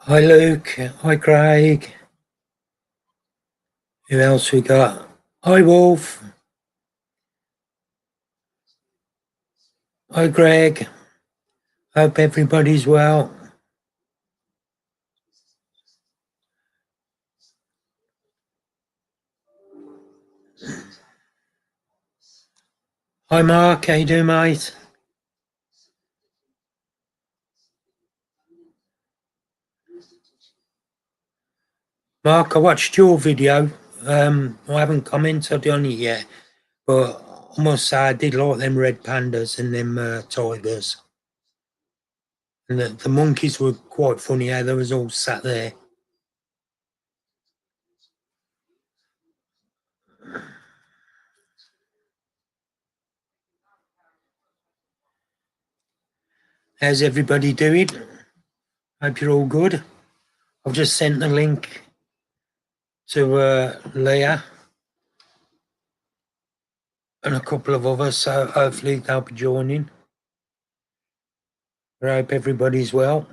Hi Luke, hi Craig. Who else we got? Hi Wolf. Hi Greg. Hope everybody's well. Hi Mark, how you doing mate? Mark, I watched your video. I haven't commented on it yet, but I must say I did like them red pandas and them tigers. And the monkeys were quite funny how they was all sat there. How's everybody doing? Hope you're all good. I've just sent the link to Leah and a couple of others, so hopefully they'll be joining. I hope everybody's well.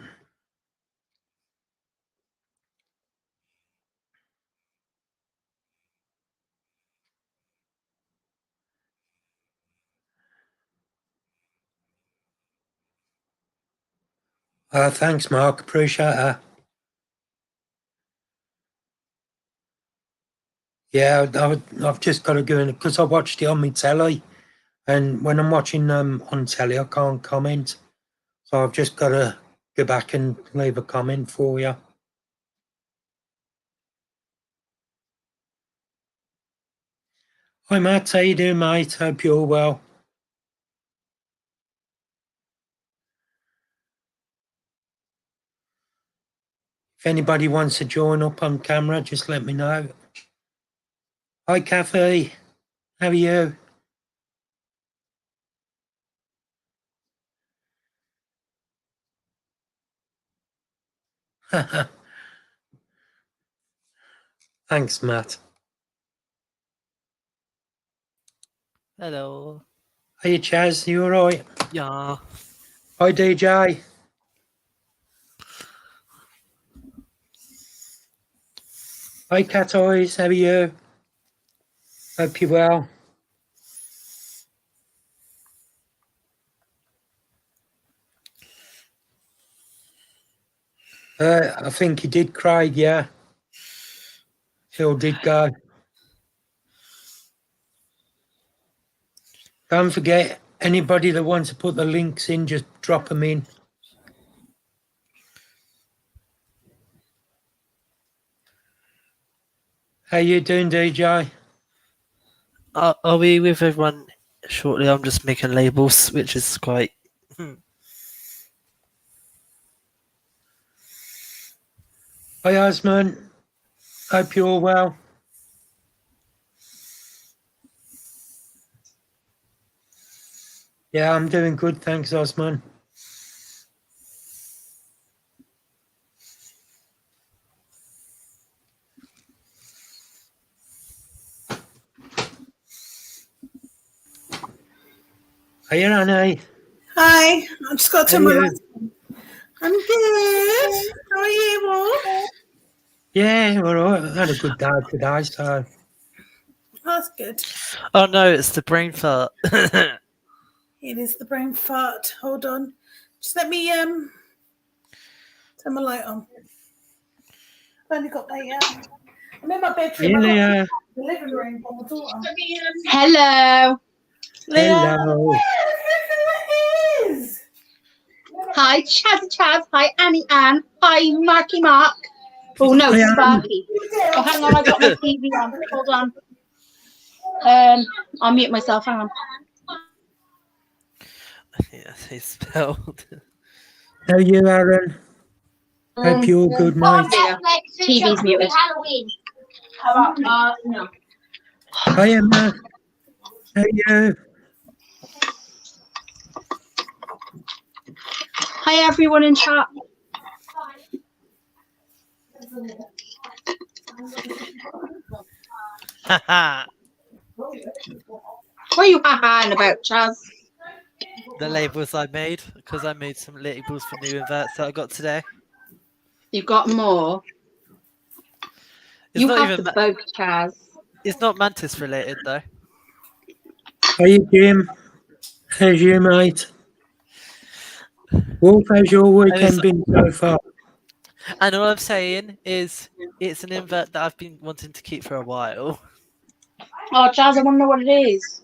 Thanks, Mark. Appreciate that. Yeah, I've just got to go in because I watched it on my telly, and when I'm watching on telly, I can't comment, so I've just got to go back and leave a comment for you. Hi, Matt. How you doing, mate? Hope you're well. If anybody wants to join up on camera, just let me know. Hi, Kathy. How are you? Thanks, Matt. Hello. Hey, Chaz. You all right? Yeah. Hi, DJ. Hi, Cat Eyes. How are you? Hope you're well. I think he did, Craig, yeah. Phil did go. Don't forget, anybody that wants to put the links in, just drop them in. How you doing, DJ? Are we with everyone shortly? I'm just making labels, which is quite... Hi, Osman. Hope you're all well. Yeah, I'm doing good, thanks, Osman. Hey, Annie. Hi, I've just got to How my are life. I'm good. How are you all? Yeah, all right. I had a good day today, so. That's good. Oh no, it's the brain fart. It is the brain fart. Hold on. Just let me turn my light on. I've only got that I'm in my bedroom. Hey, Leah. The living room for my daughter. Hello. Leah. Hello. Who it is? Hi, Chaz. Hi, Annie. Hi, Mark. Oh, no, Hi, Anne. Sparky. Oh, hang on. I've got my TV on. Hold on. I'll mute myself. Hang on. Yeah, they spelled. How are you, Aaron? Hope you're all good, mate. TV's muted. Halloween. No. Hi, Emma. How are you? Hi, everyone in chat. Haha. What are you ha-haing about, Chaz? The labels I made, because I made some labels for new inverts that I got today. You've got more. It's You not have even the both, Chaz. it's not mantis related though. Hey, Jim. How's you, mate? Wolf, how's your weekend been so far? And all I'm saying is it's an invert that I've been wanting to keep for a while. Oh, Chaz, I want to know what it is.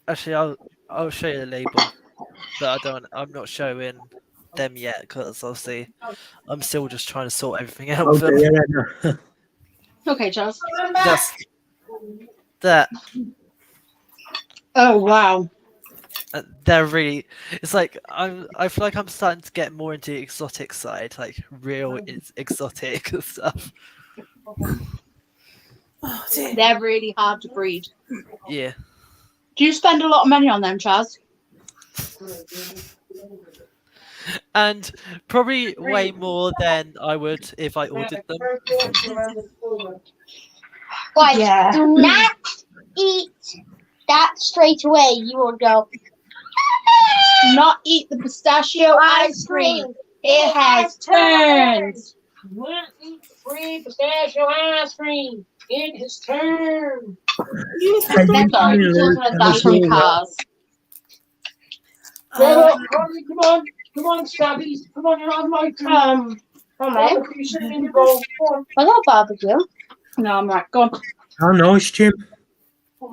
Actually, I'll show you the label, but I'm not showing them yet because obviously I'm still just trying to sort everything out with them. Yeah. Okay, Chaz. That's that. Oh, wow. They're really. It's like I feel like I'm starting to get more into the exotic side, like real exotic stuff. Oh, dear. They're really hard to breed. Yeah. Do you spend a lot of money on them, Chaz? And probably way more than I would if I ordered them. Right, Yeah. do not eat that straight away. You will go, Do not eat the pistachio ice cream. It has turned. you want to eat the free pistachio ice cream. It has turned. Hey, They're sorry, you children are how's from your- cars. Well, come on, Stabbies. Come on, you're on my team. Hello. You sit in your bowl. Come on. I love barbecue. No, I'm right. Go on. How nice, Jim. I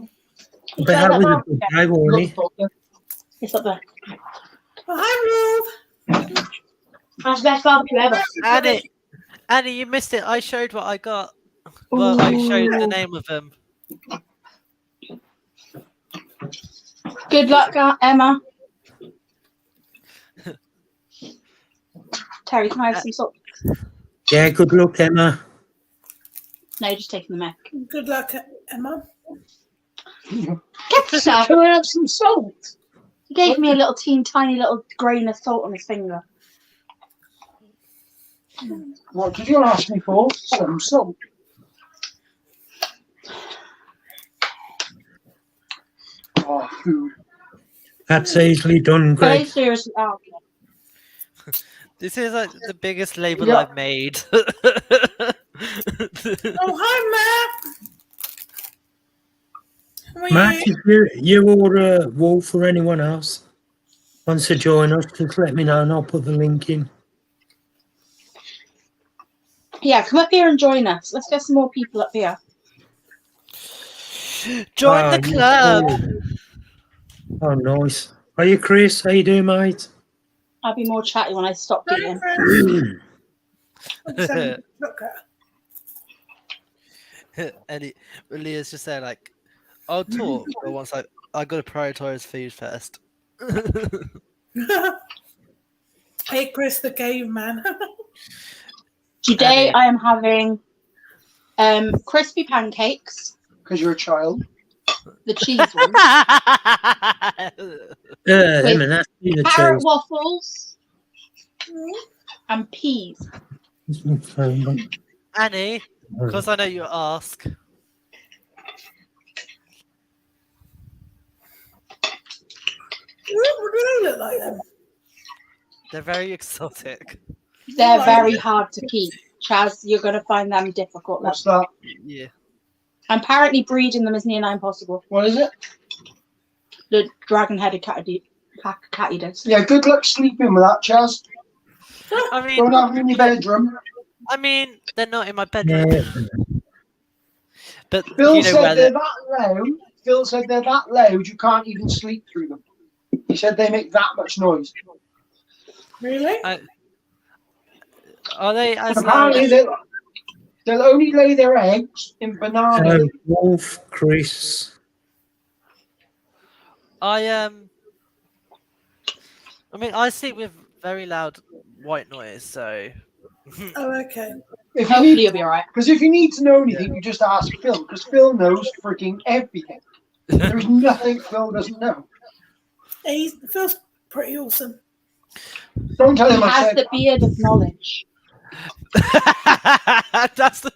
bet that was a that good day, wasn't it? It's up there. Oh, hi, Wolf. That's the best barbecue ever. Annie, you missed it. I showed what I got. Well, I showed the name of them. Good luck, Emma. Terry, can I have some salt? Yeah, good luck, Emma. No, you're just taking the mic. Good luck, Emma. Get yourself. Can I have some salt? He gave me a little tiny little grain of salt on his finger. What did you ask me for? Some salt. Oh, food. That's easily done, Very Greg. seriously. Oh, This is like the biggest label Yeah. I've made. Oh, hi, Matt. How are Matt, you? if you or Wolf or anyone else wants to join us, just let me know and I'll put the link in. yeah, come up here and join us. Let's get some more people up here. Join the club. Oh, nice. Are you Chris? How you doing, mate? I'll be more chatty when I stop Hi, eating. friends. I'm just having a look at And Leah's just there like, I'll talk, but once I got to prioritize food first. her. Hey, Chris the caveman. Today Annie. I am having crispy pancakes, Because you're a child. the cheese one, Emma, that's the carrot cheese. waffles, and peas. Annie, because I know you ask. What do they look like then? They're very exotic. They're Right. very hard to keep. Chaz, you're going to find them difficult. What's that? Yeah. Apparently, breeding them is near impossible. What is it? The dragon-headed catidus. Yeah, good luck sleeping with that, Chaz. I mean, Don't have them in your bedroom. they're not in my bedroom. Yeah. But Phil you know said where they're they're... that loud. Phil said they're that loud you can't even sleep through them. He said they make that much noise. Really? Are they as Apparently, loud? they'll only lay their eggs in banana. Wolf, Chris. I sleep with very loud white noise, so Oh, okay. If you Hopefully, need, you'll be alright. because if you need to know anything, you just ask Phil. Because Phil knows freaking everything. There's nothing Phil doesn't know. He feels pretty awesome. Don't tell He him I has said the beard of knowledge. that's the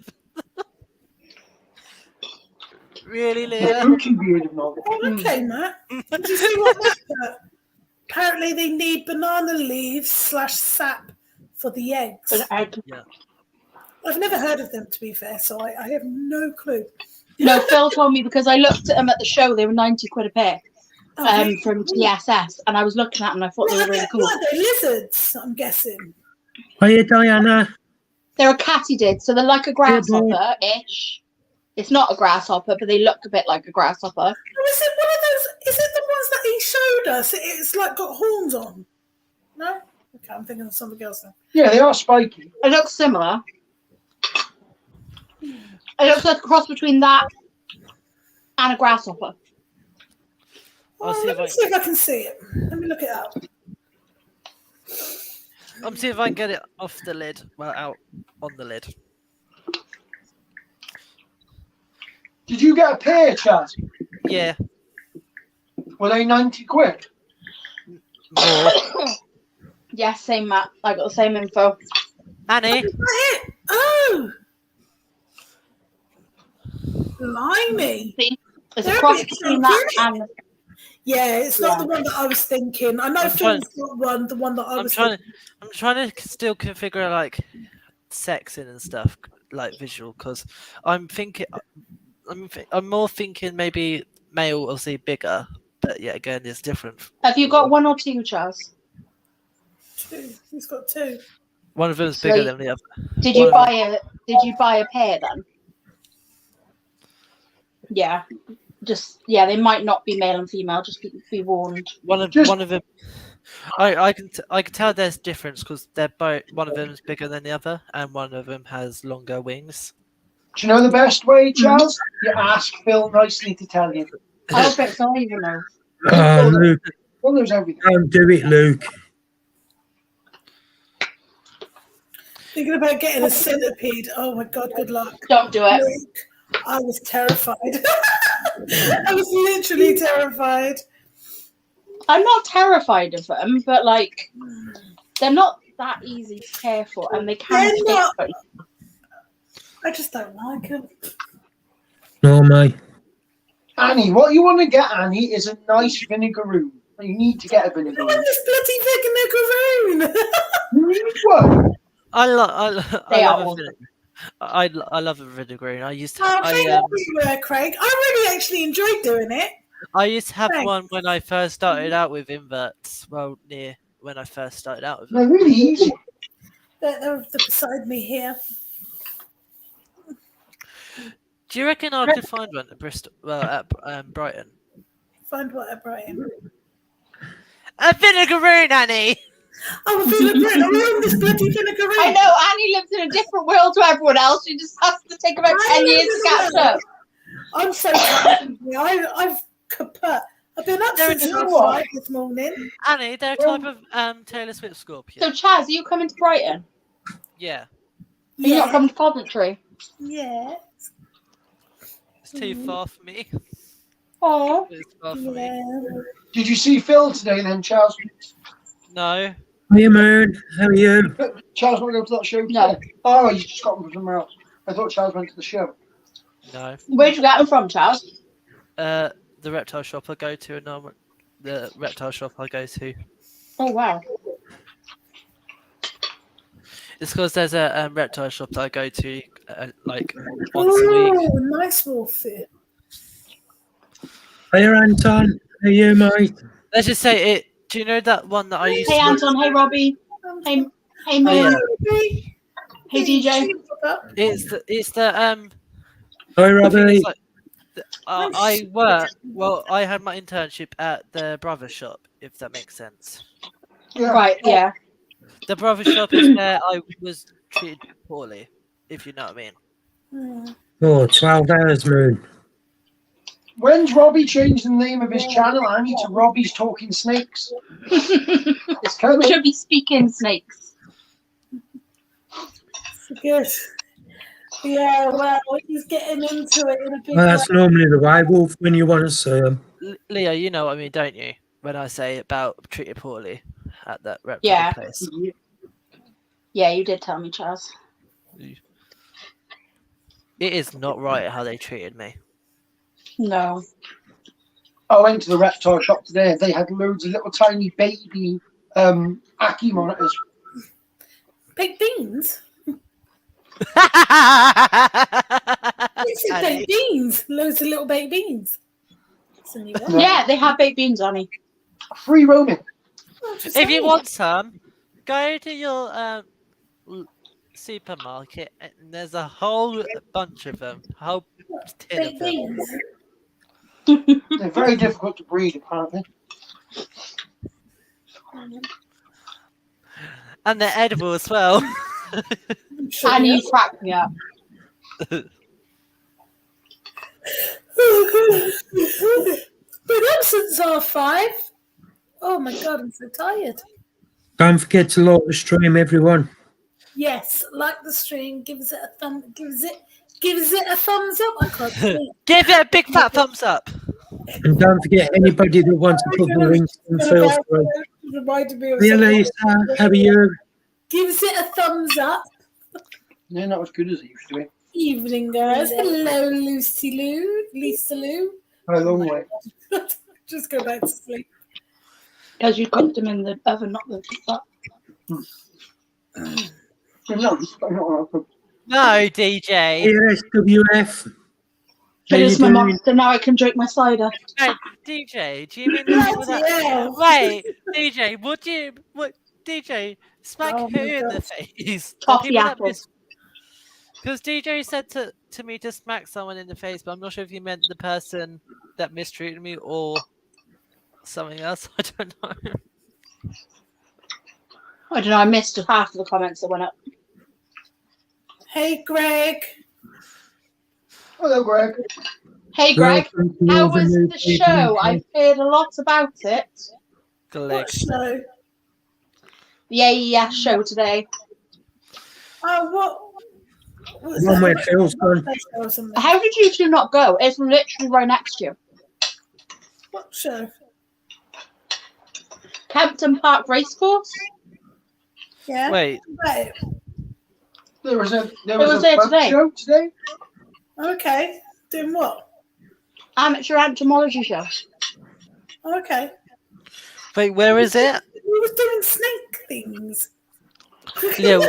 really the Leah. spooky beard of knowledge. Oh, okay, Matt. Did you see what Matt put? Apparently, they need banana leaves / sap for the eggs. An egg. I've never heard of them, to be fair, so I have no clue. No, Phil told me because I looked at them at the show. They were 90 quid a pair from TSS, and I was looking at them and I thought they were really cool. What are they, lizards, I'm guessing? Hiya, Diana. They're a katydid, so they're like a grasshopper-ish. It's not a grasshopper, but they look a bit like a grasshopper. Oh, is it one of those? Is it the ones that he showed us? It's like got horns on. No? Okay, I'm thinking of something else now. Yeah, they are spiky. It looks similar. It looks like a cross between that and a grasshopper. Let me see if I can see it. Let me look it up. I'm seeing if I can get it off the lid. Well, out on the lid. Did you get a pair, Chaz? Yeah. Were they 90 quid? More. Yes, same Matt. I got the same info. Annie. Is that it? Oh! Blimey. See? It's They're a a cross bit between that chunky. and... Yeah, it's not the one that I was thinking. I know Phil's got one, the one that I was thinking. I'm trying to still configure like sexing and stuff, like visual, because I'm thinking, I'm more thinking maybe male, obviously bigger, but yeah, again, it's different. Have you got one or two, Charles? Two. He's got two. One of them's bigger than the other. Did you buy a pair then? Yeah. They might not be male and female. Just be warned. One of them. I can tell there's difference because they're both. One of them is bigger than the other, and one of them has longer wings. Do you know the best way, Charles? You ask Phil nicely to tell you. I don't think so even know. Oh, Luke. Phil knows everything. Don't do it, Luke. Thinking about getting a centipede. Oh my God, good luck. Don't do it. Luke, I was terrified. I was literally terrified. I'm not terrified of them, but like they're not that easy to care for, and they can be different. I just don't like them. No, mate. Annie, what you want to get, Annie, is a nice vinegaroon. You need to get a vinegaroon. I want this bloody vinegaroon. You need one. I love a vinegaroon. I used to. Thank you, Craig. I really actually enjoyed doing it. I used to have one when I first started out with inverts. Well, near when I first started out with them. They're really easy. They're beside me here. Do you reckon I could find one at Bristol? Well, at Brighton. Find what at Brighton? A vinegaroon, Annie. I'm a vinegaroon. I own this bloody vinegaroon. I know Annie lives in a different world to everyone else. She just has to take about 10 years to catch up. I'm so tired. I've kaput. I've been up since 5 this morning. Annie, they're a type of Taylor Swift scorpion. So Chaz, are you coming to Brighton? Yeah. Are you not coming to Coventry? Yeah. It's too far for me. Oh. It's far for me. Did you see Phil today then, Charles? No. Hey, man. How are you? Charles went to go to that show today? No. Oh, you just got them from somewhere else. I thought Charles went to the show. No. Where'd you get them from, Chaz? The reptile shop I go to, and the reptile shop I go to. Oh, wow. It's because there's a reptile shop that I go to like once a week. Oh, nice Wolfie. Hey, Anton. How are you, mate? Let's just say it. Do you know that one that I used Hey, to? Anton. Hey, Robbie. Hey, Moon. yeah. Hey, DJ. It's the Hi, Robbie. I work. Well, I had my internship at the Brother shop, if that makes sense. Yeah. Right, yeah. The Brother shop is where I was treated poorly, if you know what I mean. Oh, 12 hours, Moon. When's Robbie changed the name of his channel, Annie, to Robbie's Talking Snakes? It's coming. We should be speaking snakes. Good. Yeah, well, he's getting into it in a big Well, that's way. normally the way, Wolf, when you want to see them. Leo, you know what I mean, don't you? When I say about treated poorly at that reptile place. Yeah, you did tell me, Charles. It is not right how they treated me. No. I went to the reptile shop today. They had loads of little tiny baby Aki monitors. Baked beans? It's Annie. baked beans. Loads of little baked beans. That's a new one. No. Yeah, they have baked beans, Annie. Free roaming. Oh, just If you saying. want some, go to your supermarket, and there's a whole bunch of them. A whole tin of Baked them. beans. They're very difficult to breed, apparently. And they're edible as well. I'm sure And they you crack me up. Productions are 5. Oh my god, I'm so tired. Don't forget to like the stream, everyone. Yes, like the stream, gives it a thumbs up. I can't see. Give it a big fat thumbs up. And don't forget anybody that wants to put the links in, feel free. Reminded me of See you something. later. How are you? Gives it a thumbs up. They're not as good as they used to be. Evening, guys. Hello, Lucy Lou. Lisa Lou. A long way. Just go back to sleep. Because you cooked them in the oven, not the that. No, No, DJ. Here, SWF. How you Finish my doing? monster, now I can drink my cider. No, DJ, do you mean that? Bloody hell. Wait, DJ, what DJ, smack Oh who my in the God. face? Toffee apple. Because DJ said to me to smack someone in the face, but I'm not sure if he meant the person that mistreated me or something else. I don't know. I don't know, I missed half of the comments that went up. Hey, Greg. Hello, Greg. Hey Greg, Welcome to how all the was new the people. show? I've heard a lot about it. What show? The AES show today. Oh, what was One that? where Phil's gone. Or something? How did you two not go? It's literally right next to you. What show? Campton Park Racecourse. Yeah. Wait, Right. There was a was there boat today. show today. Okay. Doing what? Amateur entomology show. Okay. wait, where is it? We was doing snake things. Yeah,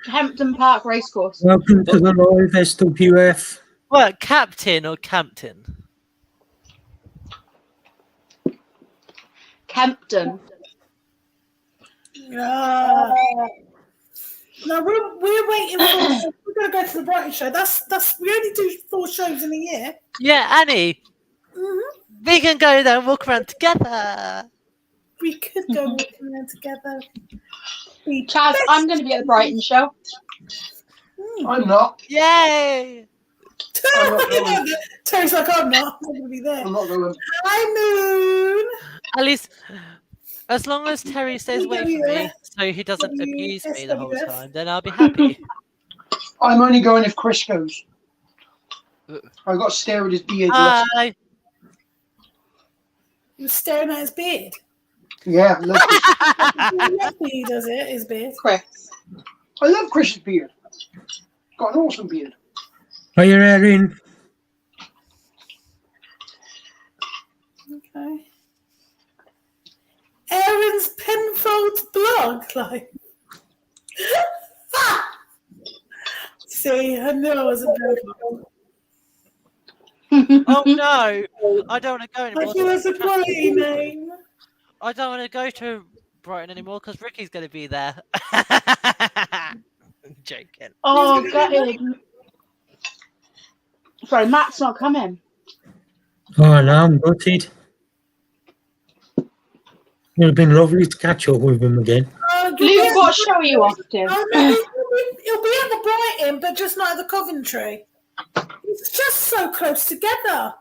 Hampton Park Racecourse. Welcome to the live SWF. what, Captain or Campton? Campton. Yeah. No, we're waiting for. We're gonna go to the Brighton show. That's. We only do 4 shows in a year. Yeah, Annie, we can go there and walk around together. We could go walking around together. We Chaz, I'm going to be at the Brighton show. I'm not. Yay! I'm not going. Terry's like, I'm not going to be there. I'm not going. Hi, Moon. At least, as long as Terry stays away from me, so he doesn't abuse me the whole time, then I'll be happy. I'm only going if Chris goes. I got to stare at his beard. Hi. He was staring at his beard. Yeah, I love Chris. He does it, his beard. Chris. I love Chris's beard. Got an awesome beard. Are you Erin? Okay. Aaron's Penfold's blog, like. See, I knew I wasn't Penfold. Oh no! I don't want to go I anymore. thought it was a quality name. I don't want to go to Brighton anymore because Ricky's going to be there. Joking. Oh, God. Sorry, Matt's not coming. Oh no, I'm gutted. It would have been lovely to catch up with him again. Luke, what show are you off to? Oh, no, he'll be at the Brighton, but just not at the Coventry. It's just so close together.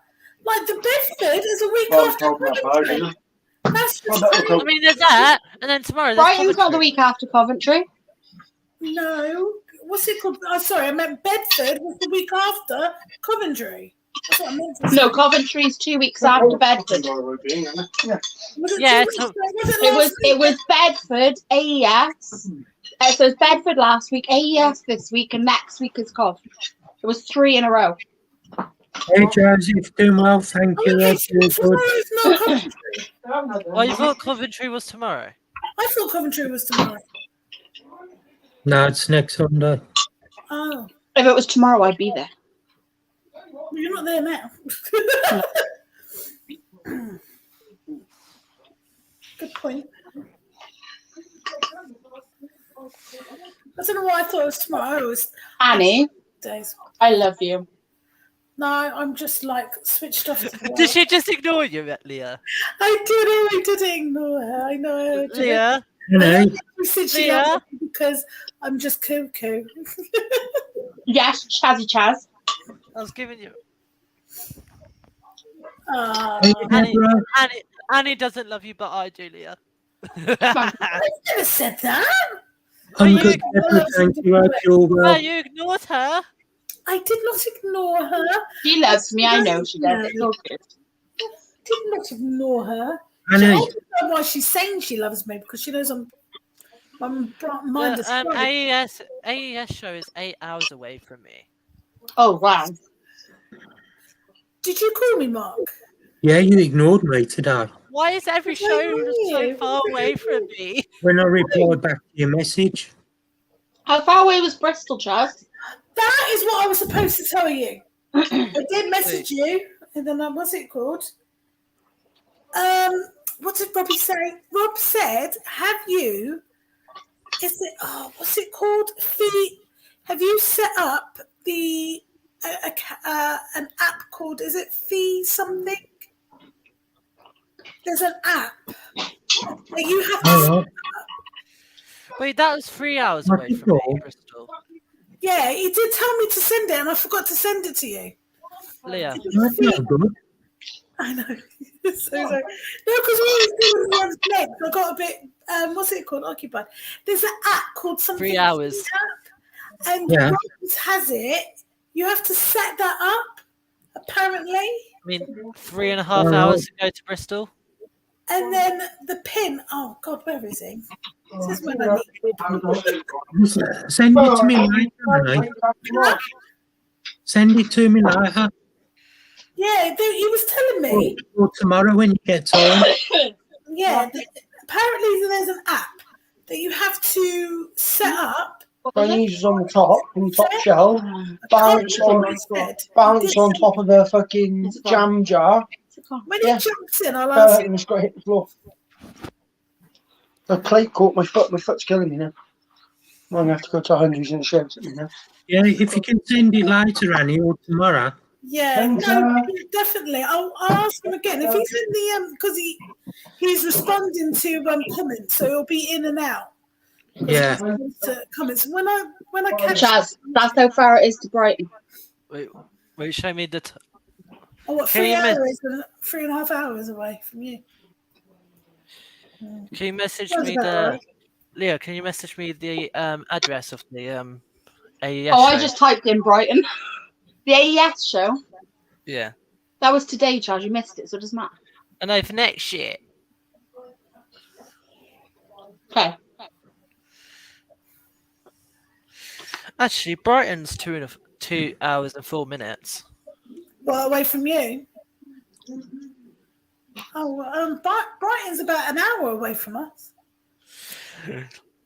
Like the Bedford is a week after Coventry. That's just I mean, there's that, and then tomorrow there's Brighton's not the Coventry. week after Coventry. no. What's it called? Oh, sorry, I meant Bedford was the week after Coventry. That's what I meant to say. No, Coventry's 2 weeks after Bedford. Yeah. Was it Yeah, 2 weeks? so- It was Bedford, AES. So it's Bedford last week, AES this week, and next week is Cov. It was 3 in a row. Hey, Joseph, doing well, thank Oh, you. okay, That's so all good. tomorrow's not Coventry. Oh, you thought Coventry was tomorrow? I thought Coventry was tomorrow. No, it's next Sunday. Oh, If it was tomorrow, I'd be there. well, you're not there now. Good point. I don't know why I thought it was tomorrow. It was Annie, days. I love you. No, I'm just like switched off to the Did world. she just ignore you, Leah? I didn't ignore her. I know. Leah? Hello. She said she Leah? loved me because I'm just cuckoo. Yes, Chazzy Chaz. I was giving you. Hey, Annie, Deborah. Annie doesn't love you, but I do, Leah. I never said that. I'm you- good, Deborah, thank you. Hope you're Oh, well. you ignored her. I did not ignore her. She loves me. I know she does. No. It's all good. Did not ignore her. I I know. don't know why she's saying she loves me because she knows I'm mind The aside. AES show is 8 hours away from me. Oh, wow. Did you call me, Mark? Yeah, you ignored me today Why is every Why show so you? far away from me? when I replied back to your message. How far away was Bristol, Chaz? That is what I was supposed to tell you. I did message you, and then what's it called? What did Robbie say? Rob said, "Have you? Is it? Oh, what's it called? Have you set up the an app called? Is it Fee something? There's an app that you have to. All right. Wait, that was 3 hours What's away it from me, called? Crystal. Yeah, he did tell me to send it, and I forgot to send it to you. Leah. That's not good. I know. No, because we was doing the other day. I got a bit. What's it called? Occupied. There's an app called something. 3 hours. App, and Yeah. Rose has it. You have to set that up. Apparently. I mean, 3.5 Alright. hours to go to Bristol. And then the pin. Oh God, where is he? This is when I need. Send it to me later, Annie. Send it to me later. Yeah, he was telling me. Or tomorrow when you get time. Yeah, apparently there's an app that you have to set up. Chinese on the top, on the top shelf, bounce on top of the fucking jam jar, When Yeah. he jumps in, I'll ask him. and it's got to hit the floor. The plate caught my foot. My foot's killing me now. I'm gonna have to go to Hundreds and Sheds at me now. Yeah, if you can send it later, Annie, or tomorrow. Yeah, Thanks, no, definitely. I'll ask him again if he's in the because he's responding to comments, so he'll be in and out. Yeah. To comments when I catch. Chaz, that's how far it is to Brighton. Wait, show me the. Oh, what, Can you 3.5 hours away from you? Can you message Sounds me about the. right. Leah, can you message me the address of the AES Oh, show? I just typed in Brighton. The AES show. Yeah. That was today, Chaz. You missed it, so it doesn't matter. I know, for next year. Okay. Actually, Brighton's 2 hours and 4 minutes. Well, away from you. Oh, Brighton's about an hour away from us.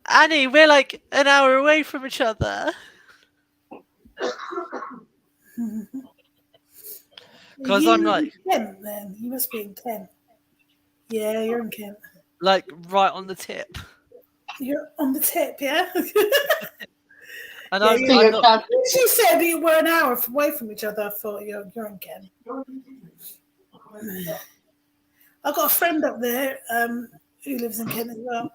Annie, we're like an hour away from each other. Because I'm like Kent. Then you must be in Kent. Yeah, you're in Kent. right on the tip. You're on the tip, yeah. And Yeah, I'm you're- not. As you said you were an hour away from each other, I thought you're in Kent. I've got a friend up there who lives in Kent as well.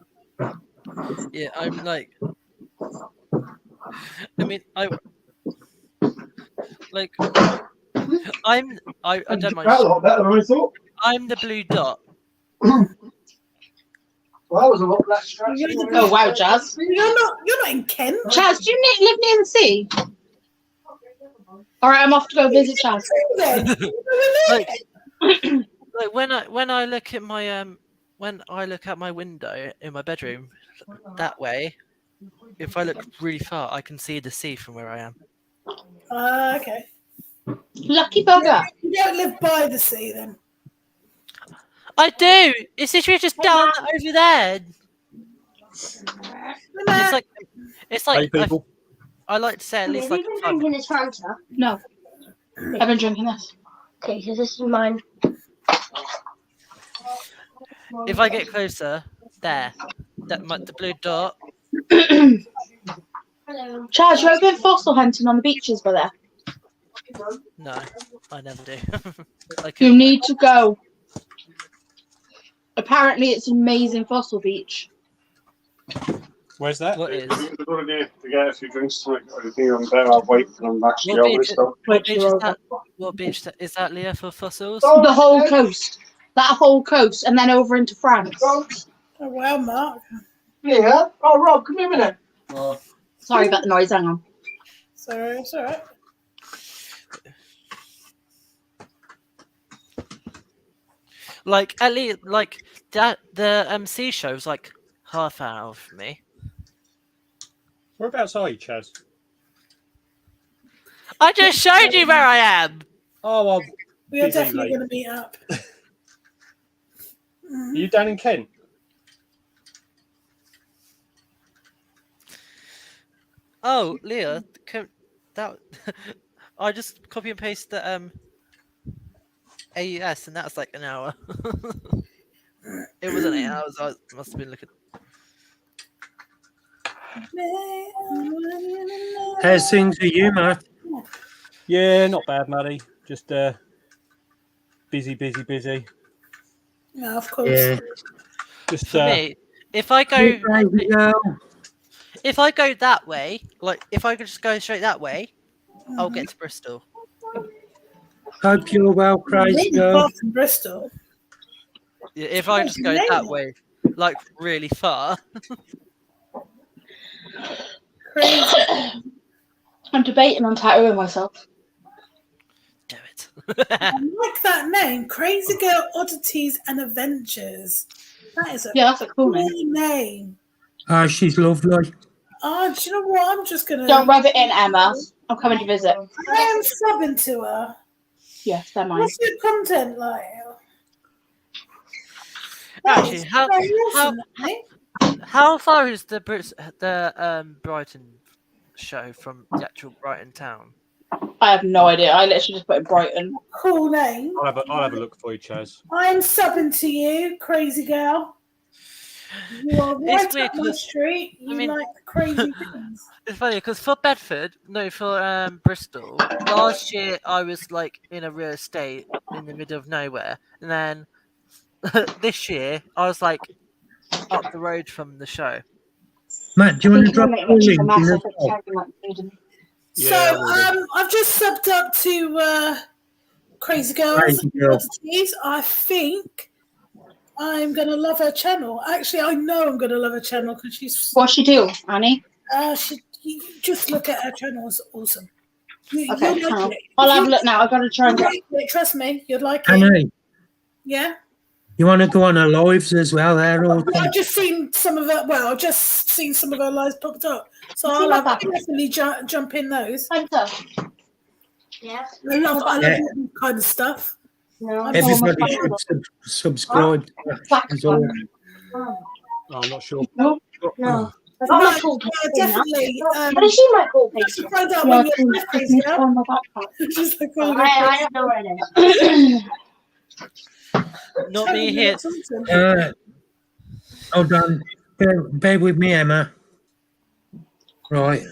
Yeah, I'm like. I mean, I don't mind. That a lot better than I thought. I'm the blue dot. Well, that was a lot less stressful. Oh wow, Chaz. You're not in Kent. Chaz, do you live near the sea? All right, I'm off to go visit Chaz. Like when I look at my when I look out my window in my bedroom that way, if I look really far, I can see the sea from where I am. Okay. Lucky bugger. You don't live by the sea, then. I do. It's literally just down over there. It's like Hey, people. I like to say at least like Have you been drinking this Fanta? No. I've been drinking this. Okay, so this is mine. if I get closer, there, the blue dot. Hello. Charles, you ever been fossil hunting on the beaches by there? No, I never do. You need to go. Apparently, it's an amazing fossil beach. Where's that? What is? It's a good idea to get a few drinks to it. I think I'm better off waiting for them actually What over beach, this stuff. what beach is that? What beach is that, Leah, for fossils? The whole coast. That whole coast, and then over into France. Oh, well, Mark. Yeah. Oh, Rob, come here a minute. Sorry about the noise, hang on. Sorry, it's all right. Like at least like that the sea show's like half hour for me. Whereabouts are you, Chaz? I just showed you where I am. Oh, well, We are busy, definitely mate. going to meet up. Are you down in Kent? Oh, Leah, that I just copy and paste the AUS, and that's like an hour. It wasn't 8 hours. I must have been looking. How's things with you, Matt? Yeah, not bad, Maddie. Just busy. No, of course. Yeah. Just For me, if I go that way, like if I could just go straight that way, I'll get to Bristol. Hope you're well, crazy Really girl. far from Bristol. Yeah, if I just go that way, like really far. Crazy. I'm debating on tattooing myself. Do it. I like that name. Crazy Girl Oddities and Adventures. That is a Yeah, that's a cool name. cool name. Oh, she's lovely. Oh, do you know what? I'm just going to... Don't rub it in, Emma. I'm coming to visit. I am subbing to her. Yes, they're mine. What's your content like? Actually, That is very awesome, mate. how far is the Brighton show from the actual Brighton town? I have no idea. I literally just put in Brighton. Cool name. I'll have a look for you, Chaz. I'm subbing to you, Crazy Girl. You are right It's weird up my 'cause, street. You I mean- like crazy things. It's funny because for Bristol, last year I was like in a real estate in the middle of nowhere, and then this year I was like up the road from the show. Matt, do you want to drop your link in the top? So I've just subbed up to Crazy Girls. Crazy Girl. Oddities. I think I'm gonna love her channel. Actually, I know I'm gonna love her channel because she's. What's she do, Annie? You just look at her channel; it's awesome. Okay, You'll like it. I'll have a look now. I've got to try and get. Trust me, you'd like it. Annie, Yeah. you want to go on her lives as well there? Or I've just seen some of her. Well, I've just seen some of her lives popped up, so See I'll what happens. definitely jump in those. Hunter. Yes. I love Yeah. that kind of stuff. No. everybody should subscribe to that as well. Oh, Oh, I'm not sure. no. I've got my cool picture now. Definitely. Have you seen my cool Just to picture? find out Yeah, when I've you're seen Crazy Girl. on my backpack. Just like I all don't know where it is. Not me here. Hold on. Bear with me, Emma. Right.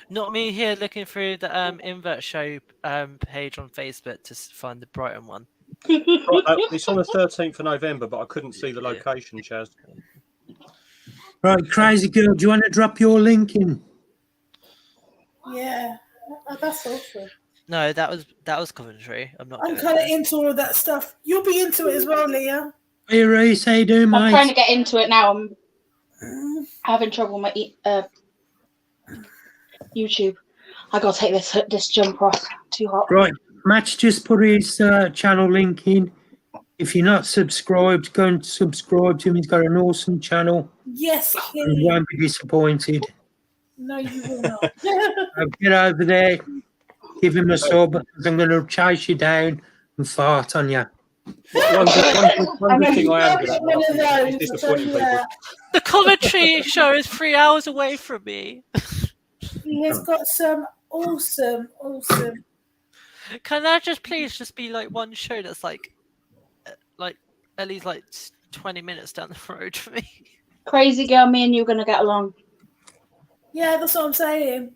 Not me here looking through the invert show page on Facebook to find the Brighton one. It's on the 13th of November, but I couldn't see the location, Chaz. Right, Crazy Girl, do you want to drop your link in? Yeah, that's awesome. No, that was Coventry. I'm not. I'm doing kind of it. into all of that stuff. You'll be into it as well, Leah. Hey, Reese, how you doing, I'm trying to mate? get into it now. I'm having trouble with my YouTube. I gotta take this jumper off. Too hot. Right, Matt's just put his channel link in. If you're not subscribed, go and subscribe to him. He's got an awesome channel. Yes, You please. won't be disappointed. No, you will not. Get over there, give him a sub, because I'm going to chase you down and fart on you. One good thing I am good at One of is those, disappointing so, people. The commentary show is 3 hours away from me. He has got some awesome. Can that just please just be like one show that's like at least like 20 minutes down the road for me? Crazy girl, me and you are going to get along. Yeah, that's what I'm saying.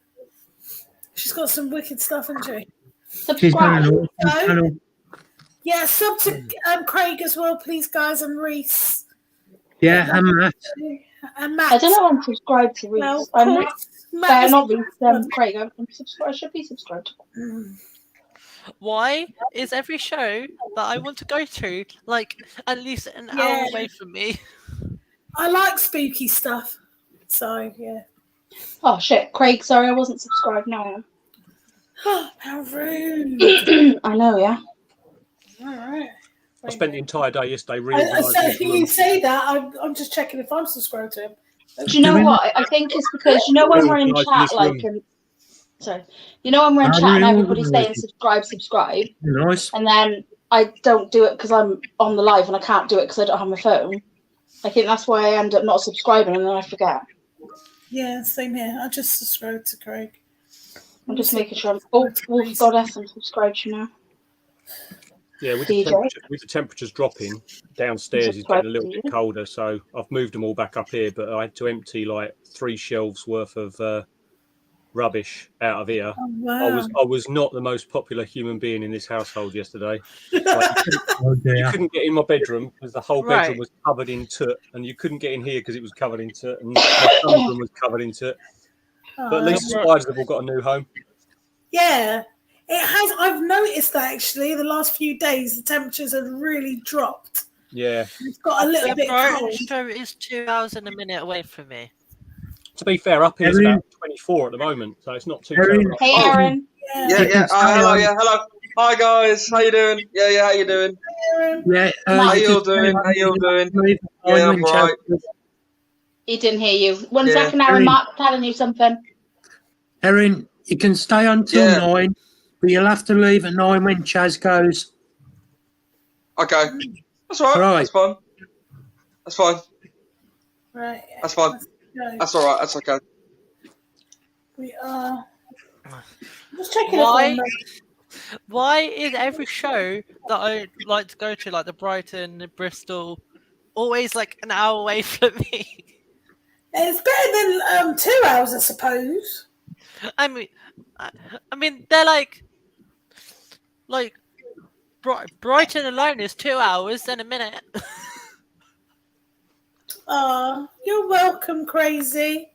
She's got some wicked stuff, hasn't she? She's got Subscribe. an awesome channel. Yeah, sub to Craig as well, please, guys, and Reese. Yeah, and Matt. And Matt. I don't know I'm subscribed to Reese. Well, I'm not. Matt is- Not Reese. Craig. I'm subscribed. I should be subscribed. Why is every show that I want to go to like at least an Yeah. hour away from me? I like spooky stuff. So, yeah. Oh shit, Craig. Sorry, I wasn't subscribed. Now I am. How rude. I know, yeah. All right. I spent the entire day yesterday So reorganising. you say that, I'm just checking if I'm subscribed to him. Do you know what? I think it's because you know when we're in chat, like, sorry, you know when we're in chat and everybody's saying subscribe, Nice. and then I don't do it because I'm on the live and I can't do it because I don't have my phone. I think that's why I end up not subscribing and then I forget. Yeah, same here. I just subscribed to Craig. I'm just making sure. Wolf Goddess, I'm subscribed, you know. Yeah, with DJ. the temperatures dropping, downstairs is getting a little bit colder, so I've moved them all back up here, but I had to empty like 3 shelves worth of rubbish out of here. Oh, wow. I was not the most popular human being in this household yesterday. Like, Oh, you dear. couldn't get in my bedroom because the whole bedroom Right. was covered in soot, and you couldn't get in here because it was covered in soot, and my son's room was covered in soot. But at least the spiders have all got a new home. Yeah, it has. I've noticed that actually the last few days the temperatures have really dropped. Yeah. It's got a little The bit Brighton cold. show is 2 hours and a minute away from me. To be fair, up here it's Erin. about 24 at the moment, so it's not too Erin. terrible. Hey, Aaron. Yeah. Hello. Hi guys. How you doing? Yeah. How you doing? Yeah, How you you all can doing? stay How you all on. doing? Leave it Yeah, on I'm when right. He didn't hear you. One Yeah. second, Aaron. Mark's telling you something. Erin, you can stay on till Yeah. 9, but you'll have to leave at 9 when Chaz goes. Okay. That's all right. Right. That's fine. That's fine. Right. That's fine. Let's go. That's all right. That's okay. We are. Just checking Why? if I'm. Why is every show that I like to go to, like the Brighton, Bristol, always like an hour away from me? It's better than 2 hours, I suppose. I mean, they're like Brighton alone is 2 hours and a minute. You're welcome, Crazy.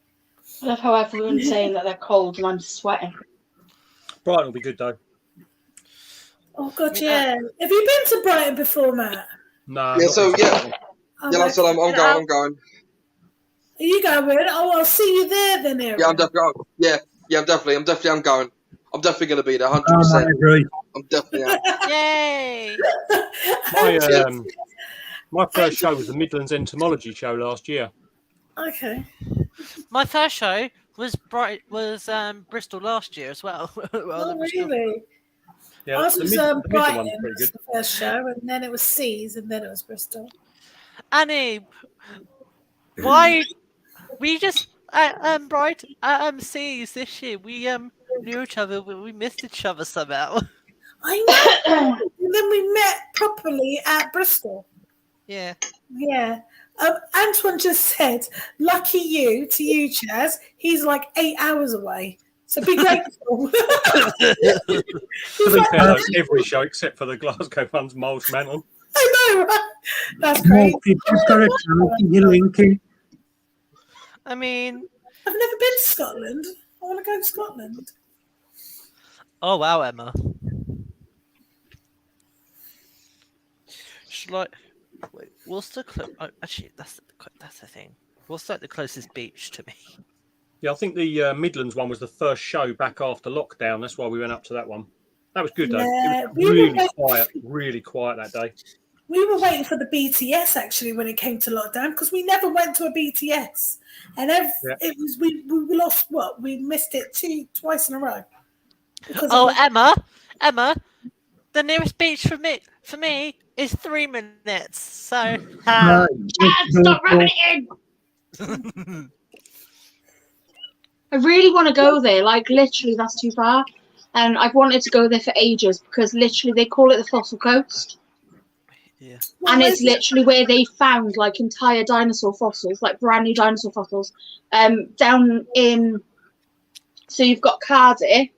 I love how everyone's saying that they're cold and I'm sweating. Brighton will be good though. Oh God, yeah. Have you been to Brighton before, Matt? No. Yeah. not So really. yeah. Oh, Yeah. That's what I'm going. I'm going. Are you going? Oh, I'll see you there then, Aaron. Yeah. I'm definitely. Yeah. I'm definitely. I'm going. I'm definitely going to be there. 100%. I agree. I'm definitely out. Yay! My first show was the Midlands Entomology show last year. Okay. My first show was Bristol last year as well. Oh, really? Yeah, Ours the was Midland Brighton, one's pretty was good. the first show, and then it was Seas, and then it was Bristol. Annie, why we just Brighton Seas this year? We knew each other, but we missed each other somehow. I know. And then we met properly at Bristol. Yeah. Yeah. Antoine just said, "Lucky you," to you, Chaz. He's like 8 hours away. So be grateful. To be fair, though, every show except for the Glasgow one's Miles Mantle. I know, right? That's great. You've just got to tell you're linking. I mean, I've never been to Scotland. I want to go to Scotland. oh wow, Emma. Should I wait? What's the actually that's the thing. What's like the closest beach to me? Yeah, I think the Midlands one was the first show back after lockdown. That's why we went up to that one. That was good though. Yeah, It was we were really both- quiet that day. We were waiting for the BTS actually when it came to lockdown because we never went to a BTS, and it was we lost what we missed it twice in a row. Oh, Emma, the nearest beach for me is 3 minutes. So stop rubbing it in. I really want to go there. Like literally, that's too far, and I've wanted to go there for ages because literally they call it the Fossil Coast. Yeah. And it's literally where they found like entire dinosaur fossils, like brand new dinosaur fossils, down in. So you've got Cardiff,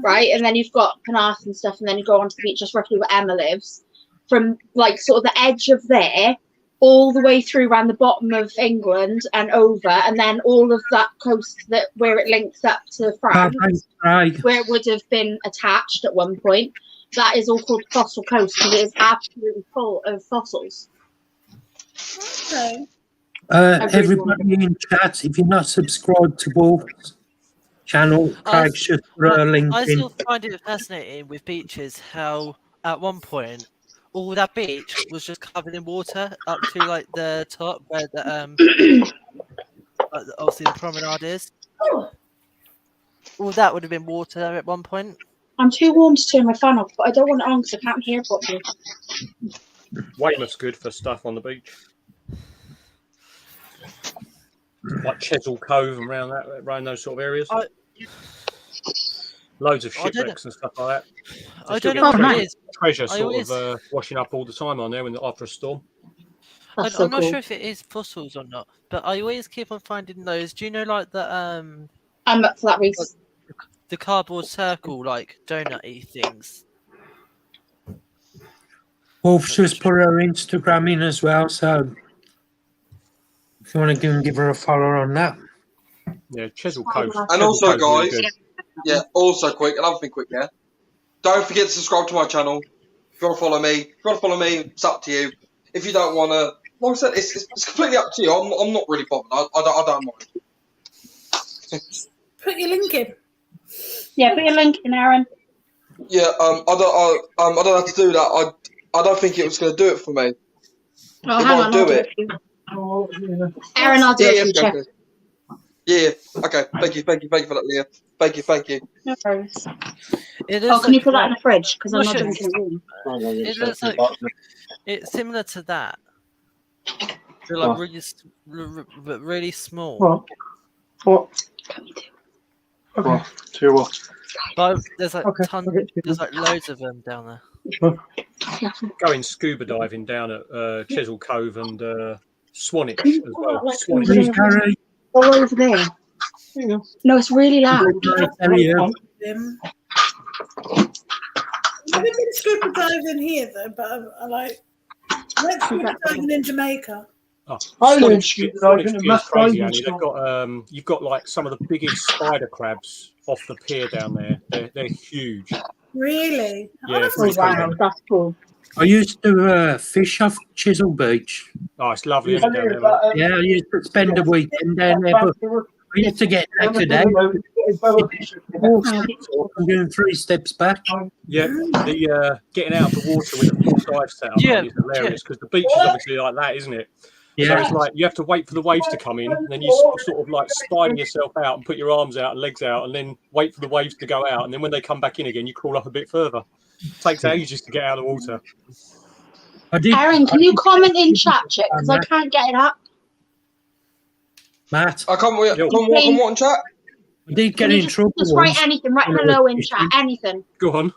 right, and then you've got Penarth and stuff, and then you go onto the beach just roughly where Emma lives. From like sort of the edge of there, all the way through around the bottom of England and over, and then all of that coast where it links up to France, where it would have been attached at one point. That is all called Fossil Coast because it is absolutely full of fossils. Okay. Everybody in chat, if you're not subscribed to Wolf's channel, Craig's just put a link I in. still find it fascinating with beaches how at one point all that beach was just covered in water up to like the top where the obviously the promenade is. All that would have been water there at one point. I'm too warm to turn my fan off, but I don't want it on because I can't hear properly. Weymouth's good for stuff on the beach. Like Chesil Cove and around those sort of areas. Loads of shipwrecks and stuff like that. I don't know what it is. Treasure sort of washing up all the time on there after a storm. I'm not sure if it is fossils or not, but I always keep on finding those. Do you know like the I'm up for that reason. The cardboard circle, like donut-y things. Wolf's just put her Instagram in as well, so if you want to give her a follow on that. Yeah, Chesil Cove. And also, guys, another thing quick, yeah. Don't forget to subscribe to my channel. If you want to follow me, it's up to you. If you don't want to, like I said, it's completely up to you. I'm not really bothered. I don't mind. Put your link in. Yeah, put your link in, Aaron. Yeah, I don't have to do that. I don't think it was going to do it for me. Oh, hang on, I'll do it. Aaron, I'll do it for you. Yeah. Okay. Thank you for that, Leah. Thank you. No worries. Can you put that in the fridge? Because I'm not drinking it. It looks like it's similar to that. They're like really small. What? Okay. To what? But there's like there's like loads of them down there. Going scuba diving down at Chesil Cove and Swanage as well. Swanage. All over there. No, it's really loud. I've never been scuba diving here though, but I went scuba diving in Jamaica. Swanage is crazy, Annie. They've got you've got like some of the biggest spider crabs off the pier down there. They're huge. Really? Yeah, wow, that's cool. I used to fish off Chisel Beach. Oh, it's lovely, isn't it? Yeah, I used to spend a weekend down there, but I used to get knackered out. I'm doing 3 steps back. Yeah, the getting out of the water with a full dive setup is hilarious because the beach is obviously like that, isn't it? Yeah. So it's like you have to wait for the waves to come in, and then you sort of like spider yourself out and put your arms out and legs out, and then wait for the waves to go out, and then when they come back in again, you crawl up a bit further. It takes ages to get out of the water. Aaron, can you comment in chat, because I can't get it up. Matt, I can't what in chat? I did get in trouble. Just write anything, write hello in chat, anything. Go on.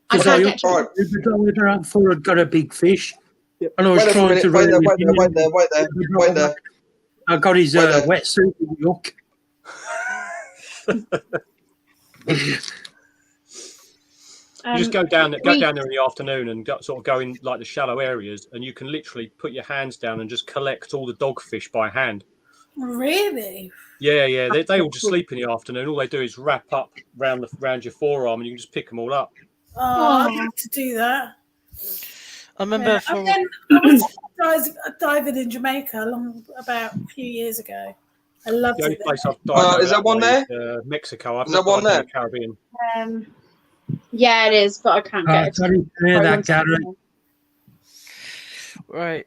I can't get I thought I'd got a big fish. And I was trying to wait there. I got his wetsuit in yuck. You just go down there in the afternoon and sort of go in like the shallow areas, and you can literally put your hands down and just collect all the dogfish by hand. Really? Yeah. They all just sleep in the afternoon. All they do is wrap up round your forearm, and you can just pick them all up. Oh, I'd like to do that. I remember I was diving in Jamaica about a few years ago. I loved it. The only place I've dived is that one there? Mexico. I've is that one there? The Caribbean. Yeah, it is, but I can't get it. Sorry to hear that, Gary. Right.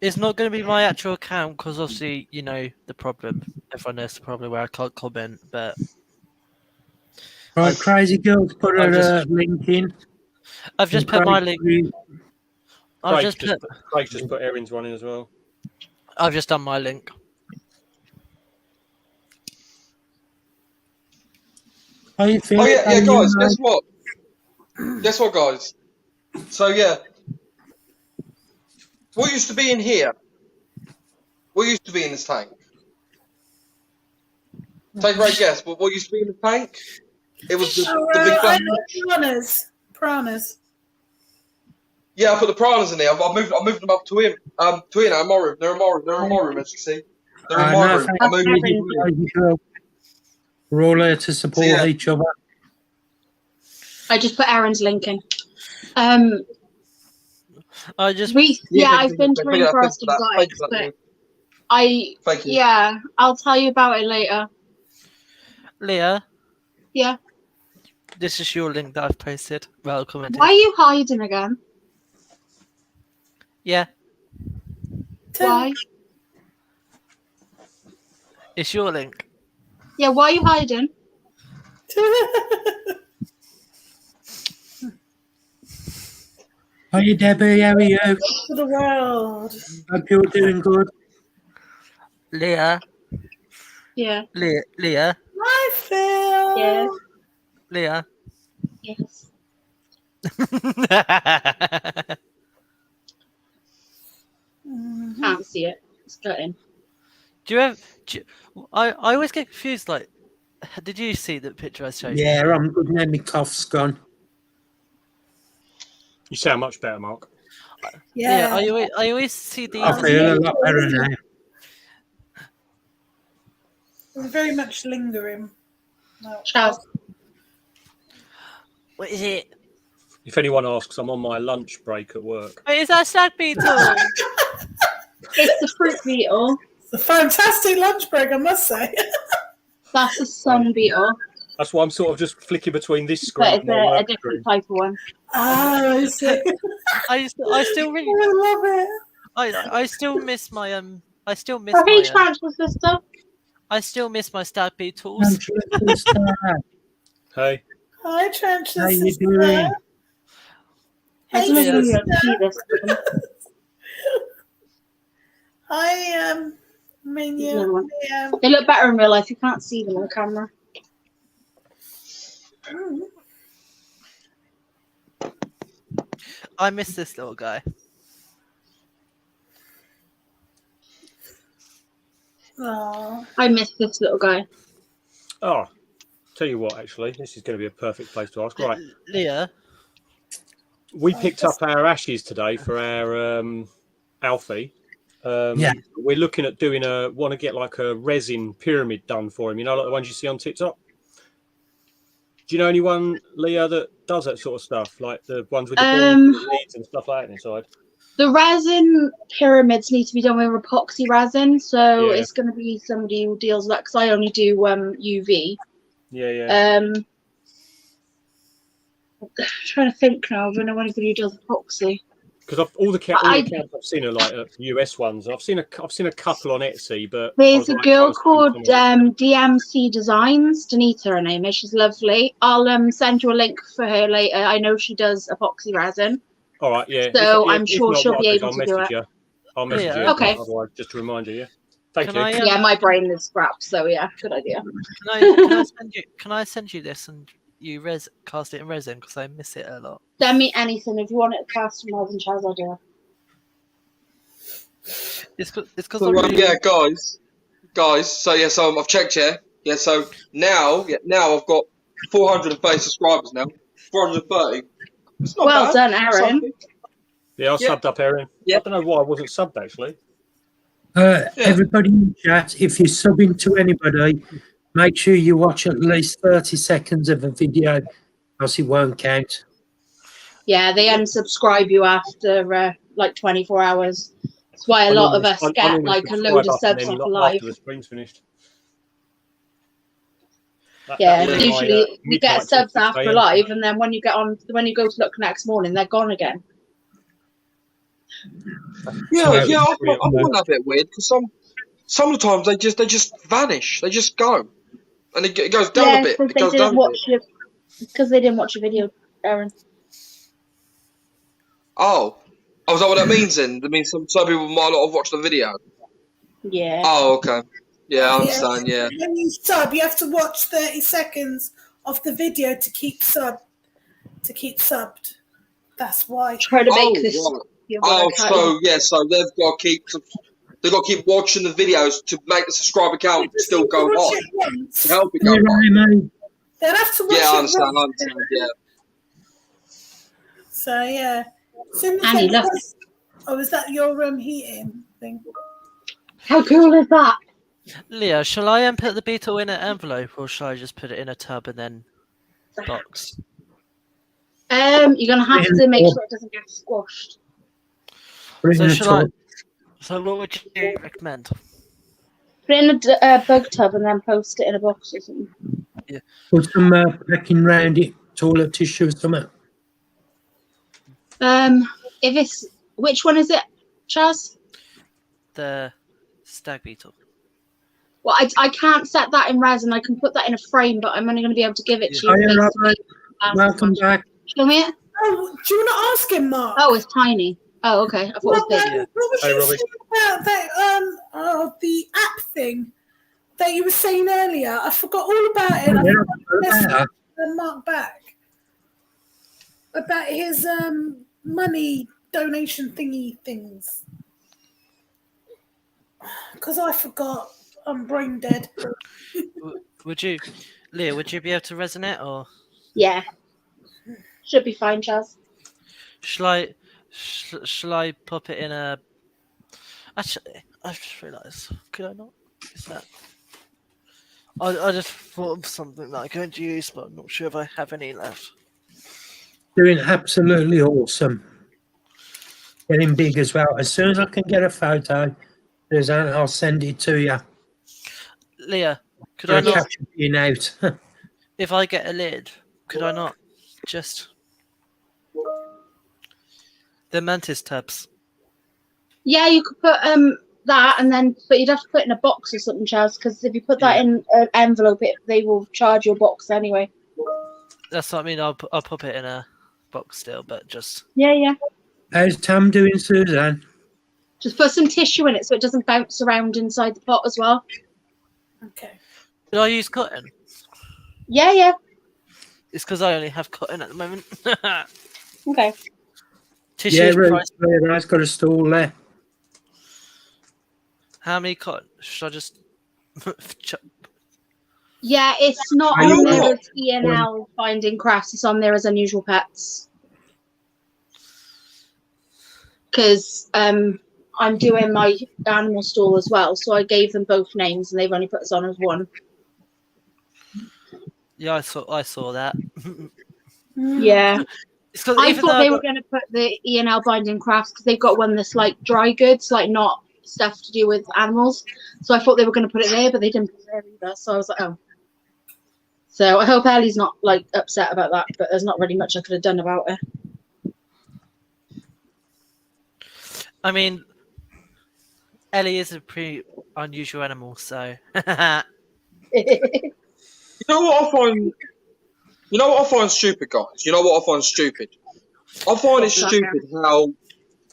It's not going to be my actual account because obviously, you know, the problem. Everyone knows the problem where I can't comment, but. Right, Crazy Girl's put her link in. I've just put my link. Craig's just put Erin's one in as well. I've just done my link. How you feeling? Oh yeah, guys. Guess what? Guess what, guys? So yeah, what used to be in here? What used to be in this tank? Take a great guess. What used to be in the tank? It was the big black. Piranhas. Yeah, I put the piranhas in there. I've moved them up to him. To in my room. They're in my room, as you see. They're in my room. I moved them. We're all here to support each other. I just put Aaron's link in. I've been to Interesting Guys, but I'll tell you about it later. Leah? Yeah? This is your link that I've posted. Well, commented. Why are you hiding again? Yeah. Why? It's your link. Yeah, why are you hiding? Hi, Debbie. How are you? For the world. Hope you're doing good. Leah. Yeah. Leah. Hi, Phil. Yeah. Leah. Yes. Can't see it. It's gutting. I always get confused. Like, did you see the picture I showed you? Yeah, I'm good now. My cough's gone. You sound much better, Mark. Yeah. I always see these. I feel a lot better now. I'm very much lingering. No. Ciao. What is it? If anyone asks, I'm on my lunch break at work. Wait, is that a stag beetle? It's the fruit beetle. It's a fantastic lunch break, I must say. That's a sun beetle. That's why I'm sort of just flicking between this screen. But it's a different type of one. Oh, I see. I still really I love it. I still miss my I still miss Oh, hey, my Tarantula sister. I still miss my stag beetles. Hey. Hi, Tarantula How you sister. doing? I don't know if you can see this. Hi, Minion. They look better in real life. You can't see them on camera. I miss this little guy. Aww. I miss this little guy. Oh, tell you what, actually, this is going to be a perfect place to ask. Right. Leah. We picked up our ashes today for our Alfie. Yeah. We're looking at want to get like a resin pyramid done for him. You know, like the ones you see on TikTok? Do you know anyone, Leah, that does that sort of stuff? Like the ones with the balls, leads and stuff like that inside? The resin pyramids need to be done with epoxy resin, so it's going to be somebody who deals with that because I only do UV. Yeah. I'm trying to think now. I don't know anybody who does epoxy. Because all the accounts I've seen are like US ones. I've seen a couple on Etsy, but there's a girl called DMC Designs. Danita, her name is. She's lovely. I'll send you a link for her later. I know she does epoxy resin. All right, yeah. So I'm sure she'll be able to do it. I'll message you. Okay. Otherwise, just to remind you. Yeah. Thank you. Yeah, my brain is scrapped. So yeah, good idea. Can I send you this and you cast it in resin because I miss it a lot. Send me anything if you want it cast in resin, Chaz. I'll do it. It's because yeah, guys. So I've checked. Yeah. So now I've got 430 subscribers now. 430. It's not well bad. done, Aaron. Yeah, I subbed up Aaron. Yeah. I don't know why I wasn't subbed actually. Everybody in chat, if you're subbing to anybody, make sure you watch at least 30 seconds of a video, else it won't count. Yeah, they unsubscribe you after like 24 hours. That's why a lot of us get like a load of subs off live. After the screen's finished. Usually we get subs after live, and then when you go to look next morning, they're gone again. Yeah, So- yeah, I find that a bit weird because some of the times they just vanish, they just go, and it goes down a bit. because It goes they down didn't a watch bit. it. Because they didn't watch the video, Aaron. Oh, is that what that means then? That means some people might not have watched the video. Yeah. Oh, okay. Yeah, I understand. Yeah. When you sub, you have to watch 30 seconds of the video to keep subbed. That's why. Try to make this. Right. So they've got to keep watching the videos to make the subscriber count still go Watch high. it once. To help it go Hey, high. mate. They'll have to watch Yeah, I it understand. once. Yeah. So yeah. Soon as Annie, they look. watch- Oh, is that your heating thing? How cool is that? Leo, shall I put the beetle in an envelope, or shall I just put it in a tub and then box? You're gonna have to make sure it doesn't get squashed. So shall I? So what would you recommend? Put it in a bug tub and then post it in a box or something. Put some packing round it, toilet tissue or something. If it's which one is it, Chaz? The stag beetle. Well, I can't set that in resin. I can put that in a frame, but I'm only going to be able to give it to you. Hiya, basically. Robert. Welcome back. Show me it. Oh, do you want to ask him, Mark? Oh, it's tiny. Oh, okay. I thought it was big. What was Hey, you Robbie. saying about that? The app thing that you were saying earlier. I forgot all about it. I forgot to Mark back about his money donation thingy things because I forgot. I'm brain dead. Would you, Leah? Would you be able to resonate, or Yeah. Should be fine, Chaz. shall I pop it in a? Actually, I just realised. Could I not? Is that? I just thought of something that I could use, but I'm not sure if I have any left. Doing absolutely awesome. Getting big as well. As soon as I can get a photo, I'll send it to you. Leah, could I not? Capture you out. If I get a lid, could I not just the mantis tubs? Yeah, you could put that, and then but you'd have to put it in a box or something, Chaz. Because if you put that in an envelope, they will charge your box anyway. That's what I mean. I'll pop it in a box still, but just Yeah. How's Tam doing, Suzanne? Just put some tissue in it so it doesn't bounce around inside the pot as well. Okay. Did I use cotton? Yeah. It's because I only have cotton at the moment. Okay. Tissue Yeah, price. I've got a stall there. How many cotton? Should I just? Yeah, it's not Are you on there not? as E&L Finding Crafts. It's on there as Unusual Pets. Because I'm doing my animal stall as well, so I gave them both names, and they've only put us on as one. Yeah, I saw that. Yeah. It's 'cause I even thought though they were going to put the E&L Binding Crafts because they've got one that's like dry goods, like not stuff to do with animals. So I thought they were going to put it there, but they didn't put it there either. So I was like, oh. So I hope Ellie's not like upset about that, but there's not really much I could have done about it. I mean, Ellie is a pretty unusual animal, so. You know what I find? You know what I find stupid, guys? You know what I find stupid? I find it stupid how,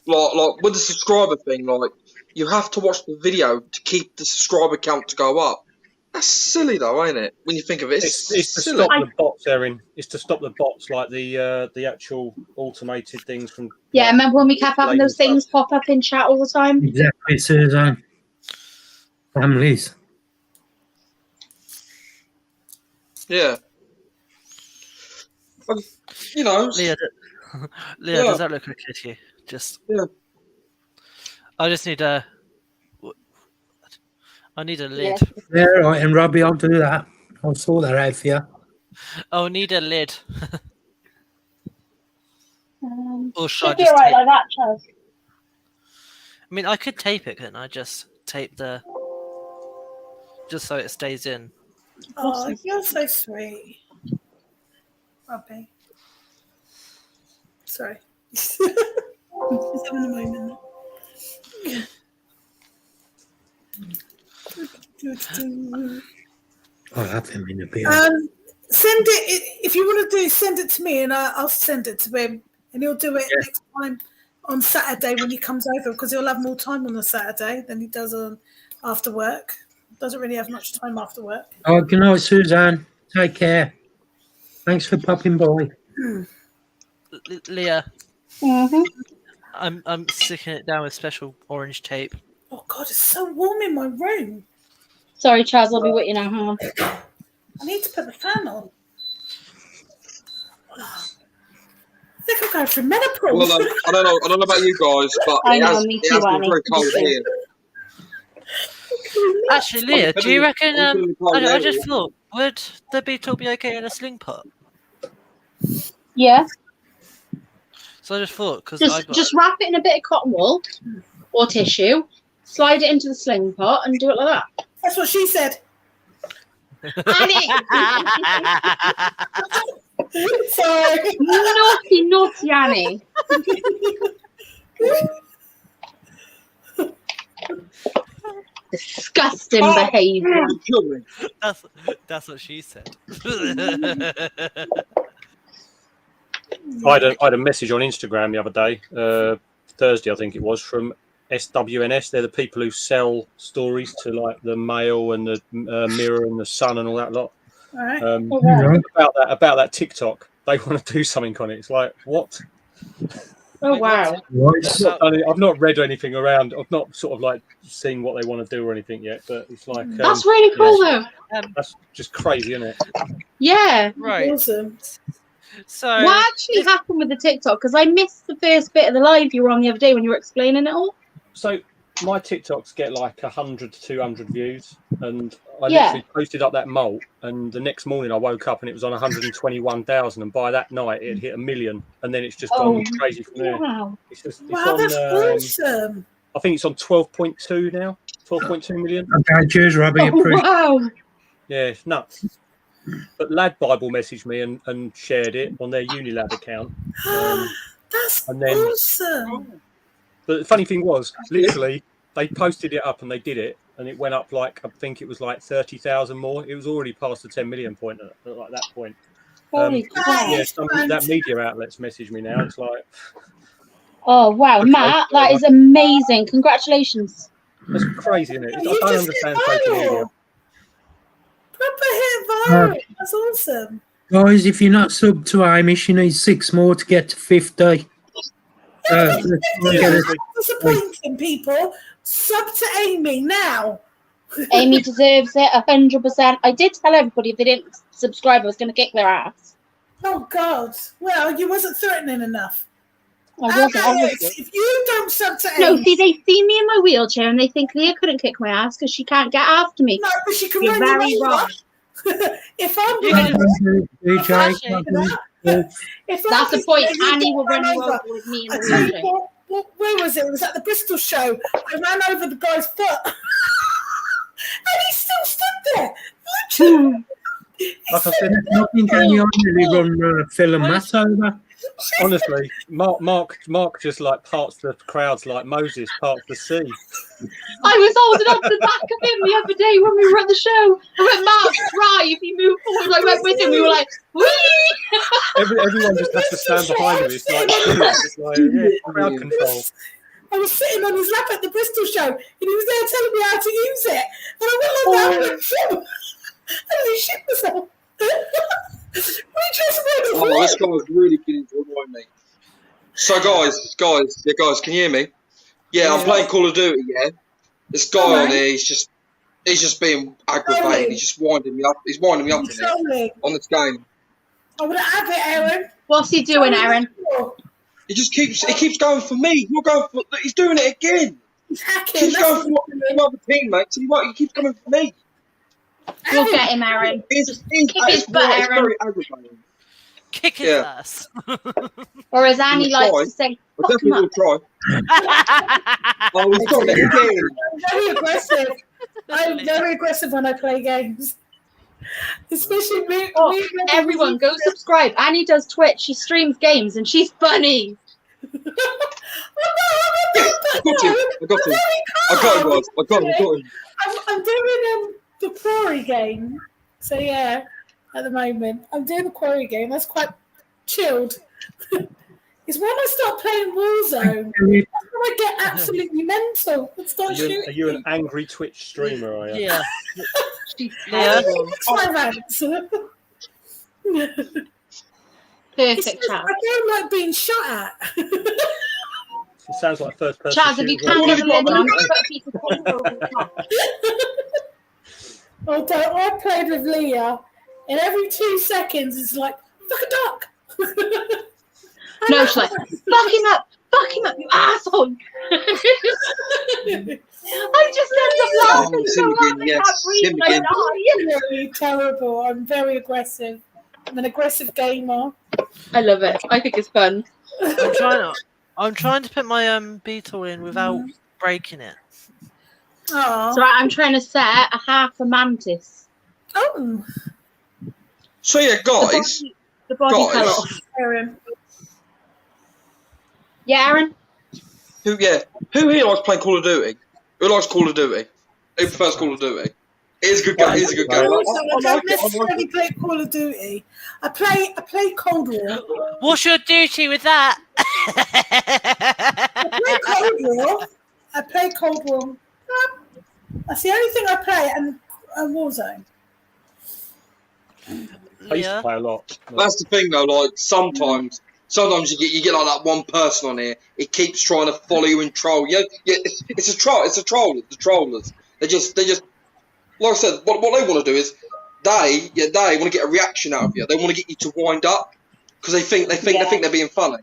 like with the subscriber thing, like you have to watch the video to keep the subscriber count to go up. That's silly, though, ain't it? When you think of it, It's to silly. stop the bots, Erin. It's to stop the bots, like the actual automated things from. Yeah, remember when we kept having those things pop up in chat all the time? Exactly, Suzanne. Families. Yeah. You know. Leah, Yeah. does that look okay to you? Just. Yeah. I just need a. I need a lid. Yeah, right, and Robbie, I'll do that. I'll sort that out for you. I'll need a lid. Or should I Should be just alright tape? like that, Chaz. I mean, I could tape it, couldn't I? Just tape the. Just so it stays in. Oh, you're so sweet, Robbie. Sorry. Just having a moment. I'll have him in a bit. Send it if you want to send it to me, and I'll send it to him, and he'll do it next time on Saturday when he comes over, because he'll have more time on a Saturday than he does on after work. Doesn't really have much time after work. Oh, good night, Suzanne. Take care. Thanks for popping by. Leah. Mm-hmm. I'm sticking it down with special orange tape. Oh God, it's so warm in my room. Sorry, Charles, I'll be with you now. Hang on. I need to put the fan on. I think I'm going through menopause. Well, I don't know about you guys, but I it know, has me been too, very Annie. cold Me too. here. Actually, Leah, do you reckon? I just area. thought, would the beetle be okay in a sling pot? Yeah. So I just thought, because Just wrap it in a bit of cotton wool or tissue, slide it into the sling pot, and do it like that. That's what she said. Annie! Sorry. Naughty Annie. Disgusting behaviour. That's what she said. I had a message on Instagram the other day, Thursday I think it was, from SWNS. They're the people who sell stories to like the Mail and the Mirror and the Sun and all that lot. All right. About that TikTok. They want to do something on it. It's like, what? Oh wow! I've not read anything around. I've not sort of like seen what they want to do or anything yet. But it's like that's really cool though. That's just crazy, isn't it? Yeah. Right. Awesome. So what actually happened with the TikTok? Because I missed the first bit of the live you were on the other day when you were explaining it all. So my TikToks get like 100 to 200 views, and I literally posted up that molt, and the next morning I woke up and it was on 121,000, and by that night it hit 1 million, and then it's just gone crazy from there. Wow! It's Wow, that's awesome. I think it's on 12.2 now, 12.2 million. Okay, cheers, Robbie. Wow! Yeah, it's nuts. But Lad Bible messaged me and shared it on their Unilab account. That's and then, awesome. But the funny thing was, literally, they posted it up and they did it, and it went up like, I think it was like 30,000 more. It was already past the 10 million point at like that point. That media outlets messaged me now. It's like, oh wow, okay, Matt, that is amazing! Congratulations. That's crazy, isn't it? I don't understand social media. Proper hit viral. That's awesome. Guys, if you're not subbed to Amish, you need 6 more to get to 50. Disappointing people. Sub to Amy now. Amy deserves it 100%. I did tell everybody if they didn't subscribe, I was going to kick their ass. Oh God! Well, you wasn't threatening enough. I wasn't. If you don't sub to Amy, no, see, they see me in my wheelchair and they think Leah couldn't kick my ass because she can't get after me. No, but she can You're run very you wrong. If I'm that's the point. Annie will run you over with me in the wheelchair. Where was it? It was at the Bristol show. I ran over the guy's foot. And he still stood there. Literally. Like I said, nothing can you really run Phil and Matt over. Honestly, Mark just like parts the crowds like Moses parts the sea. I was holding up the back of him the other day when we were at the show. I went, Mark, try. If you move forward, I went with him. We were like, whee! Everyone just has to stand behind him. It's like crowd control. I was sitting on his lap at the Bristol show, and he was there telling me how to use it. And I went like that and shit. And I shit myself. This guy's really getting to annoy me. So guys, can you hear me? Yeah, I'm playing Call of Duty. Yeah, this guy on there, he's just being aggravating. He's just winding me up. He's winding me up on this game. I would have it, Aaron. What's he doing, Aaron? He keeps going for me. He's not going for. He's doing it again. He's hacking. He keeps going for other teammates. He keeps coming for me. You'll get him, Aaron. Just kick his butt, Aaron. Kick his ass. Or as Annie likes to say, I definitely will try. Oh, he's got it again. I'm very aggressive. I'm very aggressive when I play games. Especially me. Everyone, go subscribe. Annie does Twitch. She streams games and she's funny. I got him, guys. I got him. I'm doing quarry game. So yeah, at the moment I'm doing a quarry game. That's quite chilled. It's when I start playing Warzone, that's when I get absolutely mental and start shooting. Are you an angry Twitch streamer? Are you? Yeah. Yeah. It's my rants. Perfect, Chaz. I don't like being shot at. It sounds like first person. Chaz, have you kind of learned how to put a piece of paper over the top? I played with Leah, and every 2 seconds it's like, fuck a duck. No, she's like, fuck him up, you asshole. I just end up laughing so hard I can't breathe. I die. Really terrible. I'm very aggressive. I'm an aggressive gamer. I love it. I think it's fun. I'm trying to put my beetle in without breaking it. Oh. So I'm trying to set a half a mantis. Oh. So yeah, guys. The body fell off. Aaron. Yeah, Aaron? Who here likes playing Call of Duty? Who likes Call of Duty? Who prefers Call of Duty? It is a good game. It is a good game. I don't necessarily play Call of Duty. I play Cold War. What's your duty with that? I play Cold War. That's the only thing I play, and Warzone. I used to play a lot. That's the thing though. Like sometimes you get like that one person on here. It keeps trying to follow you and troll you. Yeah, it's a troll. It's a troll. The trollers. They just. Like I said, what they want to do is they want to get a reaction out of you. They want to get you to wind up because they think they're being funny.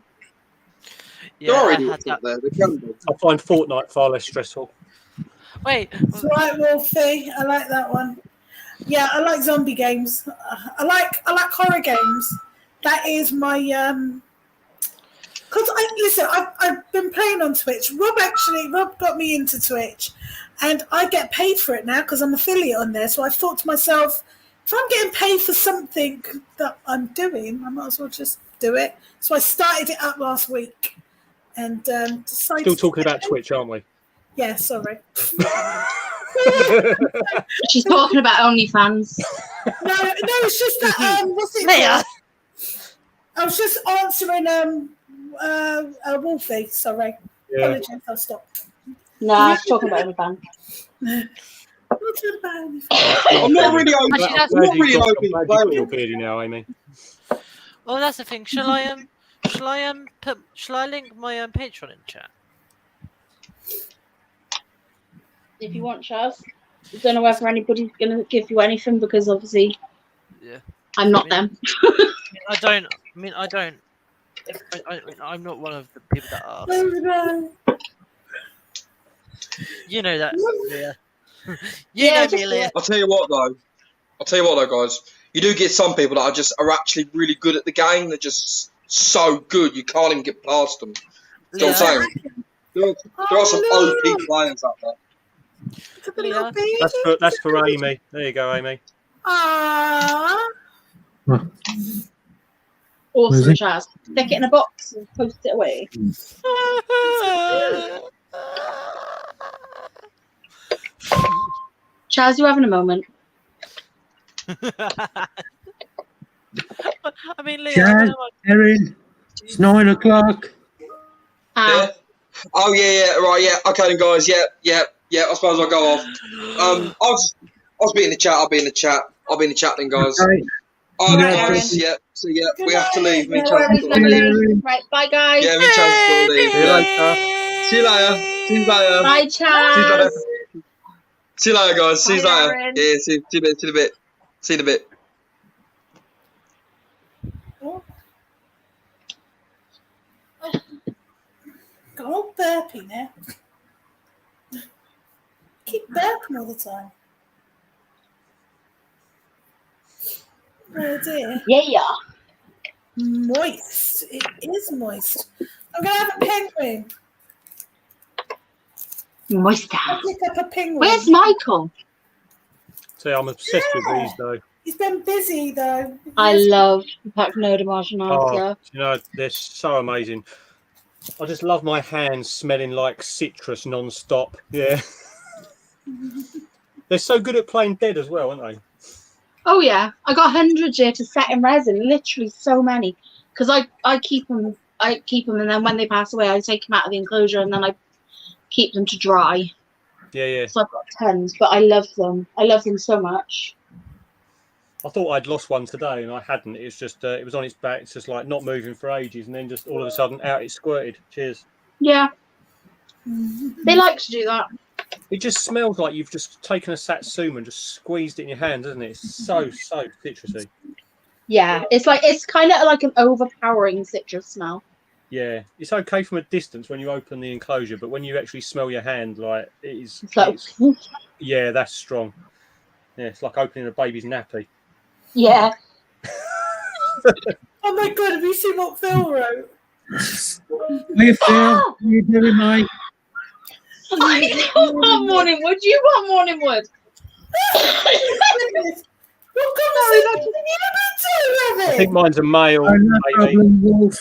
Yeah, they're already there. They can be. I find Fortnite far less stressful. Wait, that's right, Wolfie. I like that one. Yeah, I like zombie games. I like horror games. That is my Because I've been playing on Twitch. Rob got me into Twitch, and I get paid for it now because I'm affiliate on there. So I thought to myself, if I'm getting paid for something that I'm doing, I might as well just do it. So I started it up last week, and decided. Still talking about Twitch, aren't we? Yeah, sorry. She's talking about OnlyFans. No, it's just that what's it called? I was just answering Wolfie. Sorry. Yeah. Apologies, I'll stop. No, I was talking about OnlyFans. I'm not really open. I'm not really open. You're beardy now, Amy. Well, that's the thing. Shall I link my Patreon in chat? If you want, Chaz. I don't know whether anybody's going to give you anything because obviously, I'm not them. I'm not one of the people that are. You know that, Leah. You know me, Leah. I'll tell you what though, guys. You do get some people that are actually really good at the game. They're just so good you can't even get past them. You know what I'm saying? There are some OP players out there. That's for Amy. There you go, Amy. Aww. Awesome, Chaz. Stick it in a box and post it away. Chaz, you having a moment? I mean, Leah. Chaz, Erin, it's 9 o'clock. Yeah. Oh yeah, right, yeah. Okay then, guys. Yeah. I suppose I'll go off. I'll be in the chat. I'll be in the chat then, guys. Okay. Chris, yeah. So yeah, we have to leave. No worries, lovely. Right, bye guys. Yeah, me and Chaz has got to leave. See you later. Bye, Chaz. See you later, guys. See you later. Aaron. Yeah, see you in a bit. See you in a bit. Got all burpy now. Keep burping all the time. Oh dear. Yeah. Moist. It is moist. I'm going to have a penguin. Moist. I'll pick up a penguin. Where's Michael? See, I'm obsessed with these though. He's been busy though. I love Pacnoda Marginata. Oh, you know, they're so amazing. I just love my hands smelling like citrus non-stop. Yeah. They're so good at playing dead as well, aren't they? Oh yeah, I got hundreds here to set in resin. Literally so many, because I keep them. I keep them, and then when they pass away, I take them out of the enclosure, and then I keep them to dry. Yeah. So I've got tons, but I love them. I love them so much. I thought I'd lost one today, and I hadn't. It was just it was on its back. It's just like not moving for ages, and then just all of a sudden out it squirted. Cheers. Yeah, they like to do that. It just smells like you've just taken a satsuma and just squeezed it in your hand, doesn't it? It's so citrusy. Yeah, it's kind of like an overpowering citrus smell. Yeah, it's okay from a distance when you open the enclosure, but when you actually smell your hand, like it's yeah, that's strong. Yeah, it's like opening a baby's nappy. Yeah. Oh my god, have you seen what Phil wrote? Hey Phil, how you doing, mate? I don't want morning wood. You want morning wood? What conversation have you been I doing? think mine's a male. No problem, Wolf.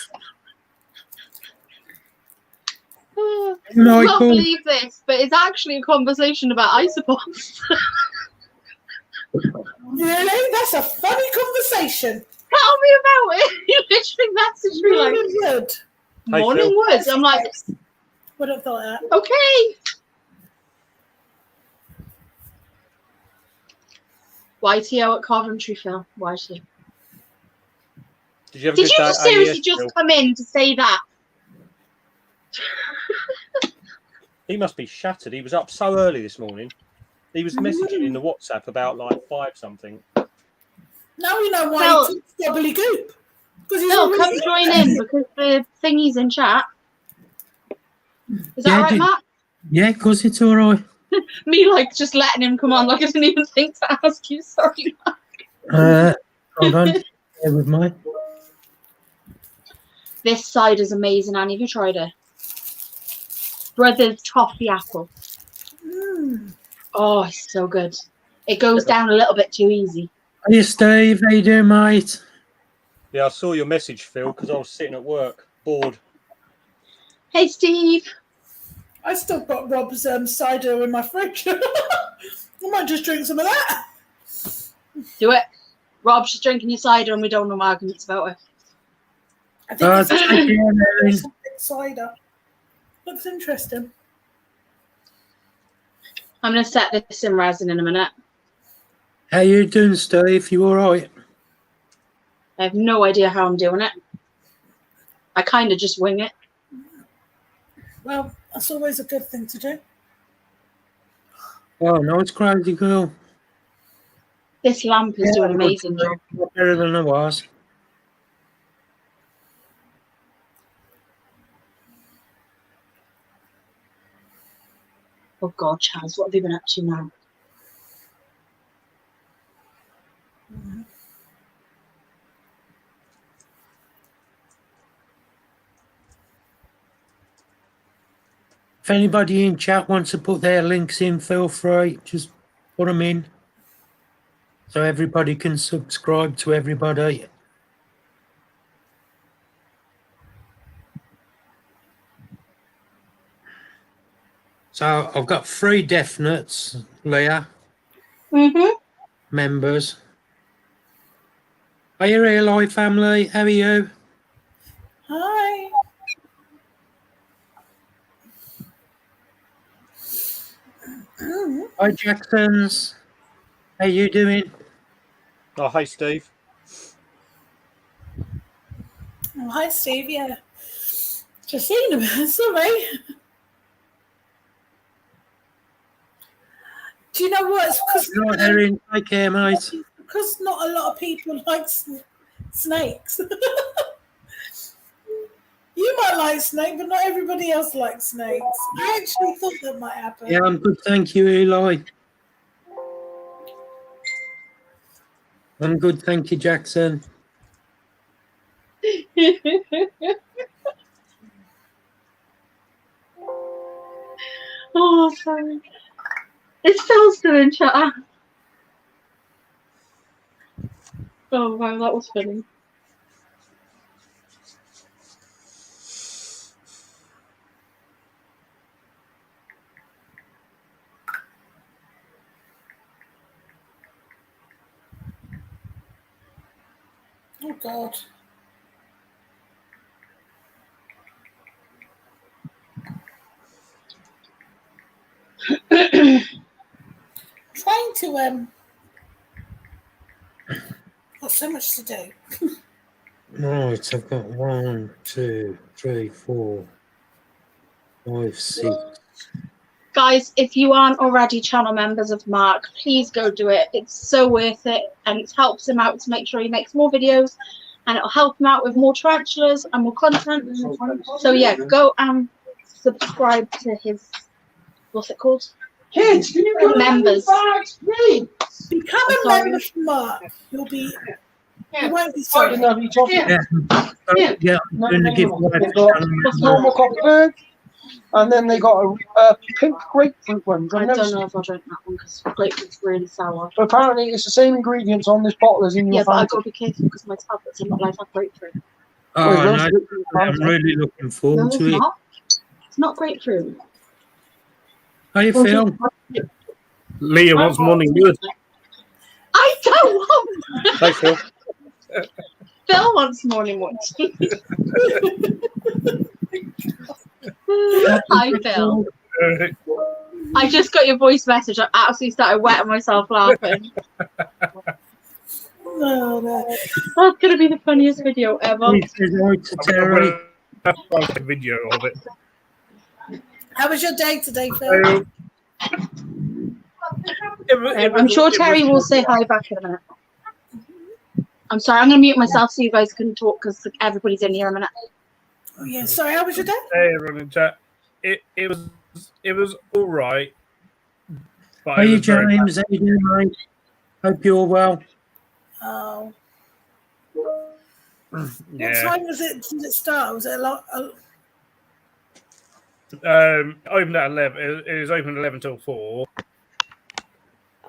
I No, can't cool. believe this, but it's actually a conversation about isopods. Really? That's a funny conversation. Tell me about it. You literally messaged me like, Good. morning wood. I'm like, Would have thought that. okay. YTO at Coventry, Phil. YTO. Did you, have a Did good you day just at seriously AES, just Phil? come in to say that? He must be shattered. He was up so early this morning. He was messaging in the WhatsApp about like 5 something. Now we know why Phil, he took gobbledygook. Because he's Phil, always come join in because the thingy's in chat. Is that Yeah, right, Matt? Yeah, of course it's all right. Me like just letting him come on, like I didn't even think to ask you. Sorry, Matt. Hold on. Bear with me. This side is amazing, Annie. Have you tried it? Brother's toffee apple. Oh, it's so good. It goes down a little bit too easy. Hey Steve, how you doing, mate? Yeah, I saw your message, Phil, because I was sitting at work, bored. Hey, Steve. I still got Rob's cider in my fridge. I might just drink some of that. Do it. Rob, she's drinking your cider and we don't know arguments about it. I think Erin. it's cider. Looks interesting. I'm going to set this in resin in a minute. How you doing, Steve? You all right? I have no idea how I'm doing it. I kind of just wing it. Well, that's always a good thing to do. Oh, no, it's crazy girl. This lamp is doing an amazing job. Better than I was. Oh, God, Chaz, what have you been up to now? If anybody in chat wants to put their links in, feel free. Just put them in so everybody can subscribe to everybody. So I've got 3 definites, Leah, members. Are you here, live family? How are you? Hi. Hi, Jacksons. How you doing? Oh, hey, Steve. Oh, hi, Steve. Yeah. Just seen him. Sorry. Do you know what? It's because Erin, take care, mate. Because not a lot of people like snakes. You might like snake, but not everybody else likes snakes. I actually thought that might happen. Yeah, I'm good, thank you, Eli. I'm good, thank you, Jackson. Oh, sorry. It's still in chat. Oh, wow, that was funny. Oh God. Trying to got so much to do. Right, I've got 1, 2, 3, 4, 5, 6. Guys, if you aren't already channel members of Mark, please go do it. It's so worth it, and it helps him out to make sure he makes more videos, and it'll help him out with more tarantulas and more content. So yeah, go and subscribe to his, what's it called? Kids, can you go Members. Become a member for Mark. You'll be. You won't be sorry. Yeah, I'm doing a giveaway. They've got normal coffee bag, and then they got a pink grapefruit one. I don't know if I'll drink that one because grapefruit's really sour. But apparently, it's the same ingredients on this bottle as in your Yeah, but I've Fanta. got to be careful because my tablets are not allowed to have grapefruit. Oh, Wait, no, those are- I'm really looking No, forward it's to it. not. It's not grapefruit. How you feel? Leah wants morning wood. I don't want. Hey, Phil. Phil wants morning wood. Hi, Phil. I just got your voice message. I absolutely started wetting myself laughing. No, no. That's gonna be the funniest video ever. He says hi to Terry. A video of it. How was your day today, Phil? I'm sure Terry will say hi back in a minute. I'm sorry, I'm gonna mute myself so you guys can talk because everybody's in here a minute. Oh yeah, sorry. How was your day? Hey, everyone in chat. It was all right. But Hey, it was very James. How you doing, mate? Hope you're well. Oh. Yeah. What time was it? Did it start? Was it a lot? Opened at 11. It was open 11 till 4.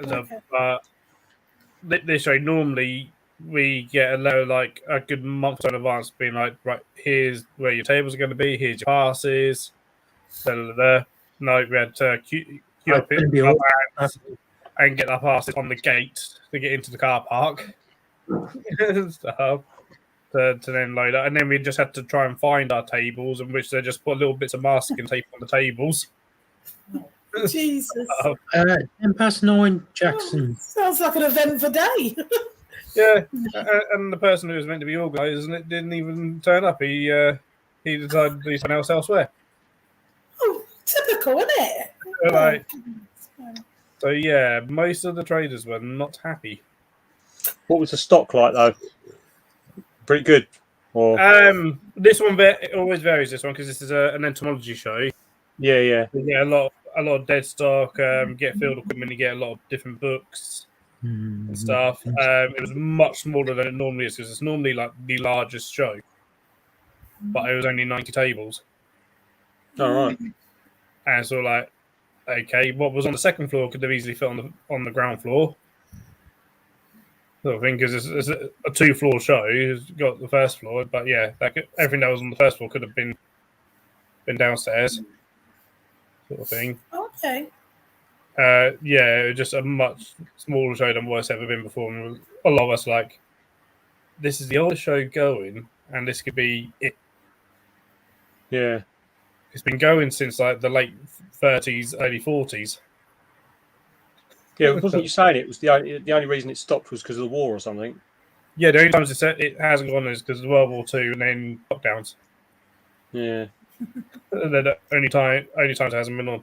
So, Okay. but this way, normally we get a low, like a good month in advance, being like, right, here's where your tables are going to be, here's your passes. No, we had to queue up and get our passes on the gate to get into the car park and stuff. To then load up, and then we just had to try and find our tables, in which they just put little bits of masking tape on the tables. Jesus. 9:10, Jackson. Sounds like an eventful day. Yeah, and the person who was meant to be organising it didn't even turn up. He decided to do something else elsewhere. Oh, typical, isn't it? Right. So yeah, most of the traders were not happy. What was the stock like though? Pretty good. Or this one it always varies. This one because this is an entomology show. yeah. You get a lot of dead stock. Get field equipment. You get a lot of different books and stuff. It was much smaller than it normally is because it's normally like the largest show, but it was only 90 tables. All right. And so like, okay, what was on the second floor could have easily fit on the ground floor. Sort of thing, because it's a 2-floor show. It's got the first floor, but yeah, everything that was on the first floor could have been downstairs, sort of thing. Okay. Yeah, it was just a much smaller show than what it's ever been before. And a lot of us like, this is the oldest show going, and this could be it. Yeah, it's been going since like the late 30s, early 40s. Yeah, wasn't you saying it was the only reason it stopped was because of the war or something? Yeah, the only times it hasn't gone is because of World War II and then lockdowns. Yeah. They're the only times it hasn't been on.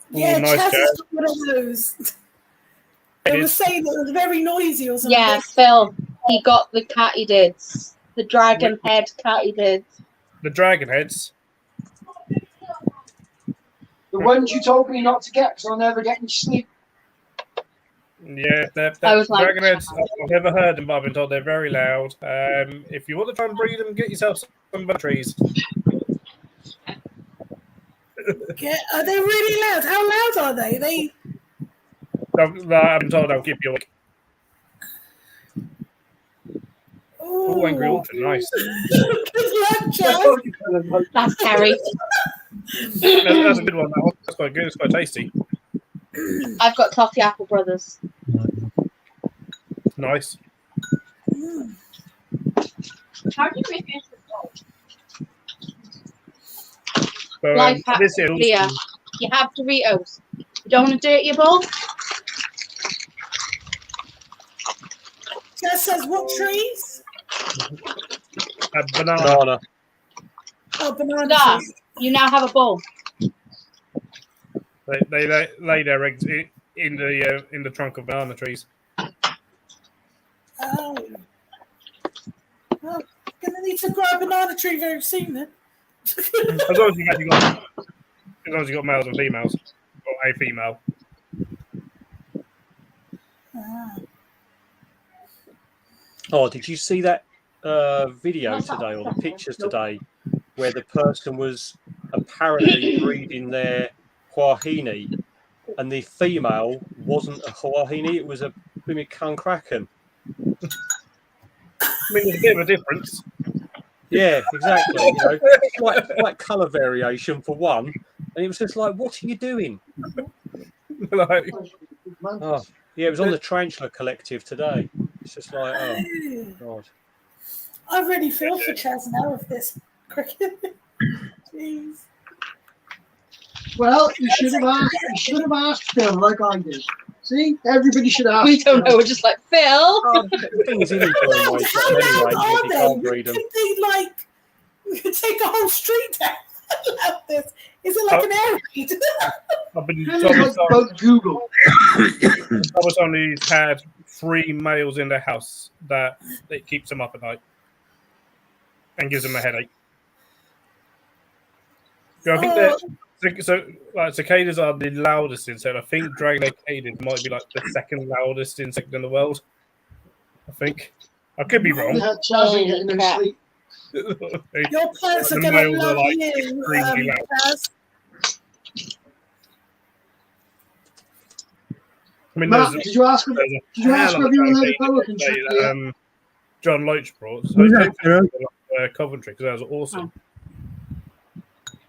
Yeah, nice Chaz chat. is one of those. They were saying that it was very noisy or something. Yeah, Phil, he got the katydids. The dragon head katydids. The dragon heads. The ones you told me not to get because I'll never get any sleep. Yeah, I was like, dragon heads. I've never heard them, but I've been told they're very loud. If you want to try and breed them, get yourself some batteries. Yeah, are they really loud? How loud are they? I've been told they'll keep you awake. Oh, Angry Orchard, nice. Good luck, Chaz. That's Terry. That's a good one. That one. That's quite good. It's quite tasty. I've got Toffee Apple Brothers. Nice. How do you make it? So, Life hack, this is Leah. You have Doritos. You don't want to dirty your bowl? Jess says, what trees? banana. Oh, banana Dad, trees. you now have a bowl. They lay their eggs in the trunk of banana trees. Oh. Well, gonna need to grow a banana tree very soon then. As long as you got males and females, or a female. Oh, did you see that video today or the pictures today where the person was apparently breeding their Huahini and the female wasn't a Huahini, it was a Kraken. I mean, there's a bit of a difference. Yeah, exactly. You know, like colour variation for one, and it was just like, what are you doing? Like, oh, yeah, it was on the Tarantula Collective today. It's just like, oh God. I really feel for Chaz now with this cricket. Jeez. Well, you should have asked Phil like I did. See, everybody should ask. We don't know. We're just like, Phil. The thing is, anyway, How can't they? breed them. Could they like take a whole street down like this? Is it like an air raid? I've been like Google. Thomas only had 3 males in their house that it keeps them up at night and gives them a headache. So I think that cicadas are the loudest insect. I think dragon cicadas might be like the second loudest insect in the world. I think. I could be wrong. Chaz ain't getting no sleep. Your plants are going to love you, Chaz. I mean, Matt, did you ask whether you were allowed to go up and check John Loach brought? So Coventry, because that was awesome.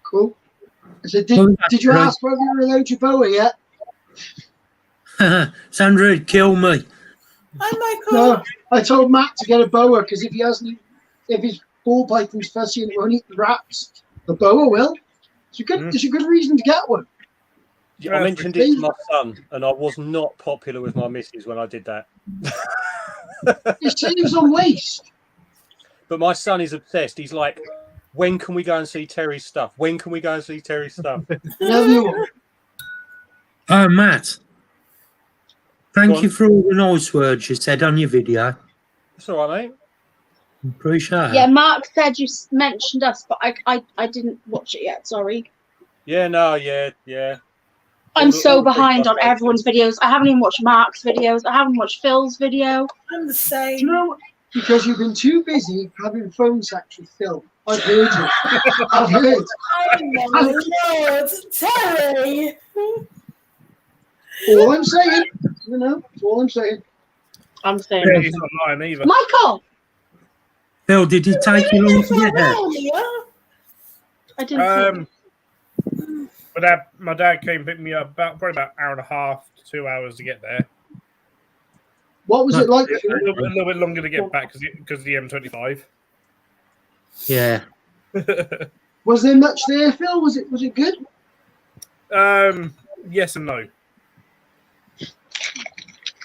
Cool. So did you ask whether you were allowed to boa yet? Sandra would kill me. Hi, Michael. No, I told Matt to get a boa because if his ball python's fussy and it won't eat the rats, the boa will. It's a good reason to get one. Yeah, I mentioned it to my son, and I was not popular with my missus when I did that. It saves on waste. But my son is obsessed. He's like, when can we go and see Terry's stuff? When can we go and see Terry's stuff? Oh, Matt. Thank you for all the nice words you said on your video. That's all right, mate. Appreciate it. Yeah, Mark said you mentioned us, but I didn't watch it yet. Sorry. Yeah, no, yeah. I'm so behind on everyone's videos. I haven't even watched Mark's videos. I haven't watched Phil's video. I'm the same. Do you know what? Because you've been too busy having phone sex with Phil. I've heard you. I've heard. Oh my Lord, Terry! All I'm saying, all I'm saying. I'm saying. Yeah, he's not lying either. Michael! Phil, did it take you long to get there? I didn't see my dad came and picked me up probably about an hour and a half to 2 hours to get there. What was it like? A little bit longer to get back because of the M25. Yeah. Was there much there, Phil? Was it good? Yes and no.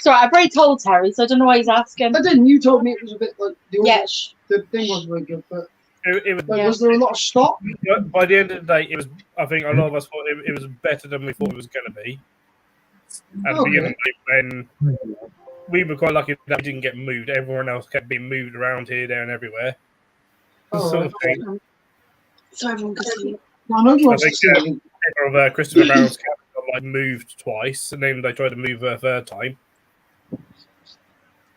Sorry, I've already told Terry, so I don't know why he's asking. I didn't. You told me it was a bit like the thing wasn't very good, but it was. Was there a lot of stop? By the end of the day, it was. I think a lot of us thought it was better than we thought it was going to be. At the beginning, when we were quite lucky that we didn't get moved. Everyone else kept being moved around here, there, and everywhere. Sort of thing. So everyone could see. I think Christopher Barrow's cat got moved twice, and then they tried to move her a third time.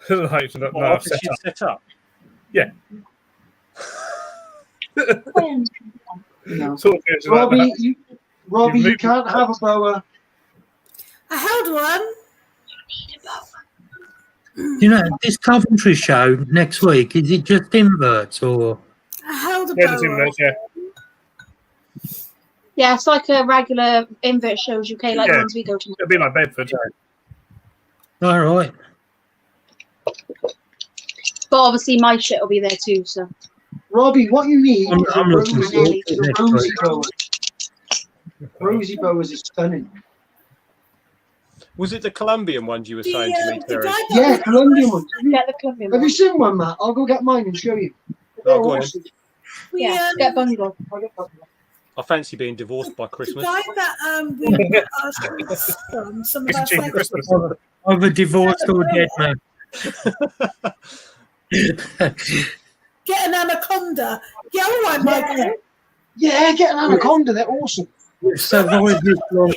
Set up. Yeah. Robbie, you can't have a boa. I held one. You know, this Coventry show next week, is it just inverts or? I held a boa. Yeah, it's like a regular invert shows UK, like the ones we go to. It'll be like Bedford. All right. But obviously my shit will be there too, so. Robbie, what you need is I'm a looking rosy, forward to is a next rosy week. boa. Rosy boas is stunning. Was it the Colombian ones you were saying to me, Terry? Yeah, Colombian ones. Get the Colombian Have you one. seen one, Matt? I'll go get mine and show you. Oh, go on. Awesome. Yeah, get bundle. I fancy being divorced by The Christmas. guy that we asked from, some of our Cheeky friends, Christmas. Of a divorced or dead man. get an anaconda. Yeah, all right, Michael. Yeah, get an anaconda. They're awesome. Survived this long.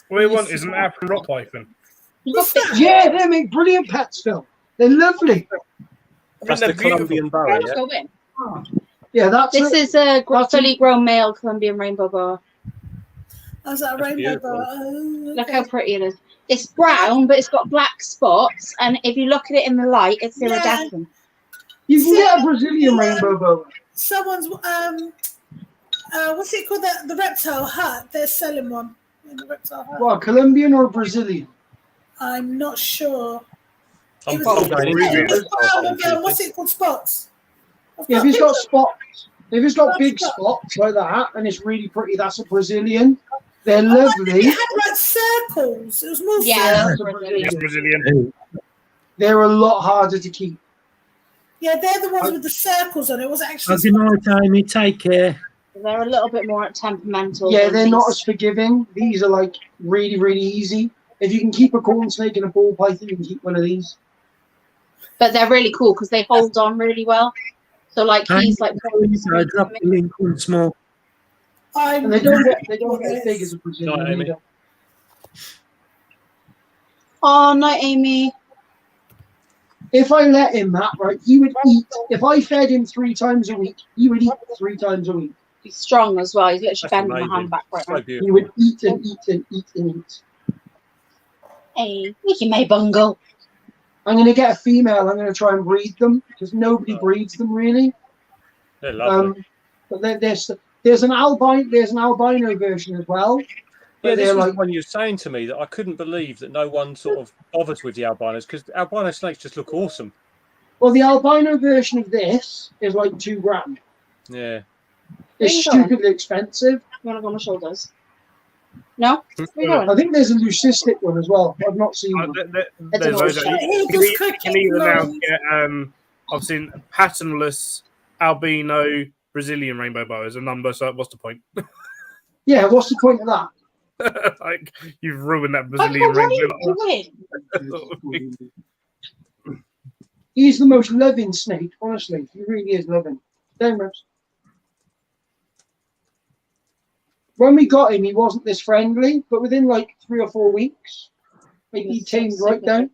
What we want is an African rock python. What's that? Yeah, they make brilliant pets, Phil. They're lovely. That's the Colombian boa, Let's yeah? go in. Yeah, that's This is a fully grown male Colombian rainbow boa. I was at a That's rainbow beautiful. boa. Oh, Look okay. how pretty it is. It's brown, but it's got black spots, and if you look at it in the light, it's iridescent. You can get a Brazilian rainbow boa. Someone's what's it called? The reptile hut. They're selling one in the reptile hut. What, a Colombian or a Brazilian? I'm not sure. I'm It full was- going it into was it. brown and brown. What's it called? Spots. I've Yeah, if got it's got pictures. spots, if it's got big spots like that and it's really pretty, that's a Brazilian. They're lovely. It had like circles. It was more Yeah, circles. that's a Brazilian. It's Brazilian. They're a lot harder to keep. Yeah, they're the ones with the circles on it. It was actually. Good night, Amy. Take care. They're a little bit more temperamental. Yeah, than they're not these. as forgiving. These are like really, really easy. If you can keep a corn snake and a ball python, you can keep one of these. But they're really cool because they hold on really well. So like he's like. I dropped the link once more. And they don't get as big as a Brazilian Night, Amy. either. Oh, night, Amy. If I let him that, right, he would eat. If I fed him 3 times a week, he would eat 3 times a week. He's strong as well. He's literally That's bending my amazing. hand back right So now. He beautiful. would eat and eat and eat and eat. Hey, look at my bungle. I'm going to get a female. I'm going to try and breed them because nobody breeds them really. They're lovely. But there's an albino version as well. Yeah, But this they're was like, one you were saying to me that I couldn't believe that no one sort of bothers with the albinos because albino snakes just look awesome. well, the albino version of this is like $2,000. Yeah. It's Where you going? stupidly expensive. You want to go on my shoulders? No? Where you going? I think there's a leucistic one as well. I've not seen one. There's those that He you was can either now cricket. get I've seen patternless albino Brazilian rainbow boas, and none. So what's the point? Yeah, what's the point of that? Like you've ruined that Michael, Brazilian what are you rainbow. doing? He's the most loving snake, honestly. He really is loving. Don't Reps. When we got him, he wasn't this friendly, but within like 3 or 4 weeks, like, he tamed right down.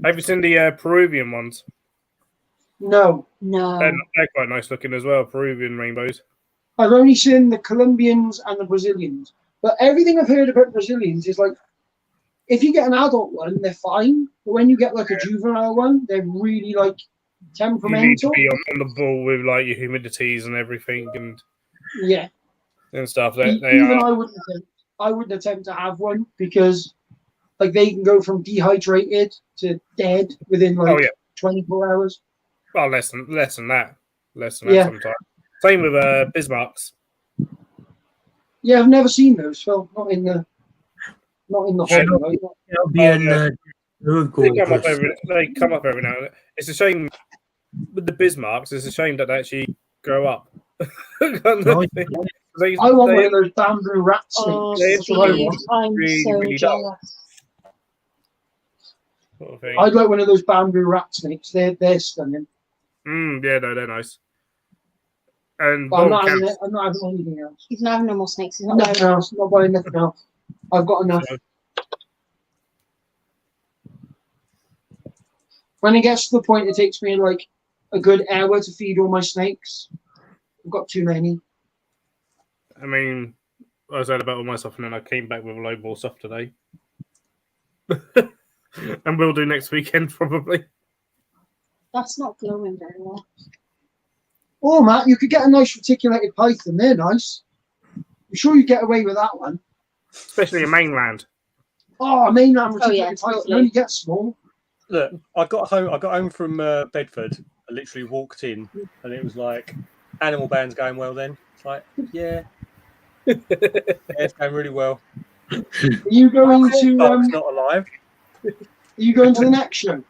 Have you seen the Peruvian ones? No, No. They're quite nice looking as well. Peruvian rainbows. I've only seen the Colombians and the Brazilians. But everything I've heard about Brazilians is like, if you get an adult one, they're fine. But when you get like a juvenile one, they're really like You need to temperamental. be on the ball with like your humidities and everything Yeah. and stuff. They Even are. I wouldn't attempt to have one because like they can go from dehydrated to dead within like Oh yeah. 24 hours. Well, less than that. Less than Yeah. that sometimes. Same with Bismarcks. Yeah, I've never seen those, Phil. Not in the Yeah. hobby. Right? Albion, They come up gorgeous. every now and then. It's a shame with the Bismarcks. It's a shame that they actually grow up. They- I want they- one of those bamboo rat snakes. Oh, That's Steve, what I want. I'm Really, so really jealous. sort of thing. I'd like one of those bamboo rat snakes. They're stunning. Yeah, no, they're nice. And But I'm Bob not having Camps, it. I'm not having anything else. He's not having no more snakes. He's not Nothing wearing else. Not buying nothing else. I've got enough. When it gets to the point it takes me like a good hour to feed all my snakes, I've got too many. I mean, I said about all my stuff, and then I came back with a load more stuff today. And we'll do next weekend probably. That's not glowing very well. Oh, Matt, you could get a nice reticulated python. They're nice. I'm sure you get away with that one. Especially in mainland. Oh, mainland Oh, yeah, reticulated python totally. only gets small. look, I got home from Bedford. I literally walked in, and it was like animal band's going well. Then it's like, yeah, it's going really well. Are you going to? Dog's not alive. Are you going to the next show?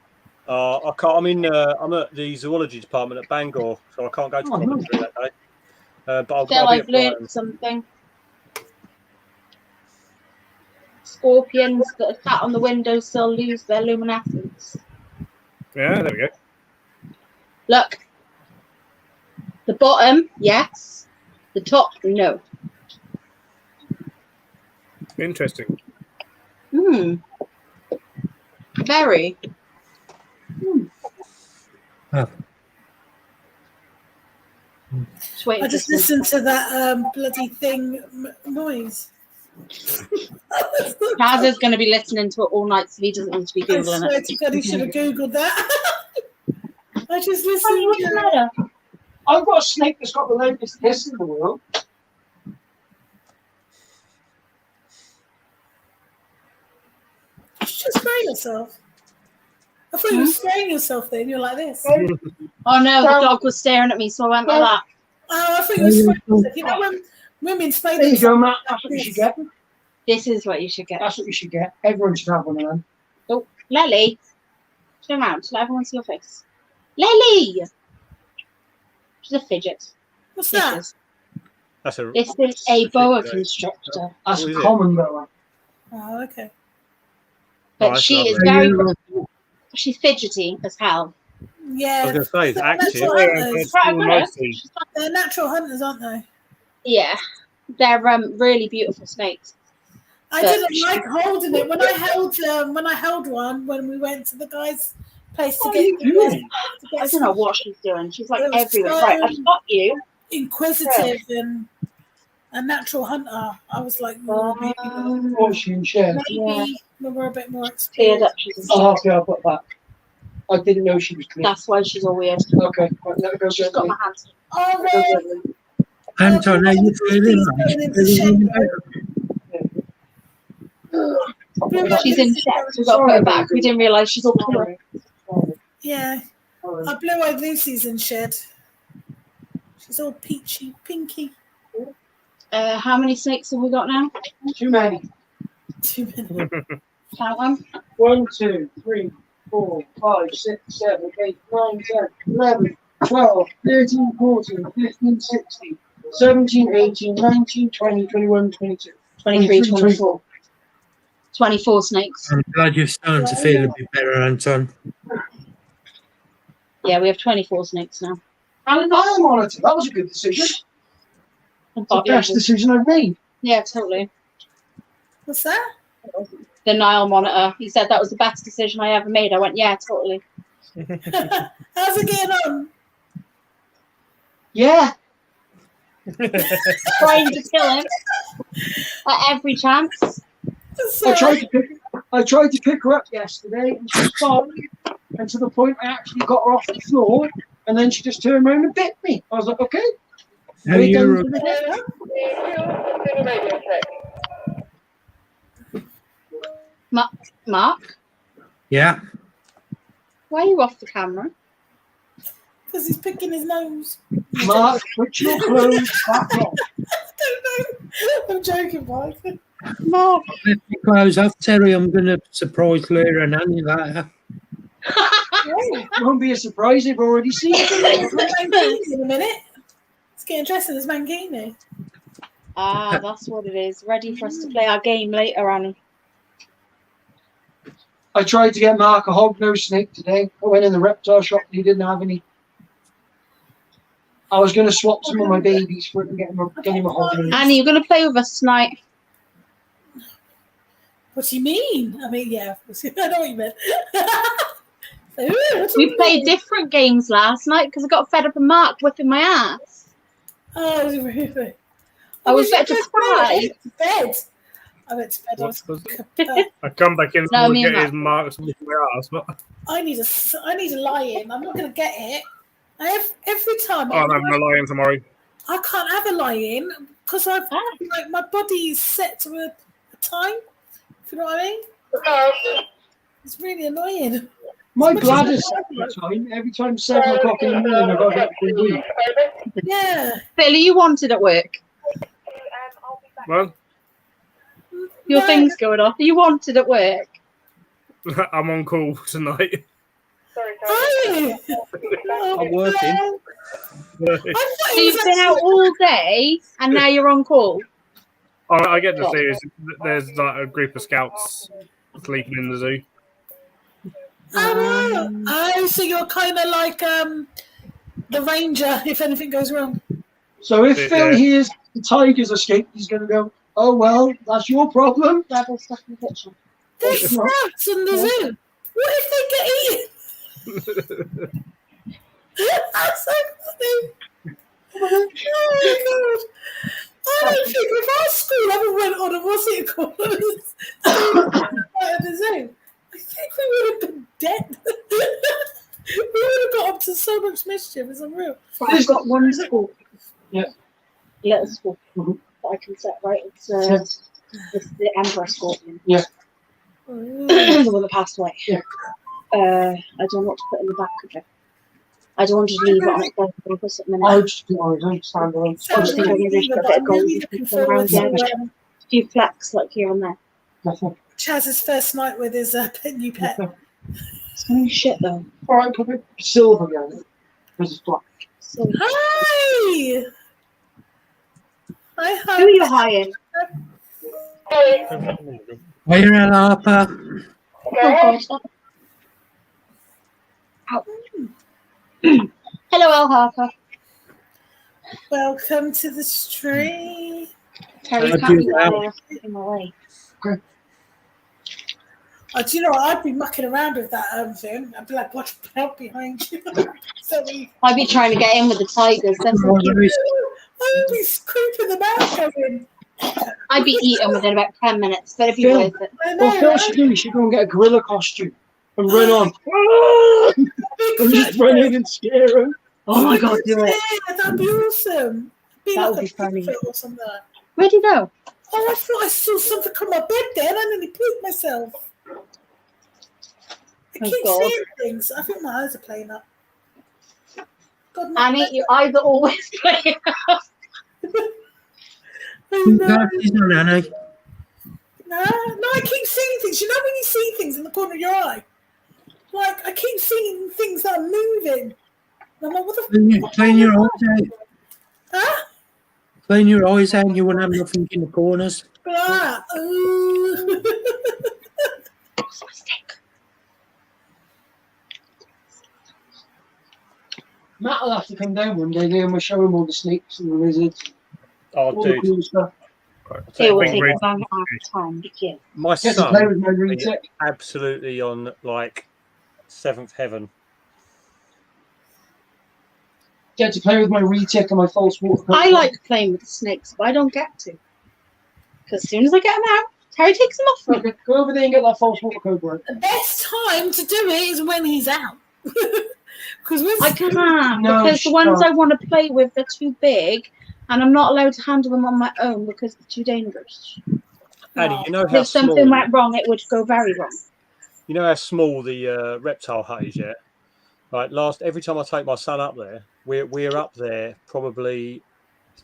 I can't. I'm at the zoology department at Bangor, so I can't go to Coventry that day. But I'll be I've at Brighton. learned something. Scorpions that are sat on the windowsill lose their luminescence. Yeah, there we go. Look. The bottom, yes. The top, no. Interesting. Very. I just listened to that bloody thing noise. Kaz is going to be listening to it all night, so he doesn't need to be Googling I swear to God, he should have Googled that. I just listened. What's the matter? I've got a snake that's got the longest hiss in the world. You should spray yourself. I thought you were spraying yourself then. You're like this. Oh no, the dog was staring at me, so I went like that. Oh, I thought you were spraying yourself. You know when women spray There you go, themselves Matt. That's what you should get. This is what you should get. That's what you should get. Everyone should have one of them. Oh, Lily. Turn around. Let everyone see your face. Lily! She's a fidget. What's that? That's a. This is a boa constrictor. That's What a is it? common boa. Oh, okay. But that's she is lovely. very... She's fidgety as hell. I Yeah. was going to say, it's active. Natural hunters. Right, Mostly. They're natural hunters, aren't they? Yeah. They're really beautiful snakes. I But didn't like holding it when I held one when we went to the guy's place to get. I don't know what she's doing. She's like It was everywhere. so- Right, I've got you. Inquisitive and a natural hunter. I was like, Fortune share. maybe we were a bit more Cleared experienced. up. She's a Oh, snake. okay, I'll put that. I didn't know she was clean. That's why she's all weird. Okay, right, let her go She's got gently. my hands. Oh, Ray, Anton, how you feeling? going into shed. She's in check. We've got to put her back. We didn't realise she's all clear. Yeah, I blue-eyed Lucy's in shed. She's all peachy, pinky. How many snakes have we got now? Too many. Too many. Count them. 1, 2, 3, 4, 5, 6, 7, 8, 9, 10, 11, 12, 13, 14, 15, 16, 17, 18, 19, 20, 21, 22. 23, 24. 24 snakes. I'm glad you're starting to feel a bit better, Anton. Yeah, we have 24 snakes now. And an eye monitor. That was a good decision. And The Bobby best has- decision I've made. Yeah, totally. What's that? The Nile monitor. He said that was the best decision I ever made. I went, yeah, totally. How's it getting on? Yeah. Trying to kill him at every chance. I tried to pick her up yesterday, and she was fine. And to the point I actually got her off the floor, and then she just turned around and bit me. I was like, okay. How Are we done you, for the day? Mark, yeah. why are you off the camera? Because he's picking his nose. Mark, put your clothes back on. I don't know. I'm joking, Mike. Mark. Let me close off, Terry. I'm going to surprise Laura and Annie later. It won't be a surprise, they've already seen it. Mankini in a minute. It's getting dressed in his Mankini. Ah, that's what it is. Ready for us to play our game later, Annie. I tried to get Mark a hognose snake today. I went in the reptile shop and he didn't have any. I was going to swap some of my babies for it and get him a hognose. Annie, you're going to play with us tonight. What do you mean? I mean, yeah, I know what you meant. We played different games last night because I got fed up of Mark whipping my ass. Oh, really? I was about to cry. Bed. I went to bed. I come back in No, and me and get his Matt. marks with my ass. But... I need a lie-in. I'm not going to get it. Every time. I'm having a lie-in tomorrow. I can't have a lie-in because like my body is set to a time. If you know what I mean? It's really annoying. My much as bladder's I set love for time. Every time 7 o'clock in the morning, I've got to get to the wee. Yeah. Phil, are you wanted at work? Well, Your No. thing's going off. Are you wanted at work? I'm on call tonight. Are you? I'm working. I thought So it you've was been out all day and now you're on call. I get to see there's like a group of scouts sleeping in the zoo. Oh, so you're kind of like the ranger if anything goes wrong. So if Yeah. Phil hears the tigers escape, he's going to go, oh, well, that's your problem. Grab all stuff in the kitchen. There's scouts in the zoo. What if they get eaten? That's so funny. Oh my god. I don't think if our school ever went on a what's it called? At the zoo, I think we would have been dead. We would have got up to so much mischief. It's unreal. Right, I've got one school. Yeah. Little school that I can set right. It's the Emperor Scorpion. Yeah. The one that passed away. Yeah. I don't know what to put in the back of it. I don't want to leave it on its own purpose at the minute. I just don't stand alone. I just think I'm going to give it a gold around the edge. A few flecks like here and there. Nothing. Chaz's first night with his new pet. It's going to be shit though. All right, put it silver again. Because it's black. So, Hi! Hi, who are you hiring? Where are Harper? Oh God, stop. Ow. Hello, El Harper. Welcome to the stream. Terry I can't do be that. in my way. Oh, do you know what? I'd be mucking around with that thing. I'd be like, watch out behind you. So I'd be trying to get in with the tigers. They're so cute. I would be creeping them out going. I'd be eaten within about 10 minutes, but if you're Phil, worth it. I know, what Phil right? should do, he should go and get a gorilla costume and run on. And just run in and scare him. Oh my God, do it. Yeah, that'd be awesome. Be That like would a be funny. Bigfoot or something. Where'd you go? Oh, I thought I saw something on my bed then. I nearly pooped myself. I Oh, keep God. seeing things. I think my eyes are playing up. God, my Annie, bed- your eyes are always playing. I know. Glasses on, Annie. No, I keep seeing things. You know when you see things in the corner of your eye? Like, I keep seeing things that are moving. And I'm like, what the Clean your eyes out. Huh? Clean your eyes out. You won't have nothing in the corners. Ah, ooh. Matt will have to come down one day there and we'll show him all the snakes and the lizards. Oh, all the dude. cool stuff. It will Big take rig. a long time to get. My Get to play with son my is retech. absolutely on like seventh heaven. Get to play with my retech and my false water. I like playing with the snakes, but I don't get to. Because as soon as I get them out, Terry takes them off me. Okay, go over there and get that false water code right. The best time to do it is when he's out. Because I can't, No, because the ones stop. I want to play with, they're too big, and I'm not allowed to handle them on my own because they're too dangerous. Annie, you know how If something small, went wrong, it would go very wrong. you know how small the reptile hut is yet? Like every time I take my son up there, we're up there probably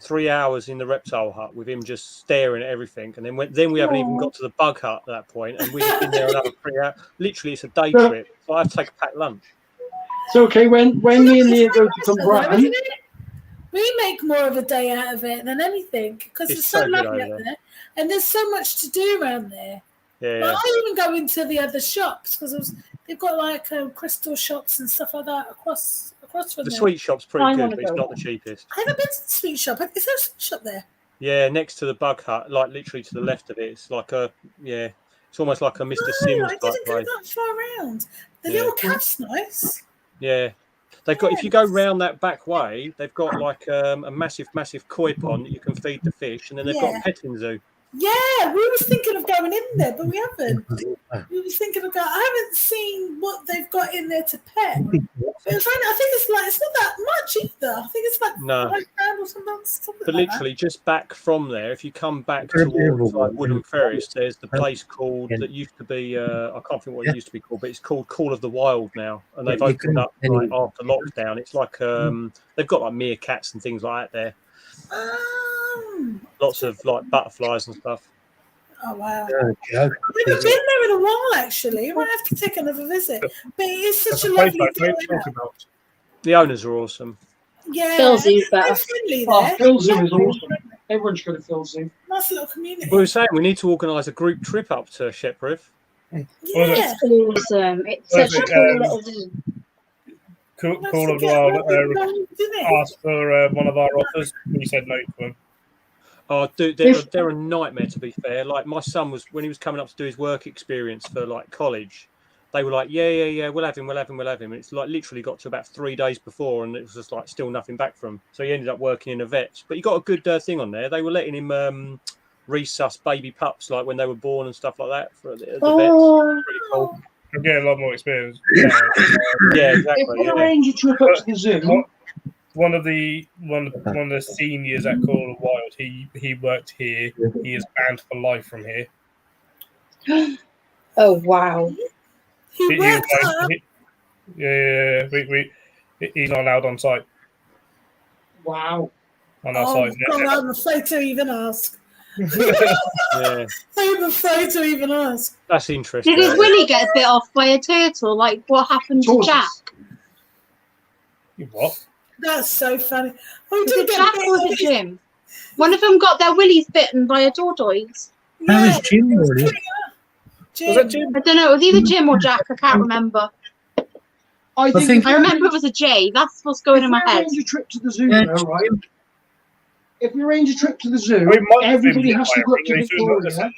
3 hours in the reptile hut with him just staring at everything, and then we haven't even got to the bug hut at that point, and we've been there another 3 hours. Literally, it's a day trip. So I have to take a packed lunch. It's okay when me and Leah go to come round. We make more of a day out of it than anything because it's so so good lovely over up there, and there's so much to do around there. Yeah. But I even go into the other shops because they've got like crystal shops and stuff like that across from The there. sweet shop's pretty I good, wanna but it's go. not the cheapest. I haven't been to the sweet shop. Is there a sweet shop there? Yeah, next to the bug hut, like literally to the left of it, it's like it's almost like a Mr. No, Sims I type didn't go place. that far around. The Yeah. little cab's nice. Yeah. They've got, if you go round that back way, they've got like a massive koi pond that you can feed the fish, and then they've got Yeah. a petting zoo. Yeah, we was thinking of going in there, but we haven't. We was thinking of going. I haven't seen what they've got in there to pet. It was only, I think it's not that much either. I think it's like No. £5 or something But like literally, just back from there, if you come back towards like Wooden Ferris, there's the place called that used to be. I can't think what it used to be called, but it's called Call of the Wild now, and they've opened up like after lockdown. It's like they've got like meerkats and things like that there. Lots of like butterflies and stuff. Oh wow! Joe. I've never been there in a while, actually. I might have to take another visit. But it's such a lovely day. The owners are awesome. Yeah, Phil Zoo's better. it's friendly Oh, there. Phil Zoo is awesome. Everyone's got a Phil Zoo. Nice little community. We were saying we need to organise a group trip up to Shepref. Yeah. It's awesome. It's such a cool little zoo. Call of the Wild asked for one of our offers. We said no to them. Oh, dude, they're a nightmare, to be fair. Like, my son was, when he was coming up to do his work experience for, like, college, they were like, yeah, we'll have him. And it's, like, literally got to about 3 days before, and it was just, like, still nothing back from him. So he ended up working in a vet. But he got a good thing on there. They were letting him resus baby pups, like, when they were born and stuff like that for the vets. Pretty cool. You'll get a lot more experience. Yeah, exactly. If we arrange a trip up to the zoo... One of the seniors at Call of the Wild, he worked here. He is banned for life from here. Oh wow! He worked up. He's not allowed on site. Wow. On our site. God, I'm afraid to even ask. Yeah. I'm afraid to even ask. That's interesting. Did his willy get bit off by a turtle? Like what happened to Jack? What? That's so funny. Was it Jack or was it Jim? One of them got their willies bitten by a tortoise. That was Jim, wasn't it? Was that Jim? I don't know. It was either Jim or Jack. I can't remember. I remember it was a J. That's what's going in my head. If we arrange a trip to the zoo, though, right? If we arrange a trip to the zoo, everybody has to go up to Victoria.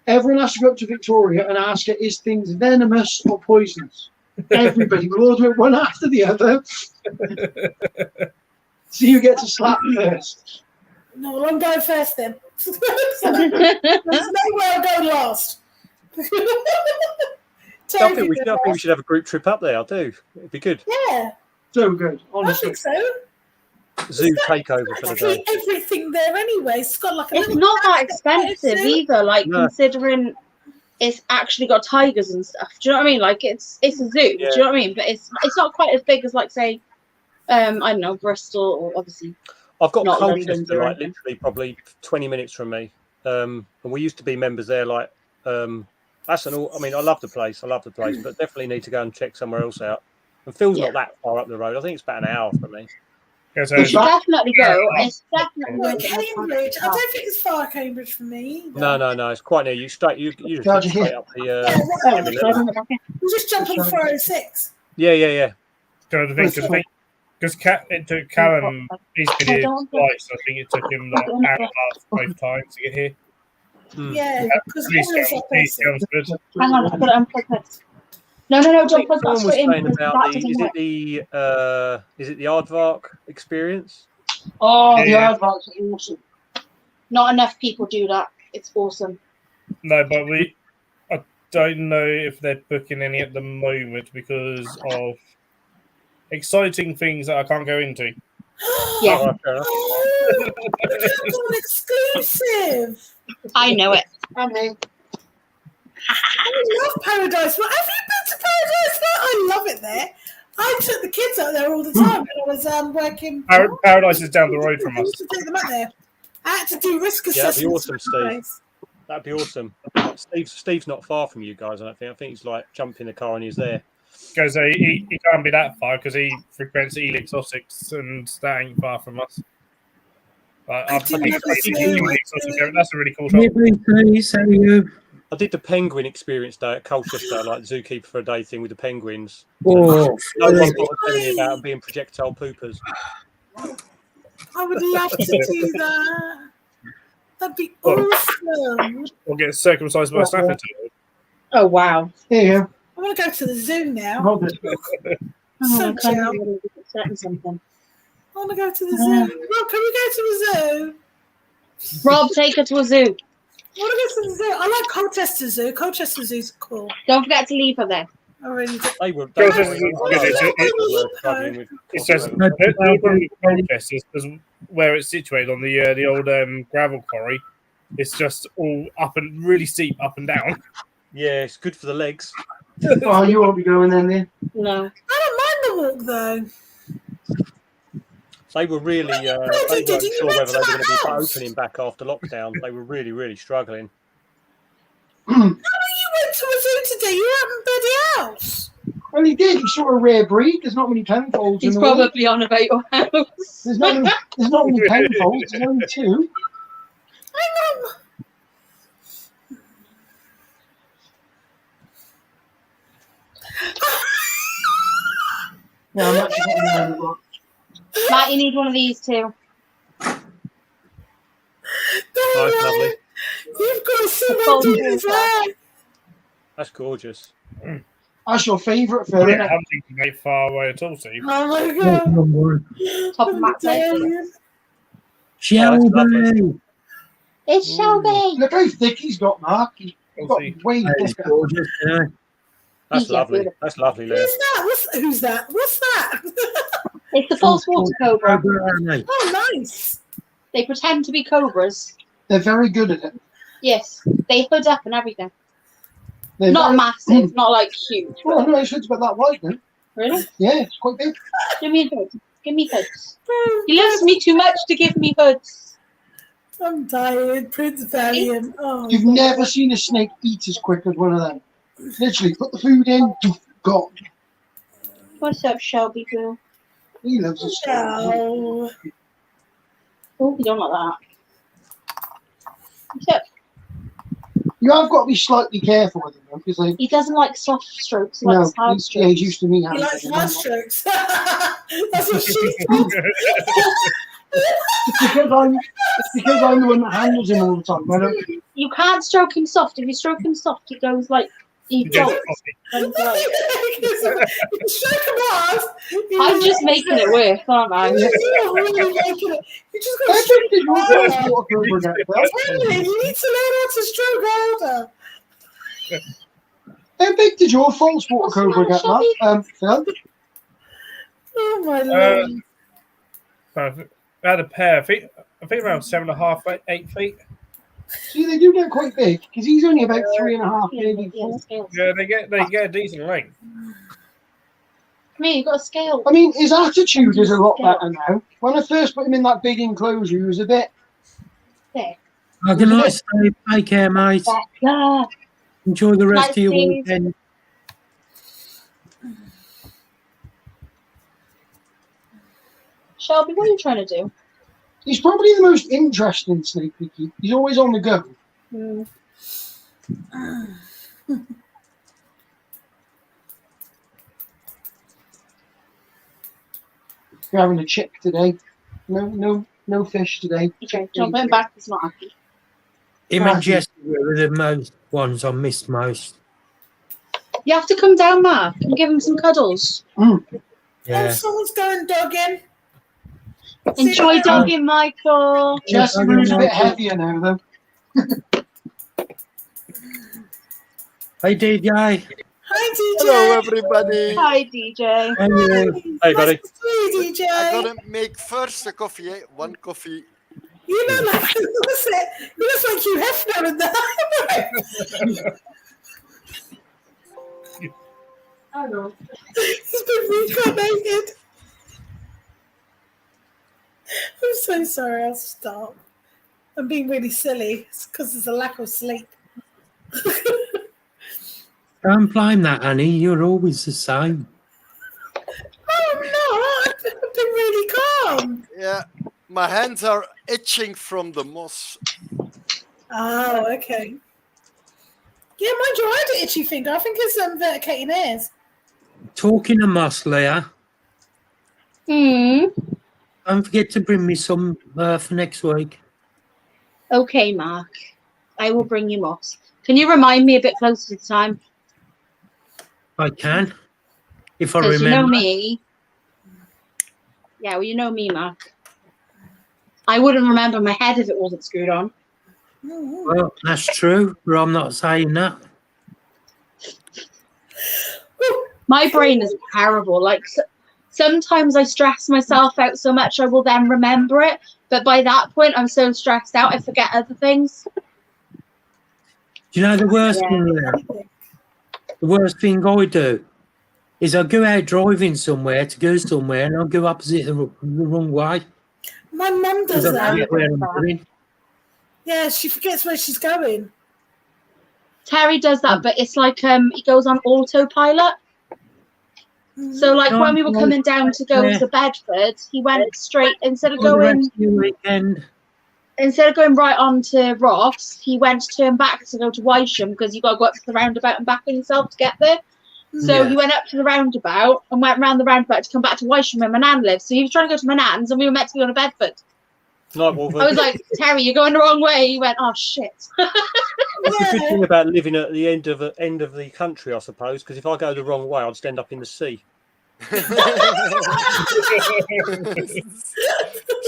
Everyone has to go up to Victoria and ask her, is things venomous or poisonous? Everybody will all do it one after the other. So you get to slap first. No, well, I'm going first then. There's no way I'm going last. I think we should have a group trip up there. I do. It'd be good. Yeah. So good, honestly. I think so. Zoo takeover for the day. Everything there anyway. It's got like a It's little not that expensive either. Like No. considering it's actually got tigers and stuff. Do you know what I mean? Like it's a zoo. Yeah. Do you know what I mean? But it's not quite as big as like say, I don't know, Bristol or obviously. I've got not London, Colchester, like literally probably 20 minutes from me, and we used to be members there. Like, that's an all. I mean, I love the place, but definitely need to go and check somewhere else out. And Phil's not that far up the road. I think it's about an hour from me. You should definitely go. It's definitely Well, worth it. Cambridge. I don't think it's far Cambridge from me. No, it's quite near. You just straight up the. We'll just jump on 406. Yeah. Because it took Callum, he's been here twice. I think it took him like an hour and a half both times to get here. Yeah, because Hang on, I've got to unplug this. No, don't plug that straight in. Is it the Aardvark experience? Oh, the Aardvarks are awesome. Not enough people do that. It's awesome. No, but I don't know if they're booking any at the moment because of exciting things that I can't go into. Yeah. It's an exclusive. I know it. I mean, I love Paradise. Well, have you been to Paradise? I love it there. I took the kids out there all the time when I was working. Paradise is down the road from I us. used to take them out there. I had to do risk Yeah, that'd be assessments. awesome, Steve. That'd be awesome. Steve's not far from you guys, I don't think. I think he's like jumped in the car and he's there. Because he can't be that far because he frequents Elix Sussex and that ain't far from us. That's a really cool shop. I did the penguin experience day at Colchester, like the zookeeper for a day thing with the penguins. Oh, no one was telling me about them being projectile poopers. I would love to do that. That'd be awesome. We'll get circumcised by a Stafford. Oh wow! Yeah. I want to go to the zoo now. Something. I want to go to the zoo. Rob, can we go to the zoo? Rob, take her to a zoo. I want to go to the zoo. I like Colchester Zoo. Colchester Zoo's cool. Don't forget to leave her there. I really do. They were. Because struggling with. it's just the problem with Colchester is because where it's situated on the old gravel quarry, it's just all up and really steep, up and down. Yeah, it's good for the legs. Oh, you won't be going then, then? No. I don't mind the walk though. They were really. They weren't did you sure rent whether they were going to be that house? opening back after lockdown. They were really, really struggling. You went to a zoo today. You were at Birdie House. Well, he did. He's sort of a rare breed. There's not many penfolds in He's the world. probably on about your house. There's not many penfolds. There's only 2. Hang on. No, I'm actually getting the book. Matt, you need one of these too. Nice, lovely. You've got to see my Fold daughter's water. hair. That's gorgeous. That's your favourite, We're Phil. not hunting from very far away at all, Steve. Oh my No, god. don't worry. Top of Matt's head. Shelby. lovely. It's Shelby. Look how thick he's got, Mark. He's got see. way That is thicker. gorgeous. Yeah. That's Yeah, lovely. beautiful. That's lovely, Lev. Who's that? Who's that? What's that? It's the false water cobra. Oh, nice. They pretend to be cobras. They're very good at it. Yes, they hood up and everything. They're Not very- massive, not like huge. Well, no, it's about that wide then. Really? Yeah, it's quite big. Give me a hood. Give me hoods. He loves me too much to give me hoods. I'm tired. Prince Valiant. Oh, You've never seen a snake eat as quick as one of them. Literally, put the food in, gone. What's up, Shelby girl? He loves us. no. Oh, you don't like that. What's up? You have got to be slightly careful with him, though, because they. He doesn't like soft strokes. He No, likes hard yeah, strokes. he's used to me He having likes it. hard strokes. That's what she told me. It's because I'm the one that handles him all the time. I don't. You can't stroke him soft. If you stroke him soft, he goes like he You get bolts. coffee. And like, You shake him off. I'm just making it work, aren't I? You're really making it. You just got I to think stroke that you're harder. water cobra get, Phil. Henry, you need to learn how to stroke harder. How big did your false water cobra get, Mark? Phil? Oh my lord. I had a pair. I think around 7.5, 8 feet. See, they do get quite big, because he's only about 3.5, maybe Yeah, 4. scales. Yeah, they get a decent length. Come here, you've got a scale. I mean, his attitude is a lot better now. When I first put him in that big enclosure, he was a bit. There. Have a nice day. Take care, mate. Yeah. Enjoy the rest Nice of your days. weekend. Shelby, what are you trying to do? He's probably the most interesting snake we keep. He's always on the go. You're having a chick today. No fish today. Okay, don't put him back. He's not happy. Him and Jesse were the most ones I missed most. You have to come down, Mark, and give him some cuddles. Oh, Yeah. someone's going dogging. Enjoy dogging, Michael. Jesse was a bit heavier now, though. Hey, DJ. Hi, DJ. Hello, everybody. Hi, DJ. Hey, buddy. Nice to see you, DJ. I gotta make first a coffee, eh? One coffee. You look like you look like Hugh Hefner in that. I know. He's been reincarnated. I'm so sorry. I'll stop. I'm being really silly. It's because there's a lack of sleep. Don't blame that, Annie. You're always the same. Oh no! I've been really calm. Yeah, my hands are itching from the moss. Oh, okay. Yeah, mind you, I had an itchy finger. I think it's verticating ears. Talking of moss, Leah, don't forget to bring me some for next week. Okay, Mark. I will bring you moss. Can you remind me a bit closer to the time? I can, if I Because remember. you know me. Yeah, well, you know me, Mark. I wouldn't remember my head if it wasn't screwed on. Well, that's true, but I'm not saying that. Well, My brain is terrible. Like sometimes I stress myself out so much I will then remember it, but by that point I'm so stressed out I forget other things. Do you know the worst thing there? The worst thing I do is I go out driving somewhere to go somewhere and I'll go opposite the wrong way. My mum does Because I that. forget where I'm going. Yeah, she forgets where she's going. Terry does that, but it's like he goes on autopilot. So like when we were coming down to go to Bedford, he went straight instead of going right on to Ross, he went to turn back to go to Wysham because you got to go up to the roundabout and back on yourself to get there. So he went up to the roundabout and went round the roundabout to come back to Wysham where my nan lives. So he was trying to go to my nan's and we were meant to be on a Bedford. I was like, Terry, you're going the wrong way. He went, oh shit. That's the good thing about living at the end of the country, I suppose, because if I go the wrong way, I'd just end up in the sea.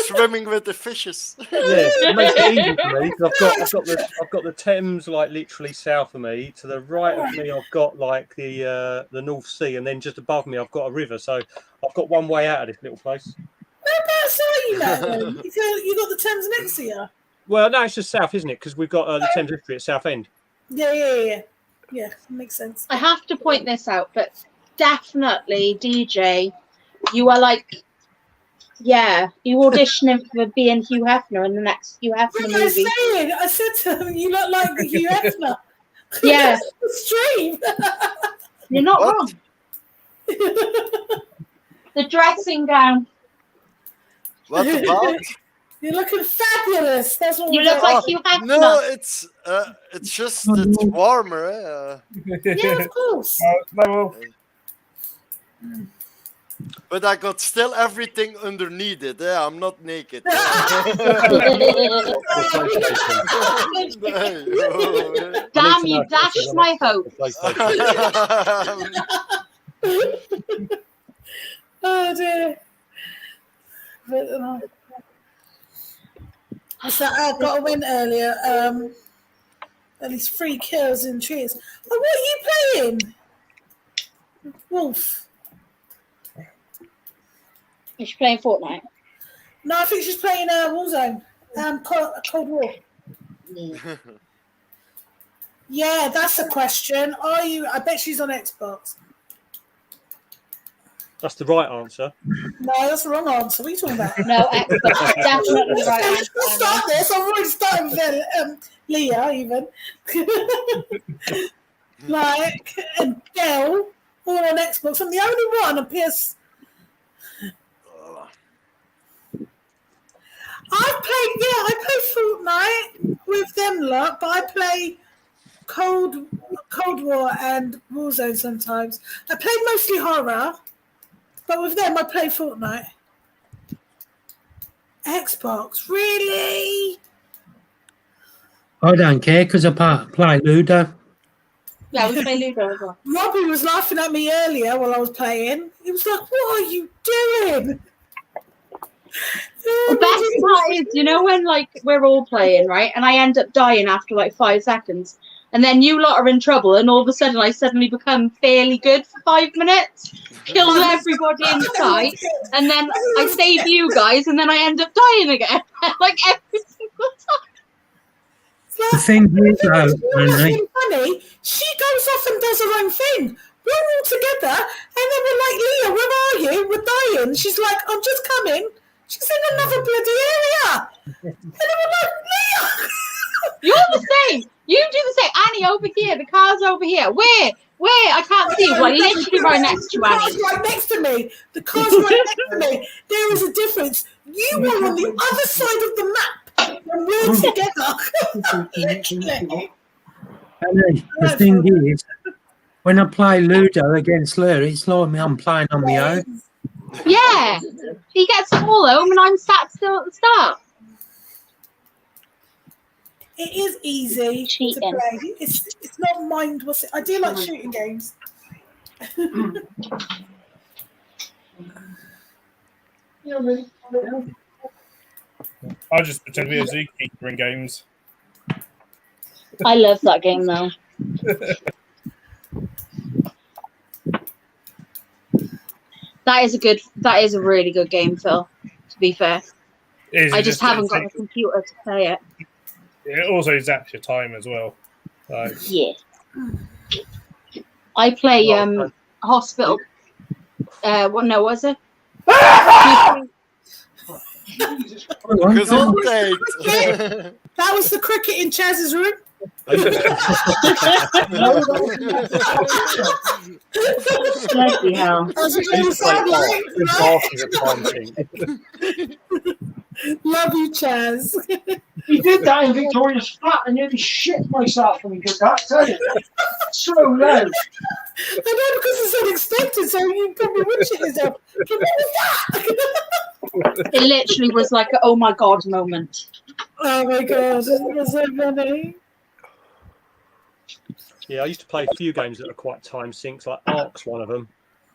Swimming with the fishes. Yeah, it makes it easy for me because I've got the Thames like literally south of me. To the right of me, I've got like the North Sea, and then just above me, I've got a river. So I've got one way out of this little place. Whereabouts are you now? Then? You got the Thames next to you. Well, no, it's just south, isn't it? Because we've got the Thames Estuary at Southend. Yeah, makes sense. I have to point this out, but definitely, DJ, you are like, you auditioning for being Hugh Hefner in the next Hugh Hefner movie. I said to him, you look like Hugh Hefner. Yeah. Extreme. You're not wrong. The dressing gown. What about? You're looking fabulous. That's what you look like Hugh Hefner. No, it's just it's warmer. Yeah, of course. But I got still everything underneath it. I'm not naked. Damn, you dashed my hope. Oh dear. I got a win earlier. At least 3 kills in trees. Oh, what are you playing? Wolf. Is she playing Fortnite? No, I think she's playing Warzone. Cold War. Yeah, that's the question. Are you? I bet she's on Xbox. That's the right answer. No, that's the wrong answer. What are you talking about? No, Xbox. Definitely the right answer. Let's start this. I'm already starting with Leah, even. And Dell, all on Xbox. I'm the only one on PS. I play Fortnite with them lot, but I play Cold War and Warzone sometimes. I play mostly horror, but with them I play Fortnite. Xbox, really? I don't care because I play Ludo. Yeah, we play Ludo as well. Robbie was laughing at me earlier while I was playing. He was like, "What are you doing?" The best part is, you know, when like we're all playing, right, and I end up dying after like 5 seconds, and then you lot are in trouble, and all of a sudden I suddenly become fairly good for 5 minutes, kill everybody in sight, and then I save you guys, and then I end up dying again, like every single time. The thing is, really funny. She goes off and does her own thing. We're all together, and then we're like, "Leah, where are you? We're dying." She's like, "I'm just coming." She's in another bloody area. And then we're like, "Leah!" You're the same. You do the same. Annie, over here. The car's over here. Where? I can't see. Well, literally right next to you, Annie. The car's right next to me. The car's right next to me. There is a difference. You were on the other side of the map when we're together. Literally. The thing is, when I play Ludo against Lur, it's like I'm playing on my own. Yeah. He gets all home and I'm sat still at the start. It is easy to play. It's not mind. I do like shooting games. I just pretend to be a zookeeper in games. I love that game though. That is a really good game, Phil. To be fair, I just haven't got a computer to play it. It also zaps your time as well. So. Yeah. I play Hospital. What? No, was it? That was the cricket in Chaz's room. Bloody hell. Love you, Chaz. He did that in Victoria's flat and nearly shit myself when he did that, tell you. So loud. I know, because it's unexpected, so you probably would shit yourself. What was that? It literally was like a oh my god moment. Oh my god, it was so funny. Yeah, I used to play a few games that are quite time sinks, like Ark's one of them,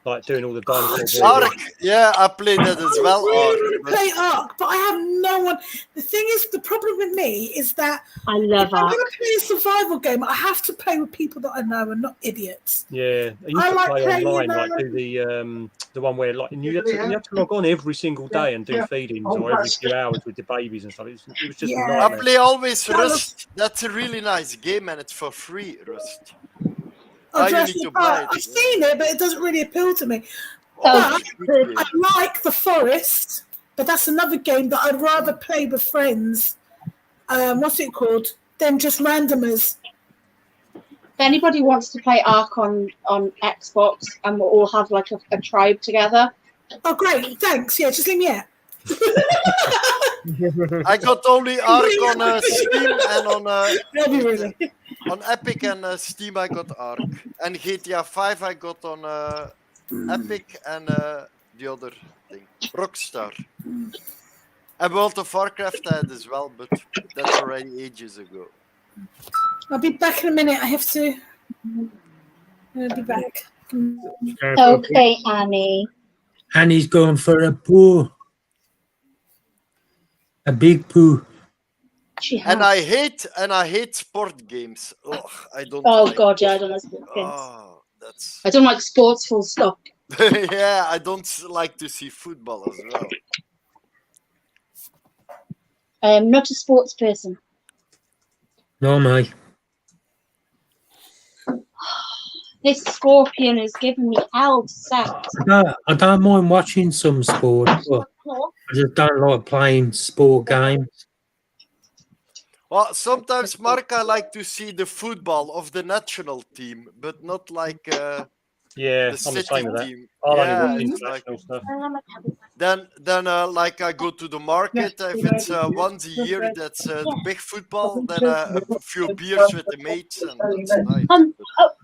like doing all the dinosaur. Ark, yeah, I played that as well. I play Ark, but I have no one. The thing is, the problem with me is that I love if I'm Ark. going to play a survival game, I have to play with people that I know and not idiots. Yeah, I used to play online, like do the one where like you have to log on every single day and do feedings or every few hours with the babies and stuff. It was just a I nightmare. play always Rust. That's a really nice game and it's for free, Rust. Oh, You need to buy I've it. seen it, but it doesn't really appeal to me. Oh, But I like The Forest, but that's another game that I'd rather play with friends. What's it called? Than just randomers. If anybody wants to play Ark on Xbox and we'll all have like a tribe together. Oh, great. Thanks. Yeah, just leave me out. I got only Ark on Steam and on Epic and Steam. I got Ark and GTA 5. I got on Epic and the other thing, Rockstar. And World of Warcraft I had as well, but that's already ages ago. I'll be back in a minute. I have to. I'll be back. Okay, Annie. Annie's going for a poo. A big poo. And I hate sport games. Ugh, I don't. Oh like god, yeah, I don't like sports games. Oh, that's. I don't like sports. Full stop. Yeah, I don't like to see football as well. I am not a sports person. No, mate. This scorpion is giving me hell sex. I don't mind watching some sport, but I just don't like playing sport games. Well, sometimes, Mark, I like to see the football of the national team, but not like yeah, the I'm the city same with that. team. I'll Yeah, only watch it's like, international stuff. then like I go to the market. If it's once a year, that's the big football. Then a few beers with the mates, and it's nice.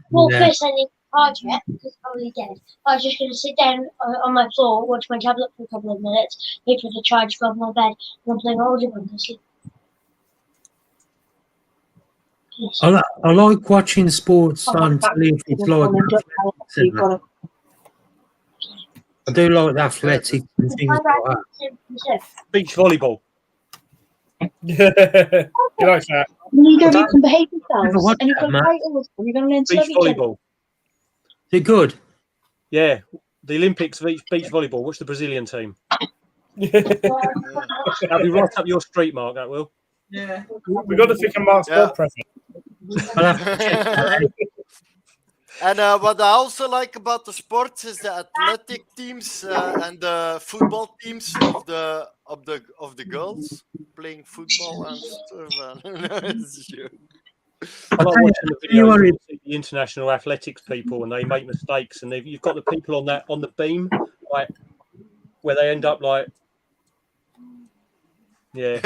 Well, Yeah. first I need to charge it because I'm already dead. I was just going to sit down on my floor, watch my tablet for a couple of minutes, wait for the charge, grab my bed, and I'm playing older one to sleep. Yes. I like watching sports on telly if it's like athletics and that. I do like the athletics and things like that. Beach volleyball. You like that? Neither of you can behave Never yourselves. watched And you've that, got man. titles. And you're going to learn to love Beach each other. volleyball. Is it good? Yeah, the Olympics beach volleyball. Watch the Brazilian team. That'll be right up your street, Mark. That will. Yeah. We got to think of Mark's blood pressure. I'll have to check that out. And what I also like about the sports is the athletic teams and the football teams of the girls playing football and stuff. It's true. I like watching the videos where you see the international athletics people and they make mistakes, and you've got the people on the beam, like where they end up like, yeah.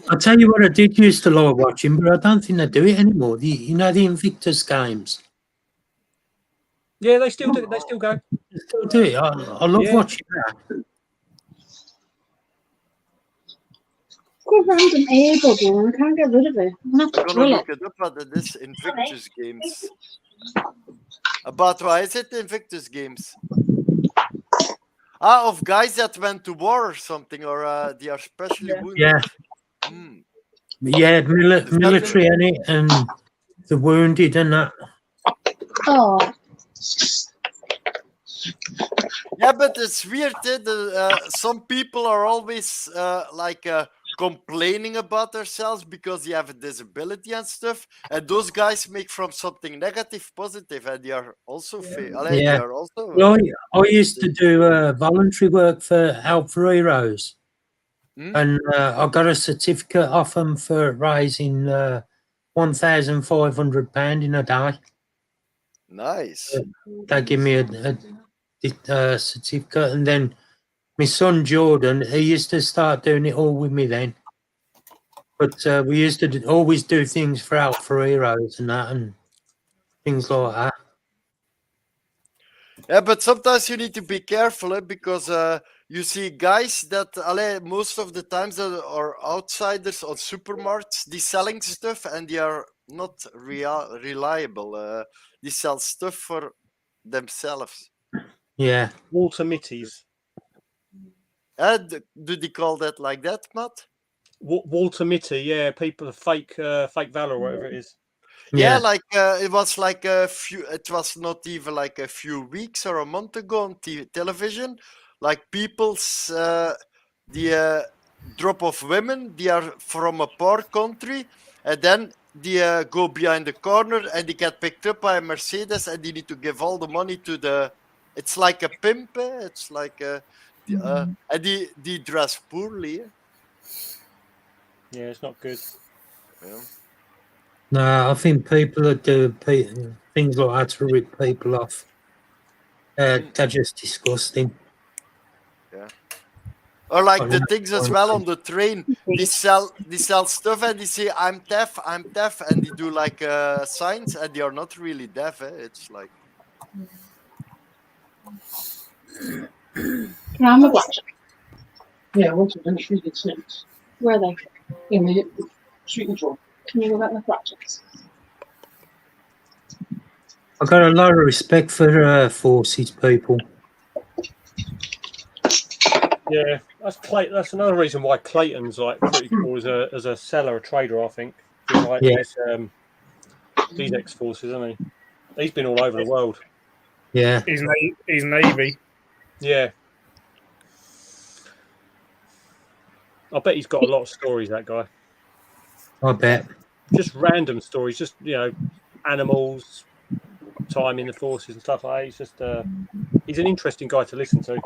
I'll tell you what I did used to like watching, but I don't think they do it anymore. The Invictus games. Yeah, they still do. They still go. They still do it. I love watching that. Got a random air bubble and I can't get rid of it. I'm going to have I'm to gonna drill look it. it up at this Invictus games. About why is it Invictus games? Of guys that went to war or something, or they are specially wounded. Yeah. Mm. Yeah, military in it and the wounded and that. Oh. Yeah, but it's weird. Some people are always complaining about themselves because they have a disability and stuff, and those guys make from something negative positive, and they are also They Yeah. are also. Well, I used to do voluntary work for Help for Heroes, and I got a certificate off them for raising £1,500 in a day. Nice. They give me a certificate, and then my son Jordan, he used to start doing it all with me then. But we used to always do things for Help for Heroes and that, and things like that. Yeah, but sometimes you need to be careful because you see guys that most of the times that are outsiders on supermarkets, they selling stuff and they are not reliable. They sell stuff for themselves. Yeah. Walter Mitty's. Do they call that like that, Matt? Walter Mitty, yeah, people fake valor, or whatever it is. Yeah, like it was like a few. It was not even like a few weeks or a month ago on television. Like people's the drop of women. They are from a poor country, and then they go behind the corner and they get picked up by a Mercedes, and they need to give all the money to the. It's like a pimp. It's like and they dress poorly. Yeah, it's not good. Yeah. No, I think people that do things like that to rip people off, they're just disgusting. Yeah. Or like the things as well on the train, they sell stuff and they say I'm deaf, and they do like signs and they are not really deaf. It's like. Can I have a blackjack? Yeah, I want to finish reading snakes. Where are they? In the sweet control. Can you go back my blackjacks? I've got a lot of respect for forces people. Yeah, that's another reason why Clayton's like pretty cool as a seller, a trader. I think. Like these ex-forces, isn't he? He's been all over the world. Yeah. He's Navy. Yeah. I bet he's got a lot of stories, that guy. I bet. Just random stories, just animals, time in the forces and stuff like that. He's just he's an interesting guy to listen to.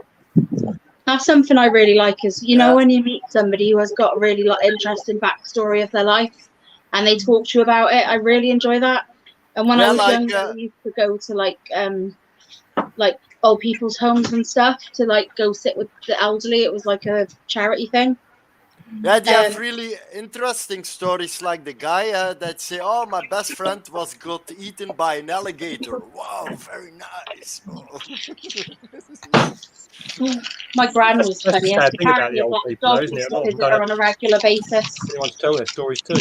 That's something I really like is, when you meet somebody who has got a really interesting backstory of their life and they talk to you about it, I really enjoy that. And when I was younger, I used to go to like old people's homes and stuff to like go sit with the elderly. It was like a charity thing. Yeah, they have really interesting stories, like the guy that say, "Oh, my best friend got eaten by an alligator." Wow, very nice. My gran was funny. Apparently, a black dog used to visit her on a regular basis. Everyone's tell their stories too.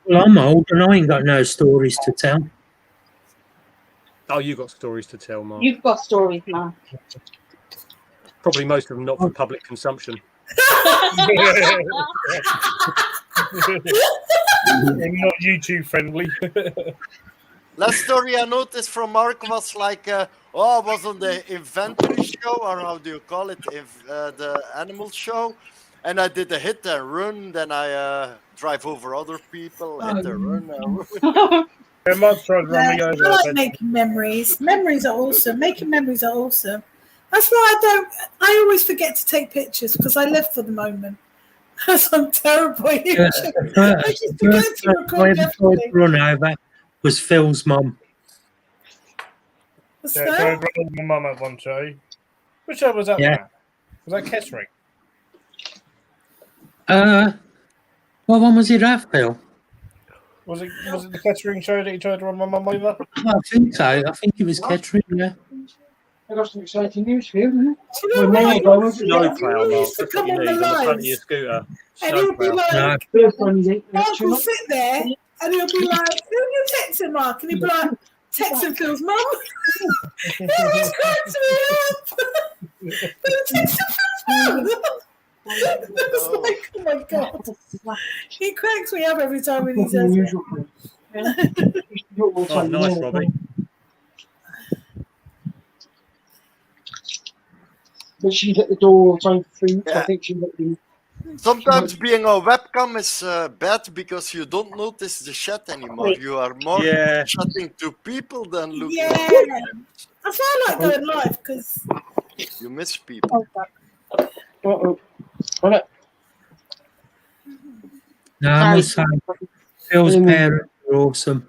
Well, I'm old and I ain't got no stories to tell. Oh, you got stories to tell, Mark. You've got stories, Mark. Probably most of them not for public consumption. Not YouTube friendly. Last story I noticed from Mark was like, I was on the inventory show, or how do you call it, the animal show, and I did a hit and run. Then I drive over other people, hit and run. I like making memories. Memories are awesome. Making memories are awesome. That's why I always forget to take pictures because I live for the moment. I'm terrible. I just forget to record everything. Run over was Phil's mum. What's I that? tried running my mum at one show. Which show was that? Yeah. Was that Kettering? What one was it at, Phil? Was it the Kettering show that you tried to run my mum over? I think so. I think it was Kettering, yeah. I got some exciting news for you, isn't it? Do you know what? Snowplow, He Mark. used to That's come what you on need the on the front of lives. your scooter. And he'll be like, Mark will sit there and he'll be like, who are you texting, Mark? And he'll be like, texting Phil's mum. He always cracks me up. Texting Phil's mum. It's like, oh my God. He cracks me up every time when he says it. Oh, nice, Robbie. but she's at the door all the time for food. So I Yeah. think she's at the. Sometimes being on webcam is bad because you don't notice the chat anymore. Wait. You are more Yeah. chatting to people than looking. Yeah. That's why I like going live because You miss people. Uh-oh. Hold it. No, I must say, Phil's parents are awesome.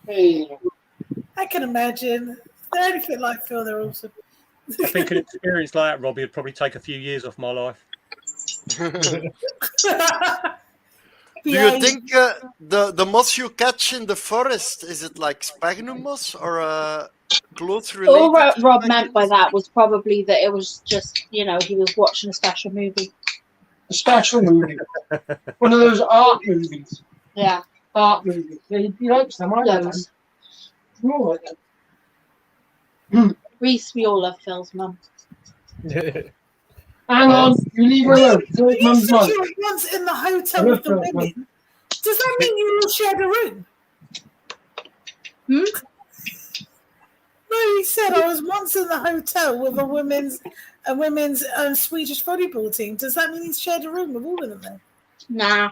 Hey. I can imagine. They're anything like Phil, they're awesome. I think an experience like that, Robbie, would probably take a few years off my life. Do you think the moss you catch in the forest, is it like sphagnum moss or close related? All to Rob sphagnum meant by moss? that was probably that it was just, he was watching a special movie. A special movie. One of those art movies. Yeah. Art movies. Yeah, he likes them, I like them. Those. You all like them. Reese, we all love Phil's mum. Hang on, you leave her alone. When you Mum's said mum. you were once in the hotel I with the love Phil's women, does that mean you all shared a room? No, you said I was once in the hotel with a women's Swedish volleyball team. Does that mean he's shared a room with all of them then? Nah.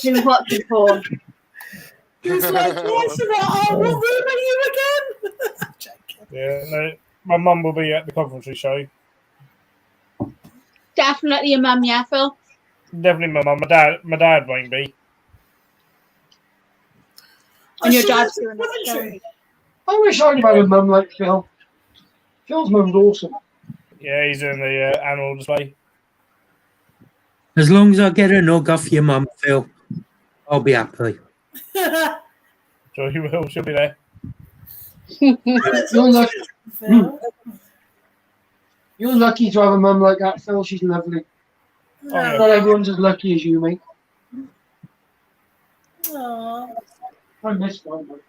He was watching porn. He was like, yes, what room are you again? I'm joking. Yeah, no, my mum will be at the Coventry show. Definitely your mum, yeah, Phil? Definitely my mum. My dad won't be. And your she dad's lives in doing it. Coventry. I wish I'd had a mum like Phil. Phil's mum's awesome. Yeah, he's in the animal display. As long as I get a hug off your mum, Phil, I'll be happy. Sure, he will. She'll be there. You're lucky. You're lucky to have a mum like that, Phil. She's lovely. Oh, yeah. Not everyone's as lucky as you, mate. Aww. I miss one.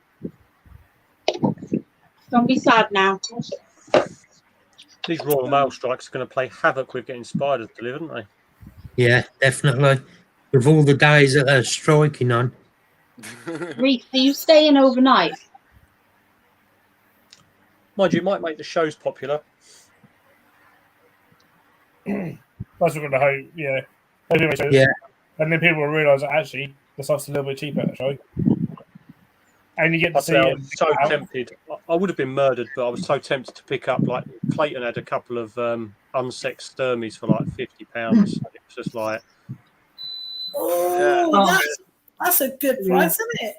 Don't be sad now. These Royal Mail strikes are going to play havoc with getting spiders delivered, aren't they? Yeah, definitely. With all the days that they're striking on. Reese, are you staying overnight? Mind you, it might make the shows popular. That's what we're going to hope, yeah. Anyway, so, Yeah. And then people will realise that actually the stuff's a little bit cheaper at the show. And you get to I see I it. was so tempted. I would have been murdered, but I was so tempted to pick up, like, Clayton had a couple of unsexed sturmies for like £50. It was just like... Oh, that's a good price, isn't it?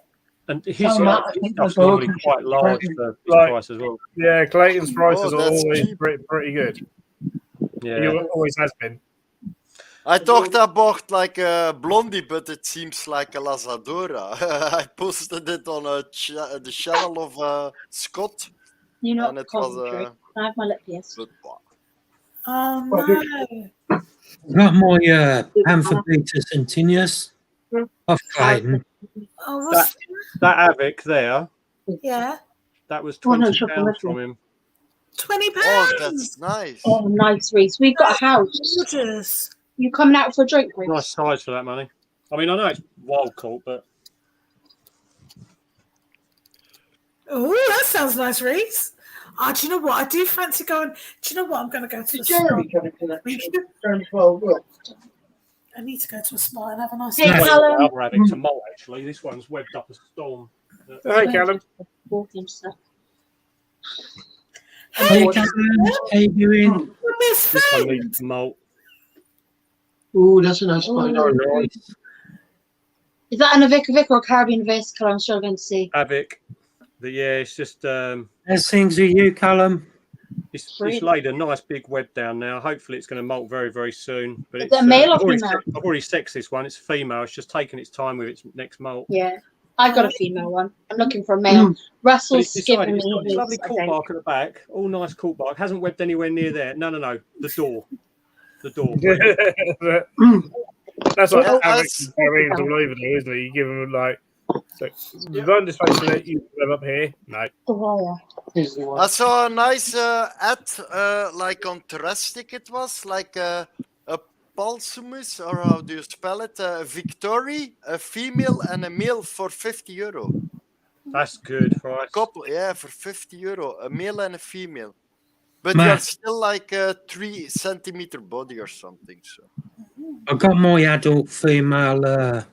And his stuff's normally quite large for his price as well. Yeah, Clayton's prices are that's always cheap. pretty good. Yeah. He always has been. I thought I bought like a blondie, but it seems like a Lazadora. I posted it on the channel of Scott. You know, and it was I have my lip pierced. Oh, no. Got my Amphibetus Centinius off Clayton. Oh, what's That Avic there, yeah. that was Oh, no, £20 chocolate. from him. £20. Oh, that's nice. Oh, nice, Reese. We've got a house. Gorgeous. You coming out for a drink, Reese? Nice size for that money. I mean, I know it's wild caught, but Oh, that sounds nice, Reese. Oh, do you know what? I do fancy going. Do you know what? I'm going to go to a Jeremy spa. coming to that show. Jeremy 12 will. I need to go to a spa and have a nice. Hey, I've got Callum. the other Avic to molt, actually. This one's webbed up a storm. Hey, Callum. Walking stuff. Hey, Callum, how you doing? Miss This one Finn. needs molt. Ooh, that's a nice spider. Is that an Avic or a Caribbean Vesicle? I'm struggling to see. Avic. Yeah, it's just How's things with you, Callum? it's laid a nice big web down now. Hopefully, it's going to molt very, very soon. But Is it's it a male or I've already female? I've already sexed this one. It's female. It's just taking its time with its next molt. Yeah, I got a female one. I'm looking for a male. But Russell's it's giving it's me got his, lovely I court think. bark at the back. All nice court bark. Hasn't webbed anywhere near there. No. The door. The door. That's like Well, Alex and Caribbeans all over there, isn't it? You give them like. So, design this place to let you live up here. No. Oh, I saw a nice ad, like on Terrestic it was, like a Balsamus, or how do you spell it? Victory, a female and a male for €50. That's good price. Couple, yeah, for €50, a male and a female. But Matt. you're still like a 3 centimeter body or something. So I got my adult female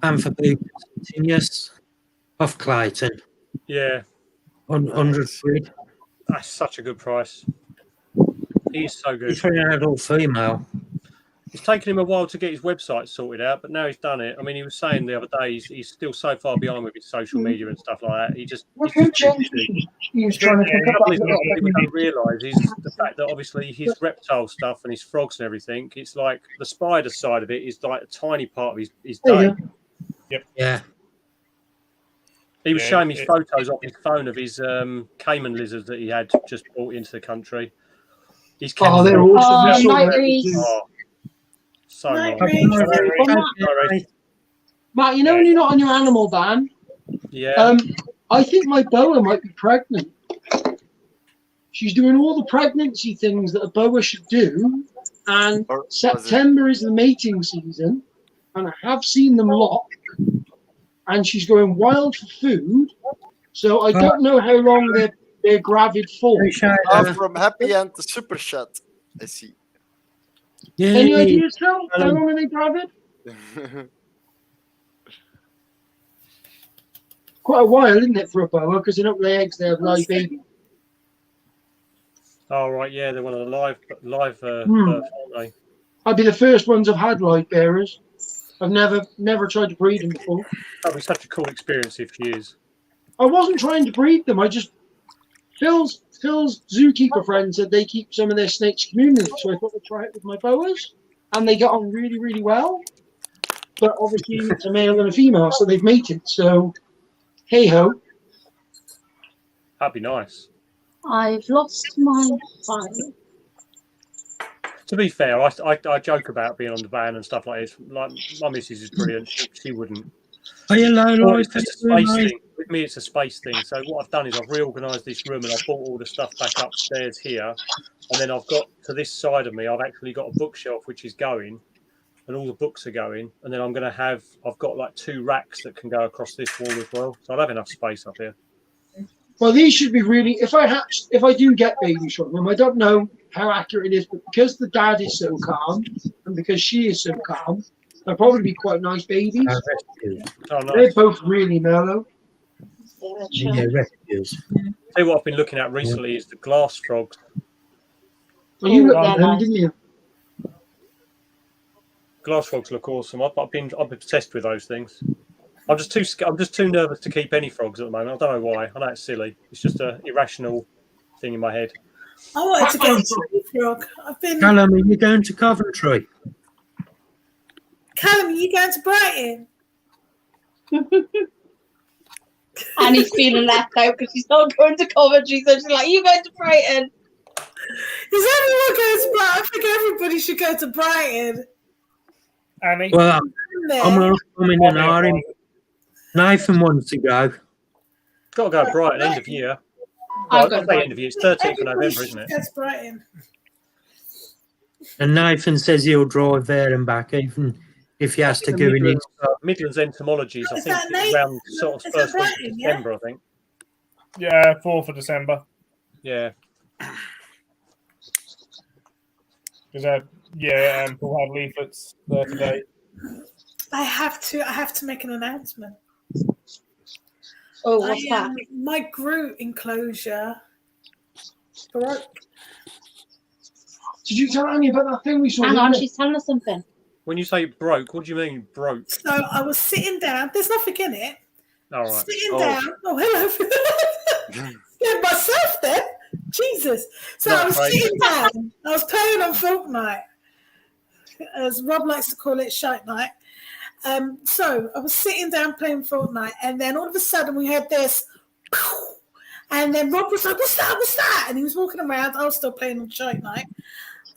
amphibious continuous off Clayton. Yeah, 100 quid. that's such a good price. He's so good. It's for an adult female. It's taken him a while to get his website sorted out, but now he's done it. I mean, he was saying the other day he's still so far behind with his social media and stuff like that. He was trying to pick up that what people don't realise is the fact that obviously his reptile stuff and his frogs and everything, it's like the spider side of it is like a tiny part of his day. Yep. Yeah. He was showing me photos off his phone of his Cayman lizards that he had just brought into the country. He's kept they're awesome. So nice. Matt, you know when you're not on your animal ban? Yeah. I think my boa might be pregnant. She's doing all the pregnancy things that a boa should do, and September is the mating season, and I have seen them lock, and she's going wild for food, so I don't know how long they're gravid for. From Happy End to Super Chat, I see. Yeah. Any ideas, Phil? How long are they gravid? Quite a while, isn't it, for a boa? Because they don't lay eggs; they have live babies. Oh right, yeah, they're one of the live births, aren't they? I'd be the first ones I've had live bearers. I've never tried to breed them before. That'd be such a cool experience if she is. I wasn't trying to breed them. I just Phil's zookeeper friend said they keep some of their snakes communally, so I thought I'd try it with my boas, and they get on really, really well. But obviously, it's a male and a female, so they've mated. So, hey ho. That'd be nice. I've lost my file. To be fair, I joke about being on the van and stuff like this. Like my missus is brilliant. She wouldn't. Are you low? It's just a space thing. With me, it's a space thing. So what I've done is I've reorganised this room and I've brought all the stuff back upstairs here. And then I've got to this side of me, I've actually got a bookshelf which is going, and all the books are going. And then I've got like 2 racks that can go across this wall as well. So I'll have enough space up here. Well, these should be really. If I do get babies from them, I don't know how accurate it is, but because the dad is so calm and because she is so calm, they'll probably be quite nice babies. Oh, nice. They're both really mellow. Yeah, rescues. Tell you what I've been looking at recently is the glass frogs. Well, you looked at them, didn't you? Glass frogs look awesome. I've been obsessed with those things. I'm just too nervous to keep any frogs at the moment. I don't know why. I know it's silly. It's just an irrational thing in my head. I wanted to get a tree frog. Callum, are you going to Coventry? Callum, are you going to Brighton? And he's feeling left out because he's not going to Coventry, so she's like, you going to Brighton? Is everyone going to Brighton? I think everybody should go to Brighton. Annie? Well, I'm coming in Arim. Nathan wants to go. Got to go Brighton end of year. I'll Well, go end of year. It's 13th of November, isn't it? That's Brighton. And Nathan says he'll drive there and back, even if he has to go in. Midlands Entomologies, I Is think, that it's around sort of Is first that week Brighton, of yeah? December, I think. Yeah, 4th of December. Yeah. Because Paul had leaflets there today. I have to make an announcement. Oh, what's that? My Groot enclosure broke. Did you tell Annie about that thing we saw? Hang on, she's telling us something. When you say broke, what do you mean broke? So I was sitting down. There's nothing in it. All right. Sitting down. Oh, hello. Get myself there. Jesus. So Not I was crazy. sitting down. I was playing on Fortnite, as Rob likes to call it, shite night. So I was sitting down playing Fortnite, and then all of a sudden we heard this, and then Rob was like, "What's that? What's that?" And he was walking around. I was still playing on shite night,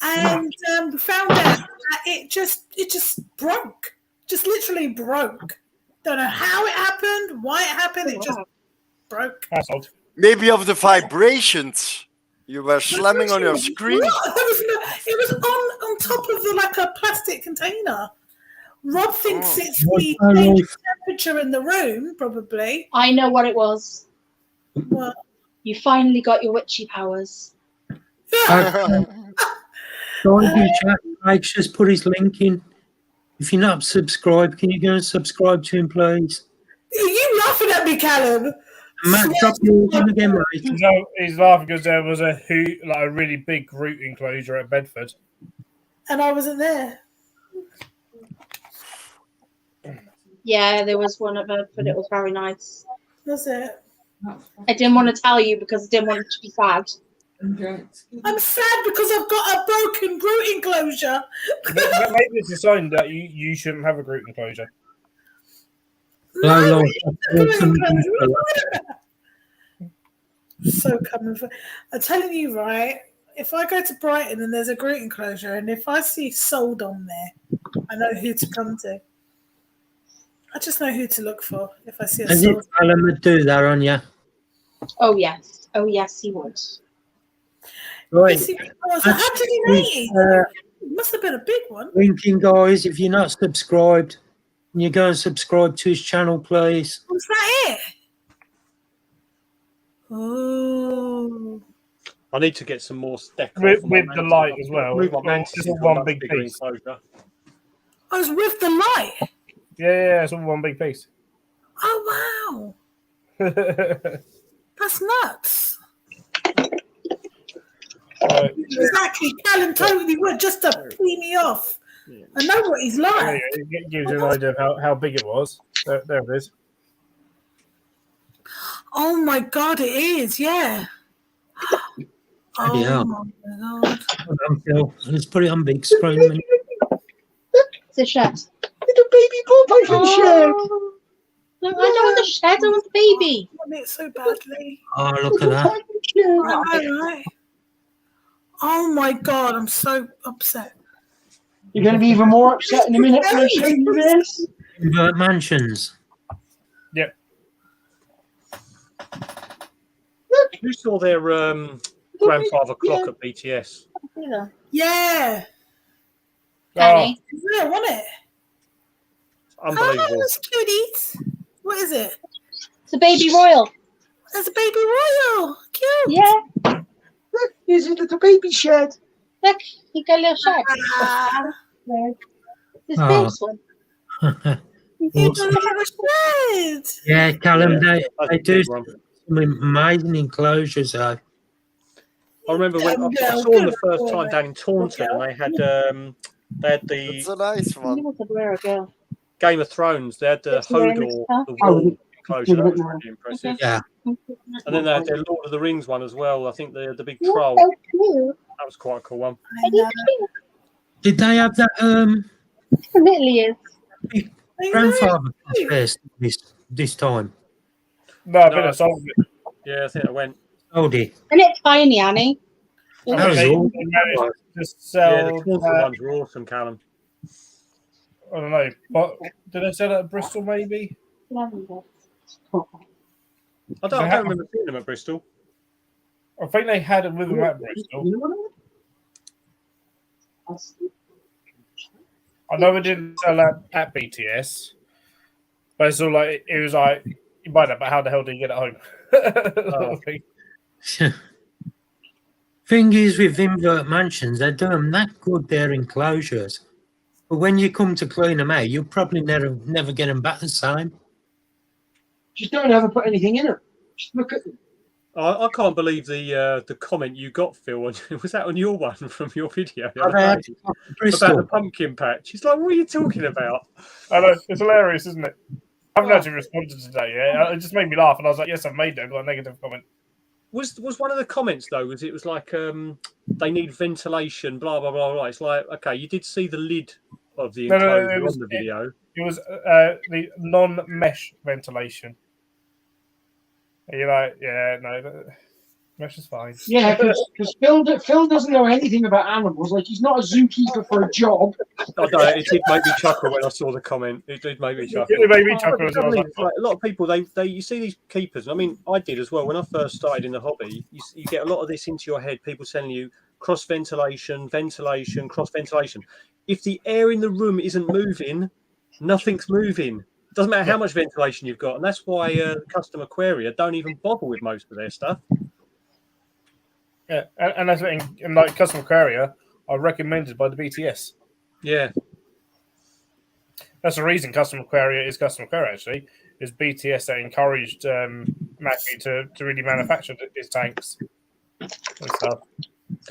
and we found out that it just broke, just literally broke. Don't know how it happened, why it happened. It just broke. Maybe of the vibrations. You were slamming on your screen. It was on top of like a plastic container. Rob thinks it's the change of temperature in the room, probably. I know what it was. What? You finally got your witchy powers. Mike's just put his link in. If you're not subscribed, can you go and subscribe to him, please? Are you laughing at me, Callum? Matt, drop yours in again, mate. He's laughing because there was a really big root enclosure at Bedford. And I wasn't there. Yeah, there was one at Bedford. It was very nice. Was it? I didn't want to tell you because I didn't want it to be sad. I'm sad because I've got a broken root enclosure. Maybe it's a sign that you shouldn't have a root enclosure. So coming for. I'm telling you, right? If I go to Brighton and there's a root enclosure, and if I see sold on there, I know who to come to. I just know who to look for if I see a Has sold. it Alan would do that on you? Oh yes, he would. Right. So how did he make it? It must have been a big one. Winking, guys, if you're not subscribed, can you go and subscribe to his channel, please? Was that it? Oh. I need to get some more deck with the light as well. Move my mantis It's into all a one much big bigger piece. enclosure. I was with the light. Yeah, it's all one big piece. Oh wow, that's nuts. Exactly, Callum totally would just to pee me off. I know what he's like. It gives you an idea of how big it was. There it is. Oh my god, it is, yeah. Oh Yeah. my god. Let's put it on big screen. It's a shed. Little baby ball shed. No, I don't want the shed. I want the baby. I want it so badly. Oh, look at that. I know, right? Oh my god, I'm so upset. You're going to be even more upset in a minute when I show you this. Invert mansions. Yep. You saw their grandfather clock at BTS. Yeah. Oh, Yeah, wasn't it? Unbelievable. Oh, those cuties. What is it? It's a baby royal. There's a baby royal. Cute. Yeah. Look, here's a little baby shed. Look, you got a little shed. Ah, This Oh. big one. you got a little shed. Yeah, Callum, they That's a do big one. some amazing enclosures, though. I remember when I saw them the first time down in Taunton, and they had It's a nice one. You want to wear a girl. Game of Thrones. They had the It's wearing Hodor, this the wall enclosure. That was really impressive. Yeah. And then they had their Lord of the Rings one as well. I think the big You're troll. so cute. That was quite a cool one. I know. Did they have that Lily is. grandfather fest this time? no, I think I sold it. Yeah, I think I went. Oh, dear. And it's tiny, Annie. I That was think all. they managed to Yeah, sell. the Taunton ones were awesome, Callum. I don't know. But did they sell it at Bristol? Maybe. I don't remember seeing them at Bristol. I think they had it with them at Bristol. I know it didn't sell at BTS, but it's all like it was like you buy that, but how the hell do you get it home? Thing is, with invert mansions, they do them that good, their enclosures. But when you come to clean them out, you'll probably never get them back the same. Just don't ever put anything in it. Just look at them. I can't believe the comment you got, Phil. Was that on your one from your video? Oh, they had About the pumpkin patch. He's like, what are you talking about? I know, it's hilarious, isn't it? I haven't actually responded today. Yeah, it just made me laugh, and I was like, "Yes, I've made that." Like negative comment. Was one of the comments though? Was it was like they need ventilation, blah blah blah blah. It's like, okay, you did see the lid of the enclosure on the video. It was the non-mesh ventilation. And you're like, yeah, no, mesh is fine. Yeah, because Phil doesn't know anything about animals. Like, he's not a zookeeper for a job. I know, it did make me chuckle when I saw the comment. It did make me chuckle. It made me chuckle as well. Like, a lot of people, they you see these keepers. I mean, I did as well. When I first started in the hobby, you get a lot of this into your head. People telling you cross ventilation, ventilation, cross ventilation. If the air in the room isn't moving, nothing's moving. It doesn't matter how much ventilation you've got, and that's why custom aquaria don't even bother with most of their stuff. Yeah, and that's what, and like Customer Carrier are recommended by the BTS. Yeah. That's the reason Customer Carrier is Customer Carrier, actually, is BTS that encouraged Matthew to really manufacture his tanks and stuff.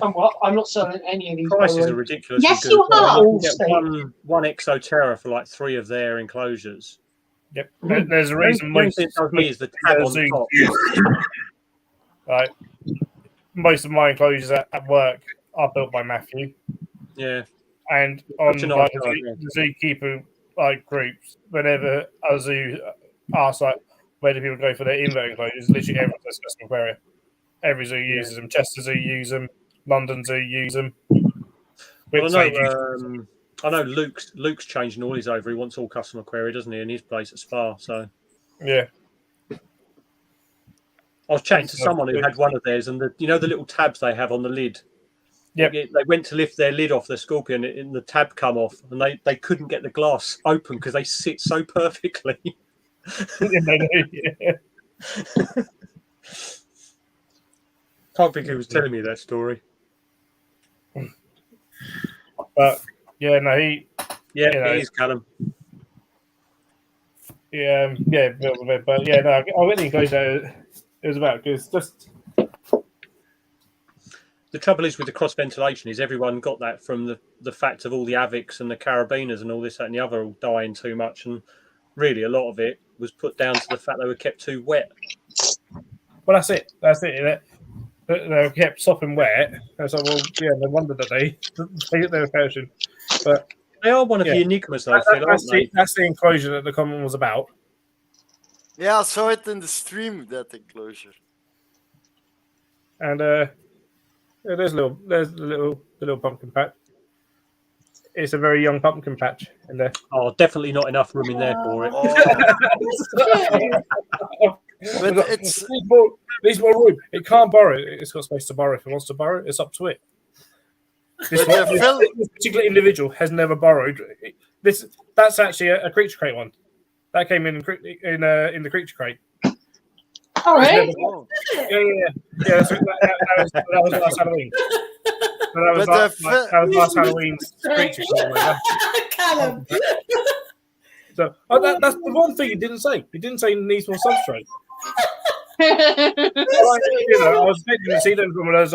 And what? I'm not selling any of these. Prices are ridiculous. Yes, you are. You can get one Exoterra for like 3 of their enclosures. Yep. There's a reason most thing it tells me is the tab on the top. Right. Most of my enclosures at work are built by Matthew. Yeah. And on like, the Zookeeper like groups, whenever a zoo asks like where do people go for their invert enclosures, literally everyone says Customer Carrier. Every zoo uses them. Chester Zoo use them. London Zoo use them. Well, I know Luke's changing all his over. He wants all Customer Query, doesn't he, in his place at Spa? So yeah. I was chatting to someone who had one of theirs, and the little tabs they have on the lid. Yeah. They went to lift their lid off their Scorpion, and the tab come off, and they couldn't get the glass open because they sit so perfectly. Yeah. Can't think who was telling me that story. But yeah, no, he. Yeah, you know, it is Callum. Yeah, but yeah, no, I went and goes out. It was about because just the trouble is with the cross ventilation is everyone got that from the fact of all the Avics and the Carabiners and all this, that, and the other all dying too much, and really a lot of it was put down to the fact they were kept too wet. Well, that's it. They were kept sopping wet. I was like, well, yeah, no wonder that they get their version. But they are one of the enigmas, though, Phil, aren't they? That's the enclosure that the common was about. Yeah, I saw it in the stream, that enclosure. And there's the little pumpkin patch. It's a very young pumpkin patch in there. Oh, definitely not enough room in there for it. But it's needs more room. It can't borrow. It's got space to borrow. If it wants to borrow, it's up to it. This particular individual has never borrowed. That's actually a creature crate one. That came in the creature crate. All right. Yeah. That was last Halloween. That was last Halloween's creature crate. Callum. So that's the one thing he didn't say. He didn't say he needs more substrate. I was expecting to see them from those.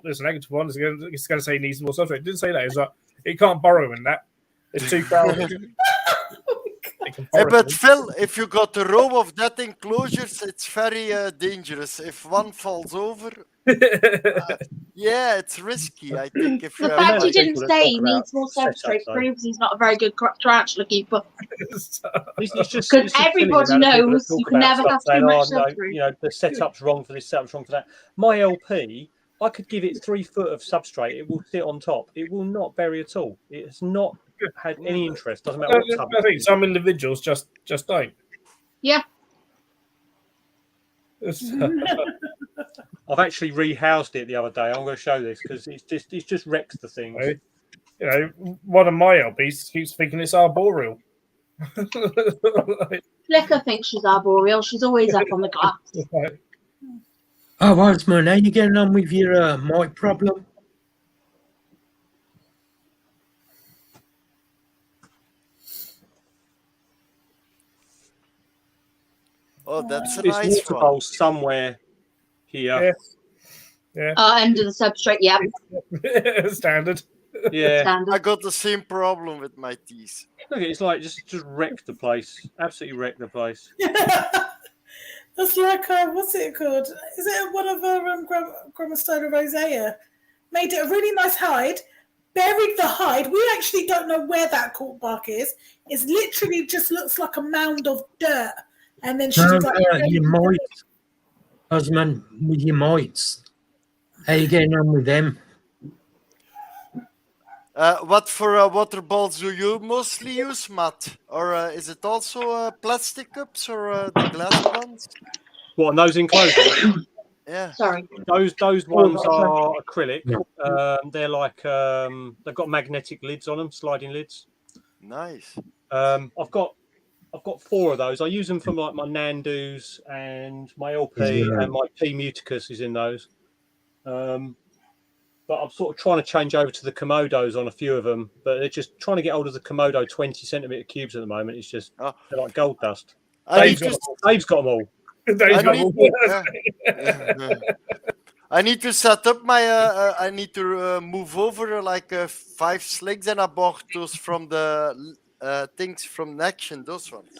There's a negative one. It's going to say he needs more substrate. It didn't say that. It's like it can't borrow in that. It's too crowded. But Phil, if you got a row of that enclosures, it's very dangerous. If one falls over, yeah, it's risky. I think if the fact he didn't say he needs more substrate proves he's not a very good tarantula keeper. Because everybody knows you can never have too much substrate. The setup's wrong for this, setup's wrong for that. My LP, I could give it 3 foot of substrate. It will sit on top. It will not bury at all. It's not had any interest. Doesn't matter what I think some individuals just don't. Yeah. I've actually rehoused it the other day. I'm going to show this because it's just wrecks the thing. One of my LPs keeps thinking it's arboreal. Flicker thinks she's arboreal. She's always up on the glass. Oh, Osman, how you getting on with your mic problem? Oh, that's a this nice water one. bowl somewhere here. Yeah. Under the substrate, yeah. Standard. Yeah. Standard. I got the same problem with my teeth. Look, it's like just wrecked the place. Absolutely wrecked the place. That's like what's it called? Is it one of our Grandma Stone of Rosea? Made it a really nice hide, buried the hide. We actually don't know where that cork bark is. It literally just looks like a mound of dirt. And then she's your mites, Osman, with your mites. How you getting on with them? What for water balls do you mostly use, Matt? Or is it also plastic cups or the glass ones? What, on those enclosures? Yeah. Sorry. Those ones are acrylic. They're like they've got magnetic lids on them, sliding lids. Nice. I've got 4 of those. I use them for like my Nandus and my LP and my P Muticus is in those. But I'm sort of trying to change over to the Komodos on a few of them, but they're just trying to get hold of the Komodo 20 centimeter cubes at the moment. It's just they're like gold dust. Dave's got them all. I need to set up my. I need to move over like 5 slings, and I bought those from the things from Action. Those ones.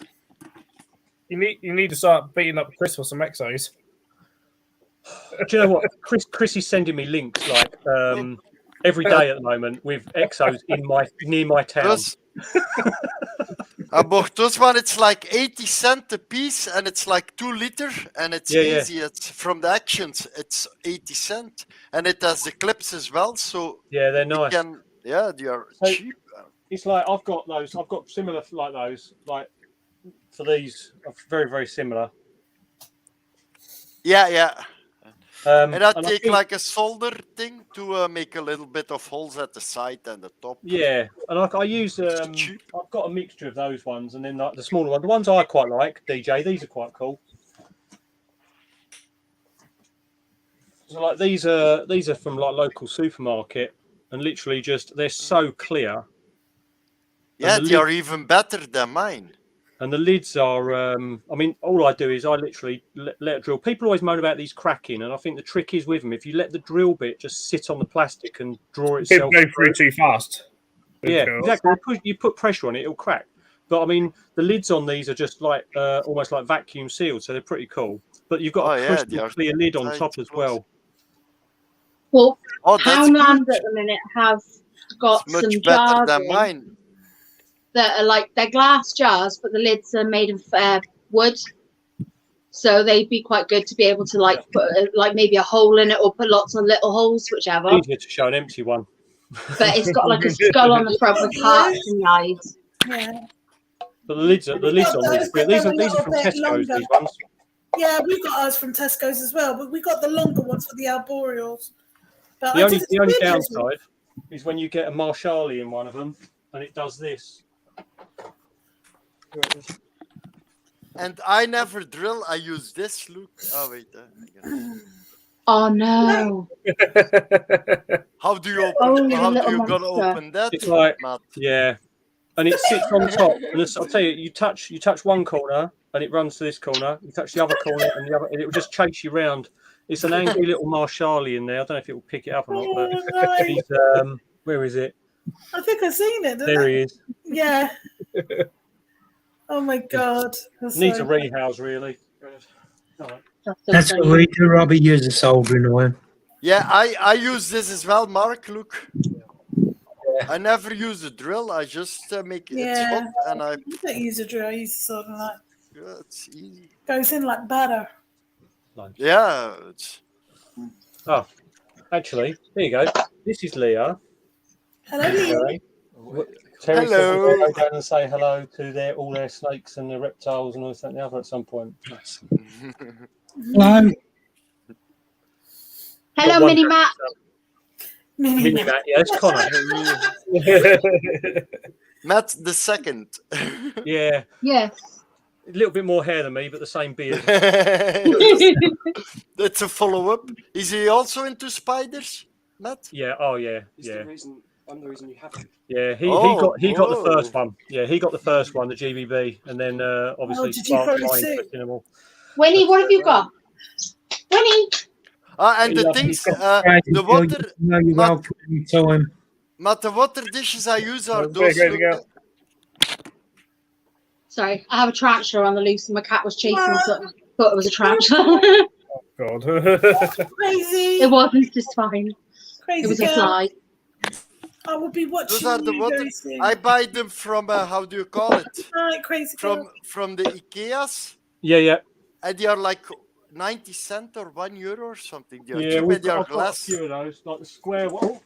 You need to start beating up Chris for some exos. Do you know what? Chris is sending me links like every day at the moment with exos near my town. I bought this one. It's like 80 cents a piece, and it's like 2 liters, and it's easy. Yeah. It's from the Actions. It's 80 cents, and it has the clips as well. So yeah, they're nice. They are cheap. It's like I've got those. I've got similar like those. Like for these, very very similar. Yeah. And I take like a solder thing to make a little bit of holes at the side and the top. Yeah, and I use. I've got a mixture of those ones, and then like the smaller ones. The ones I quite like, DJ. These are quite cool. So like these are from like local supermarket, and literally just they're so clear. Yeah, they are even better than mine. And the lids are, I mean, all I do is I literally let it drill. People always moan about these cracking, and I think the trick is with them, if you let the drill bit just sit on the plastic and draw itself go through too fast. Yeah, exactly. You put pressure on it, it'll crack. But I mean, the lids on these are just like almost like vacuum sealed, so they're pretty cool. But you've got a crystal clear lid on top as well. Well, Poundland at the minute have got some jars than mine. That are like they're glass jars, but the lids are made of wood, so they'd be quite good to be able to like put like maybe a hole in it or put lots of little holes, whichever. Easier to show an empty one. But it's got like a skull on the front with hearts and eyes. Yeah. But the lids on these are from Tesco's. These ones. Yeah, we got ours from Tesco's as well, but we got the longer ones for the arboreals. But The only downside is when you get a Marshalli in one of them, and it does this. And I never drill. I use this. Look. Oh wait. Oh no. How do you open? How do you gonna open that? It's like yeah, and it sits on top. And I'll tell you, you touch one corner, and it runs to this corner. You touch the other corner, and the other, and it will just chase you round. It's an angry little Marshalli in there. I don't know if it will pick it up or not, but he's, where is it? I think I've seen it. There he is. Yeah. Oh my god. Needs a rehouse, really. That's what we do, Robbie. Use a soldering iron. Yeah, I use this as well, Mark. Look. I never use a drill. I just make it hot and I don't use a drill. I use a soldering iron. Yeah, it's easy. Goes in like butter. Yeah. Oh, actually, there you go. This is Leah. Hello, Leah. Terry Hello. said we'll go down and say hello to all their snakes and the reptiles and all this and the other at some point. Nice. Hello. Hello, Mini Matt. Mini Matt, yeah, it's Connor. Matt the second. Yeah. Yes. A little bit more hair than me, but the same beard. That's a follow-up. Is he also into spiders, Matt? Yeah. Oh, yeah. I'm the reason you haven't. Yeah, he got the first one. Yeah, he got the first one, the GBB, and then obviously Winnie, what have you got? Winnie. And the things, the water. Matt, the water dishes I use are those. Sorry, I have a tarantula on the loose, and my cat was chasing something. Thought it was a tarantula. Oh God. Crazy. It wasn't just fine. Crazy. It was a fly. I will be watching. Those are the water. I buy them from how do you call it? Right, crazy. From the IKEAs. Yeah. And they are like 90 cents or €1 or something. They are yeah, cheap and they are got glass. a few of those, like the square one.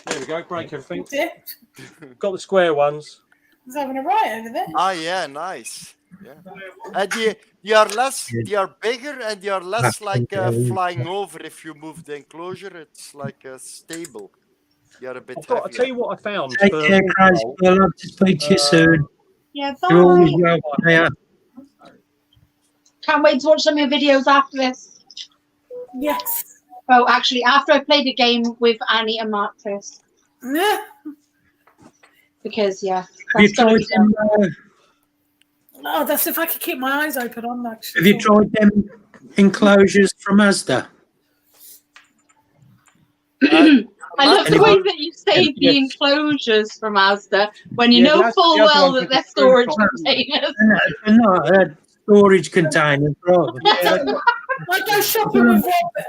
There we go, break everything. Got the square ones. He's having a riot over there. Ah, yeah, nice. Yeah. And they are less, they are bigger, and they are less like flying over. If you move the enclosure, it's like stable. They are a bit I'll tell you what I found. Take care, guys. I'll love to speak to you soon. Yeah, You're always welcome here. Can't wait to watch some of your videos after this. Yes. Oh, actually, after I played a game with Annie and Mark first. Yeah. Because, yeah. Have you tried them? Oh, that's if I could keep my eyes open on that. Have you tried them enclosures from Asda? I love the way that you say the Yes. enclosures from Asda when you Yeah, know that's full the other well one that with they're the screw storage top. containers. No, storage containers, right? I go shopping with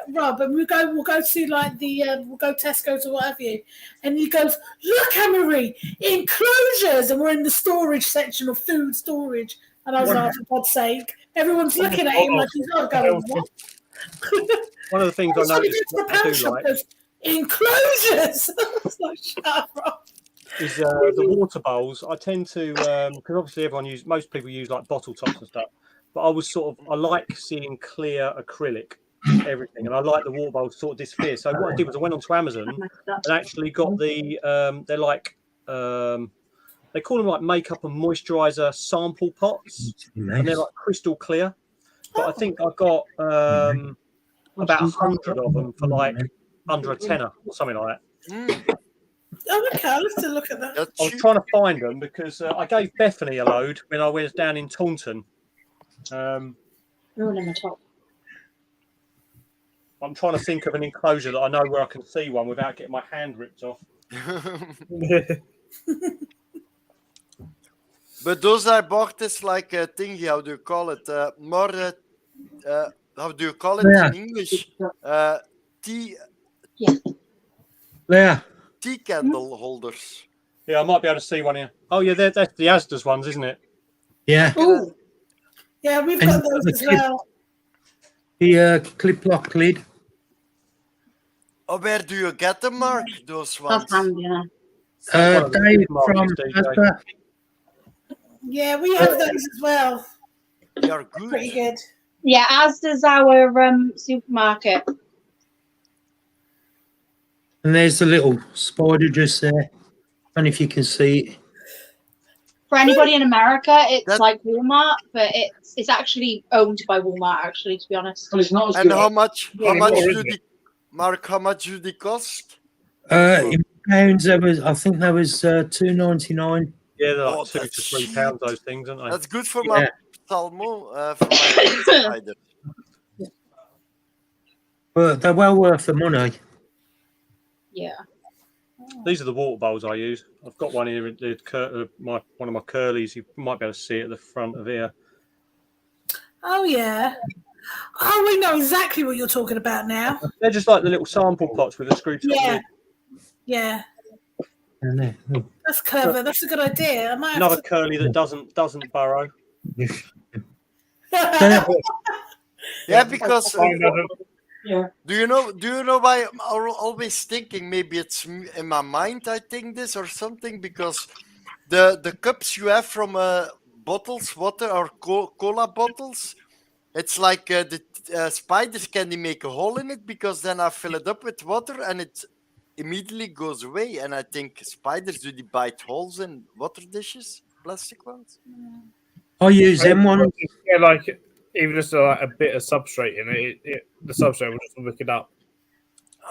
Rob, and we'll go see like the we'll go Tesco's or what have you, and he goes, "Look, Anne-Marie, enclosures," and we're in the storage section of food storage, and I was like, "For God's sake!" Everyone's looking at him like he's not going. What? One of the things I Every time he noticed goes to the I pound do shop, like goes, enclosures. It's like, shut up, Rob. is the water bowls. I tend to because obviously most people use like bottle tops and stuff, but I like seeing clear acrylic everything, and I like the water bowls sort of disappear. So what I did was I went onto Amazon and actually got the they're like they call them like makeup and moisturizer sample pots, and they're like crystal clear. But I think I got about 100 of them for like under a tenner or something like that. Oh, okay, I'll have to look at that. I was trying to find them because I gave Bethany a load when I was down in Taunton. Rolling the top. I'm trying to think of an enclosure that I know where I can see one without getting my hand ripped off. But those I bought is like a thingy, how do you call it? More, how do you call it in English? Tea candle holders. Yeah, I might be able to see one here. Oh, yeah, that's the Asda's ones, isn't it? Yeah. Ooh. Yeah, we've And got those the as well. The clip lock lid. Oh, where do you get them, Mark? Those ones? That's handy, yeah. Dave from Asda. Yeah, we have those as well. They are good. Pretty good. Yeah, Asda's our supermarket. And there's the little spider just there. And if you can see it. For anybody in America, it's like Walmart, but it's actually owned by Walmart, actually, to be honest. But it's not as And good. how much Well, do they, Mark, how much do they cost? In pounds, I think that was $2.99. Yeah, they're like £2 to £3, those things, aren't they? That's good for my salmo, for my spider. But they're well worth the money. Yeah. These are the water bowls I use. I've got one here, one of my curlies. You might be able to see it at the front of here. Oh, yeah. Oh, we know exactly what you're talking about now. They're just like the little sample pots with a screw top Yeah. lid. Yeah. That's clever. That's a good idea. I might Another have to... curly that doesn't burrow. Yeah, because Yeah. do you know why I'm always thinking maybe it's in my mind I think this or something, because the cups you have from bottles, water or cola bottles, it's like the spiders, can they make a hole in it, because then I fill it up with water and it immediately goes away. And I think spiders, do they bite holes in water dishes, plastic ones? I use them ones. Yeah, like even just like a bit of substrate in it, the substrate will just wick it up.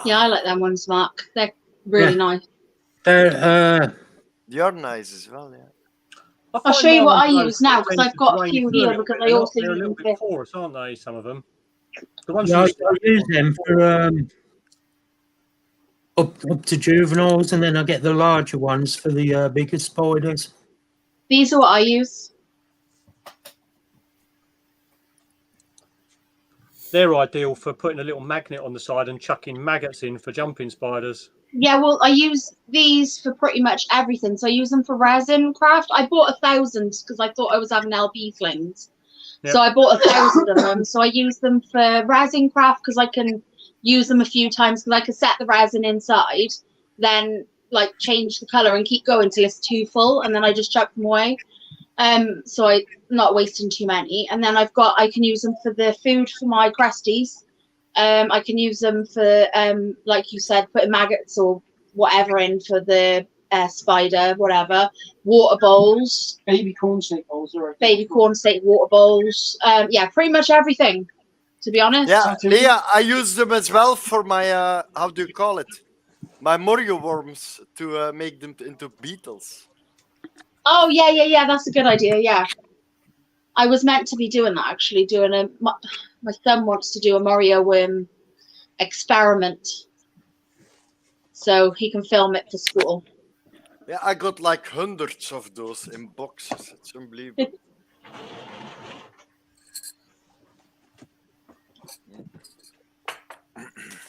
Yeah, I like them ones, Mark. They're really nice. They are nice as well, yeah. I'll show you what I use now, because I've got a few here, because I also They're a use little them bit for... porous, aren't they? Some of them. The ones I you use them for up to juveniles, and then I get the larger ones for the bigger spiders. These are what I use. They're ideal for putting a little magnet on the side and chucking maggots in for jumping spiders. Yeah, well, I use these for pretty much everything. So I use them for resin craft. I bought 1,000 because I thought I was having LB flings. Yep. So I bought 1,000 of them. So I use them for resin craft because I can use them a few times, because I can set the resin inside, then like change the color and keep going till it's too full, and then I just chuck them away. So I'm not wasting too many. And then I can use them for the food for my crusties. I can use them for, like you said, putting maggots or whatever in for the spider, whatever. Water bowls. Baby corn snake bowls. Baby corn snake water bowls. Yeah, pretty much everything. to be honest. Yeah, Leah, I use them as well for my how do you call it? My Morio worms to make them into beetles. Oh yeah. That's a good idea. Yeah, I was meant to be doing that actually. My son wants to do a Mario worm experiment, so he can film it for school. Yeah, I got like hundreds of those in boxes. It's unbelievable.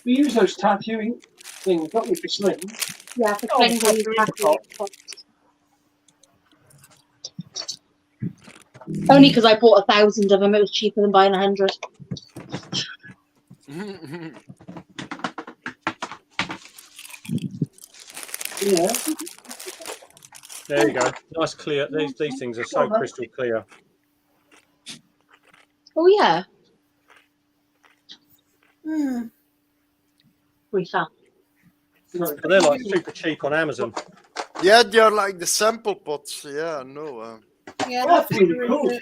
We use those tattooing things, don't we, for slings? Yeah, for slings we use tattoo. Only because I bought 1,000 of them. It was cheaper than buying 100. Yeah. There you go. Nice clear. These things are so crystal clear. Oh yeah. We found. But they're like super cheap on Amazon. Yeah, they are like the sample pots. Yeah, I know. Yeah, that's really cool.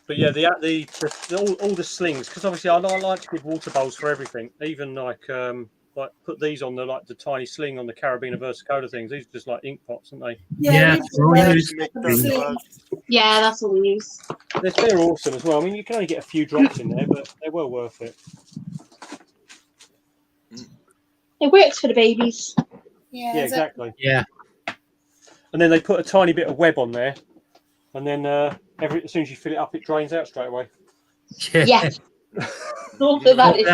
But yeah, all the slings, because obviously I like to give water bowls for everything. Even like put these on the tiny sling on the Carabiner Versicola things. These are just like ink pots, aren't they? Yeah, that's what we use. They're awesome as well. I mean, you can only get a few drops in there, but they're well worth it. It works for the babies. Yeah, exactly. Yeah. And then they put a tiny bit of web on there, and then as soon as you fill it up, it drains out straight away. Yeah. All for that is.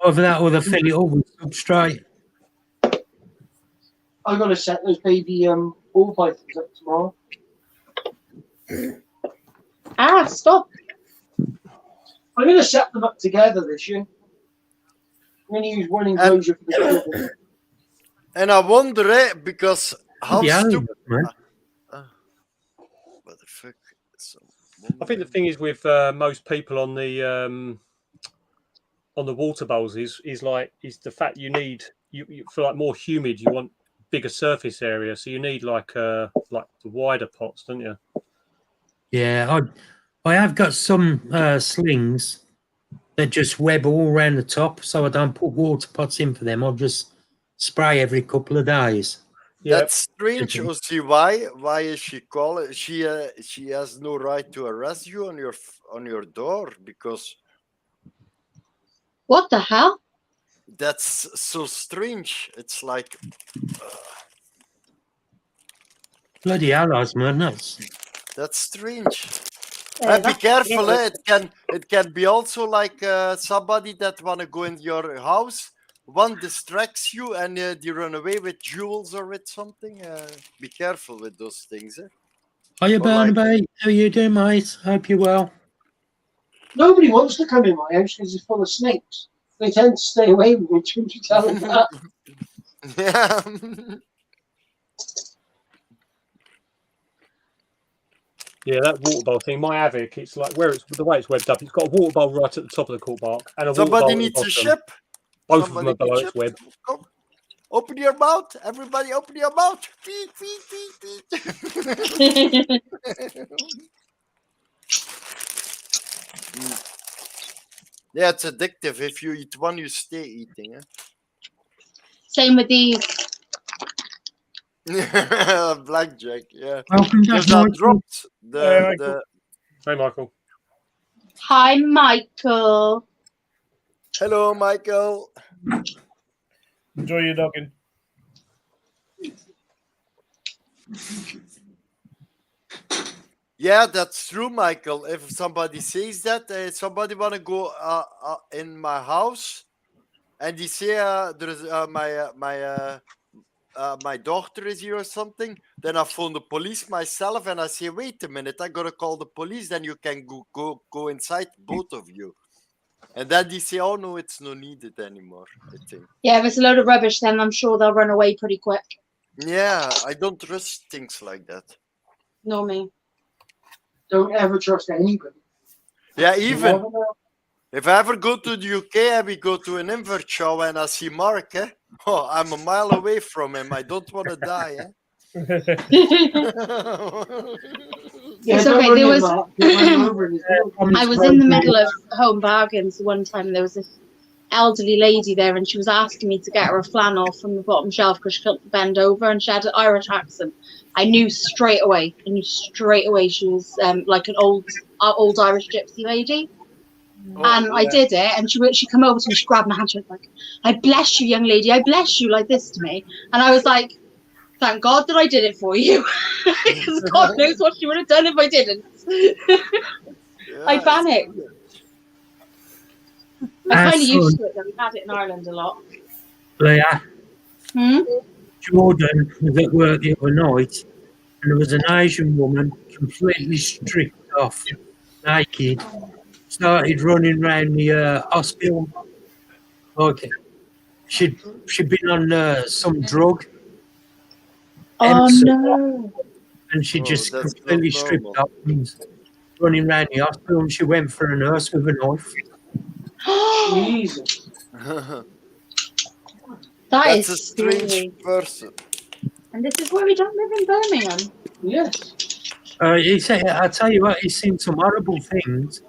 Over that, or the fill it up with substrate. I'm going to set those baby ball pythons up tomorrow. Stop. I'm going to set them up together this year. I'm going to use one enclosure for the children. And I wonder, because how stupid. What the fuck? I think the thing is with most people on the water bowls is the fact you need you for like more humid, you want bigger surface area, so you need like the wider pots, don't you? Yeah, I have got some slings that just web all around the top, so I don't put water pots in for them. I'll just spray every couple of days. Yeah. That's strange. See why? Why is she calling? She has no right to arrest you on your door because. What the hell? That's so strange. It's like. Bloody hell, madness. That's strange. Be careful. It can be also like somebody that wanna go in your house. One distracts you and they run away with jewels or with something. Be careful with those things. Hiya, Barnaby. How are you doing, mate? Hope you're well. Nobody wants to come in my house because it's full of snakes. They tend to stay away with me. Don't you tell them that? Yeah. Yeah, that water bowl thing, my Avic, it's like the way it's webbed up. It's got a water bowl right at the top of the cork bark, and somebody needs a ship. Both of them are below its web. Come. Open your mouth, everybody! Open your mouth! Beep, beep, beep, beep. Yeah, it's addictive. If you eat one, you stay eating. Same with these. Blackjack, yeah. Welcome back, Because I dropped the. Hey, Michael. Hi, Michael. Hello, Michael. Enjoy your dogging. Yeah, that's true, Michael. If somebody says that, somebody wanna go in my house, and they say there's my daughter is here or something, then I phone the police myself and I say, wait a minute, I gotta call the police, then you can go inside, both of you. And then they say, oh no, it's no needed anymore, I think. Yeah, if it's a load of rubbish, then I'm sure they'll run away pretty quick. Yeah, I don't trust things like that. No, me. Don't ever trust anybody. Yeah, even if I ever go to the UK and we go to an invert show and I see Mark, I'm a mile away from him. I don't want to die. It's okay. There was. I was in the middle of Home Bargains one time. And there was this elderly lady there, and she was asking me to get her a flannel from the bottom shelf because she couldn't bend over, and she had an Irish accent. I knew straight away. She was like an old Irish gypsy lady. And I did it, and she come over to me, she grabbed my hand, she was like, "I bless you, young lady, I bless you," like this to me. And I was like, thank God that I did it for you. Because God knows what she would have done if I didn't. I panicked. I'm kind of used to it, though. We've had it in Ireland a lot. Leah, Jordan was at work the other night, and there was an Asian woman completely stripped off, naked, started running around the hospital. Like she'd been on some drug. Oh no! And she just completely stripped up and running around the hospital. And she went for a nurse with a knife. Jesus. That's a strange person. And this is where we don't live in Birmingham. Yes. I tell you what, he's seen some horrible things.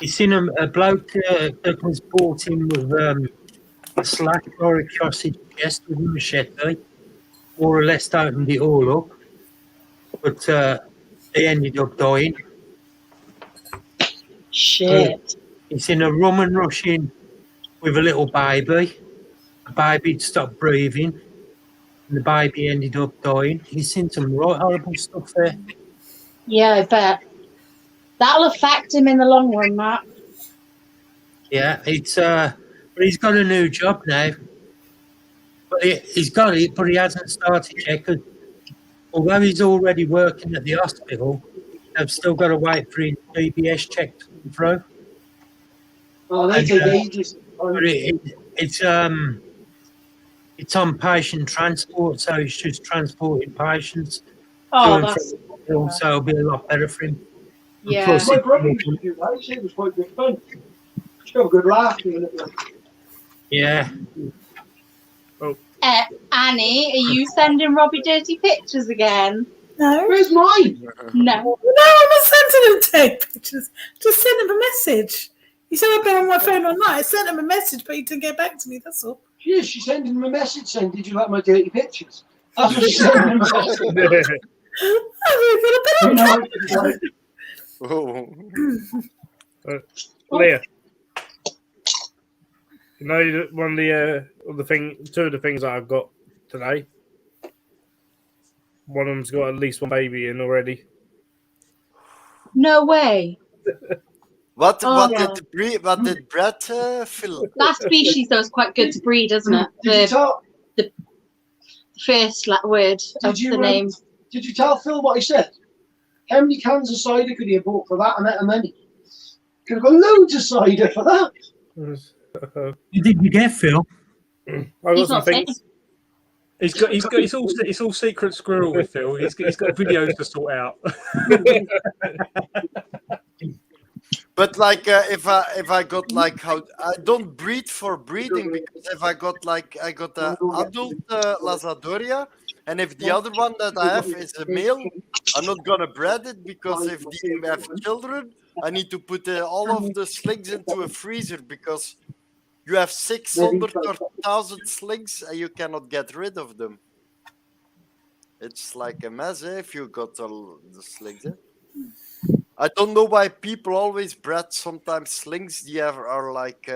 He's seen a bloke that was brought in with a slack or a sausage chest with a machete, more or less opened it all up, but they ended up dying. Shit. He's seen a woman rush in with a little baby. The baby'd stopped breathing, and the baby ended up dying. He's seen some right horrible stuff there. Yeah, I bet. That'll affect him in the long run, Matt. Yeah, it's but he's got a new job now. But he's got it, but he hasn't started yet. Cause although he's already working at the hospital, they've still got to wait for his DBS check to come through. Oh, they take ages. But it's on patient transport, so he's just transporting patients. Oh, to and from the hospital, so it'll be a lot better for him. Yeah. Plus, My brother used to do that. He said it was quite good fun. Just have a good laugh doing it. yeah. Annie, are you sending Robbie dirty pictures again? No. Where's mine? No. No, I'm not sending him dirty pictures. Just send him a message. He said I've been on my phone all night. I sent him a message, but he didn't get back to me. That's all. Yeah, she sent him a message saying, "Did you like my dirty pictures?" That's what she sent him. Leah, you know one of the two of the things that I've got today. One of them's got at least one baby in already. No way. What did Brett fill? That species though is quite good to breed, isn't it? The first word of the name. Did you tell Phil what he said? How many cans of cider could he have bought for that? And how many? Could have got loads of cider for that. You did you get Phil? I got some things. It's all secret squirrel with Phil. He's got videos to sort out. But like, if I got like how I don't breed for breeding, because if I got the adult Lazadoria, and if the other one that I have is a male, I'm not gonna breed it, because if they have children, I need to put all of the slings into a freezer, because you have 600 or 1,000 slings and you cannot get rid of them. It's like a mess if you got all the slings. I don't know why people always bred sometimes slings. They are like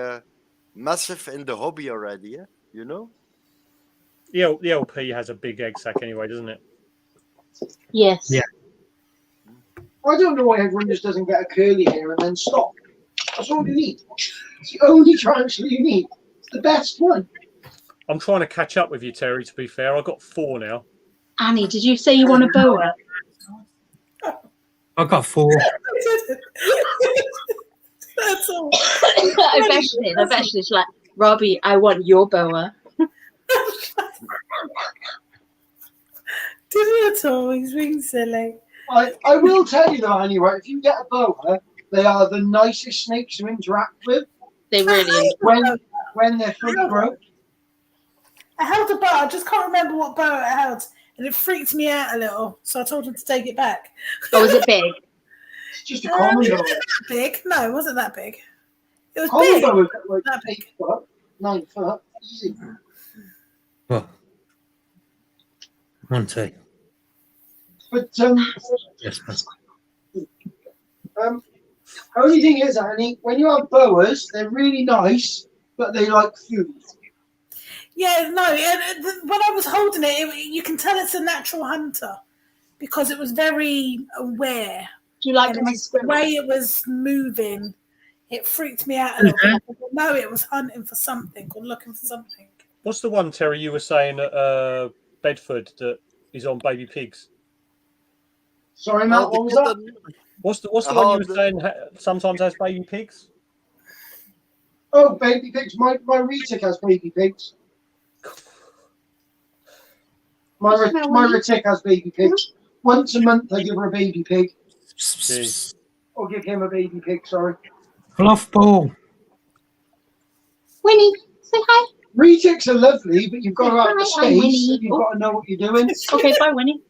massive in the hobby already, you know? The LP has a big egg sac anyway, doesn't it? Yes. Yeah. I don't know why everyone just doesn't get a curly hair and then stop. That's all you need. It's the only transfer you need. It's the best one. I'm trying to catch up with you, Terry, to be fair. I've got 4 now. Annie, did you say you want a boa? I got 4. That's all. I bet she did. She's like, Robbie, I want your boa. Didn't at all. He's being silly. I will tell you though, anyway, if you get a boa, they are the nicest snakes to interact with. They really when they're fully grown. I held a boa. I just can't remember what boa I held. and it freaked me out a little. So I told him to take it back. Oh, was it big? It's just a common it boa. wasn't that big. No, it wasn't that big. It was Common big. boa is like That big. 8 foot, 9 foot. Easy. What? 1, 2. But Yes, that's only thing is, Annie, when you have boas, they're really nice, but they like food. Yeah, no. When I was holding it, you can tell it's a natural hunter because it was very aware. Do you like And my the way it was moving, it freaked me out a little bit. I didn't know it was hunting for something or looking for something. What's the one, Terry, you were saying at Bedford that is on baby pigs? Sorry, Matt, what was that? What's the one you were saying sometimes has baby pigs? Oh, baby pigs. My retic has baby pigs. My retic has baby pigs. Once a month, I give her a baby pig. Jeez. Or give him a baby pig, sorry. Fluff ball. Winnie, say hi. Retics are lovely, but you've got to have the Hi, Winnie. space and you've got to know what you're doing. Okay, bye, Winnie.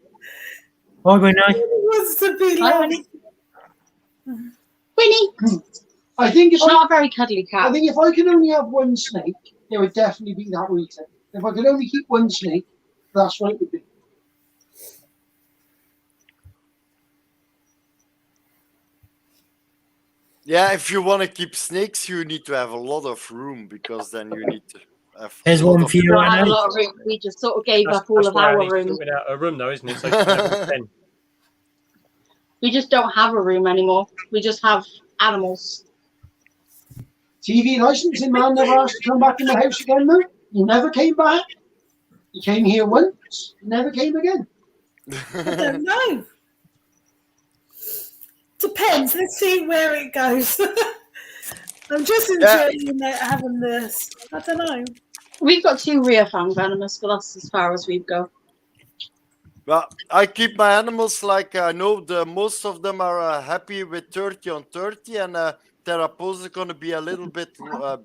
Bye, Winnie. wants to be Hi, Winnie. Winnie. I think She's not a very cuddly cat. I think if I could only have one snake, it would definitely be that retic. If I could only keep one snake, that's what it would be. Yeah, if you want to keep snakes, you need to have a lot of room because then you need to have. There's one for We you, don't have a Annie. lot of room. We just sort of gave up all of why our Annie's room. sorting out a room, though, isn't it? So she can have 10. We just don't have a room anymore. We just have animals. TV licensing man never asked to come back in the house again, though. He never came back. He came here once, never came again. I don't know. Depends. Let's see where it goes. I'm just enjoying having this. I don't know. We've got 2 rear found venomous, but that's as far as we go. Well, I keep my animals like I know most of them are happy with 30 on 30, and Terraposa is going to be a little bit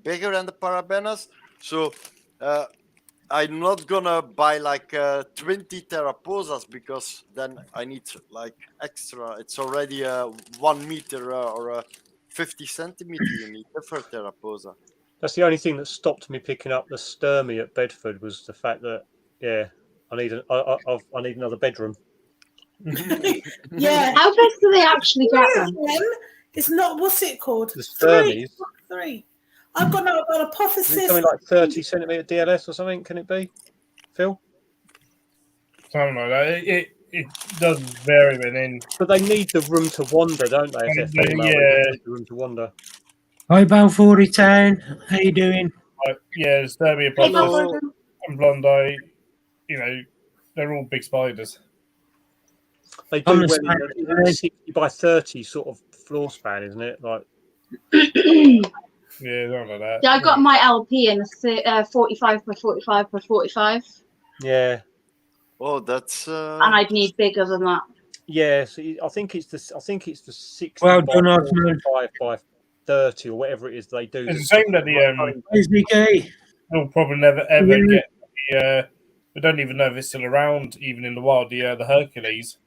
bigger than the Parabenas. So I'm not going to buy like 20 Terraposas because then I need like extra. It's already 1 meter or 50 centimeter you need for Terraposa. That's the only thing that stopped me picking up the Sturmy at Bedford was the fact that, I need another bedroom. Yeah. How big do they actually get them? It's not, what's it called? The Sturmies. 3. I've got an hypothesis. Something like 30 centimetre DLS or something, can it be, Phil? Something like that. It does vary, but then. But they need the room to wander, don't they? If they're female, they need the room to wander. Hi, Balfour Town. How you doing? Yeah, Sturby and Blondie, they're all big spiders. They do when they're 60 by 30 sort of floor span, isn't it? Like. Yeah, something like that. Yeah, I got my LP in a 45 by 45 by 45. Yeah. Oh, that's. And I'd need bigger than that. Yeah, so I think it's the 60 well by done, 45 by 30 or whatever it is they do. It's the same that we'll probably never ever get the. We don't even know if it's still around, even in the wild. The Hercules.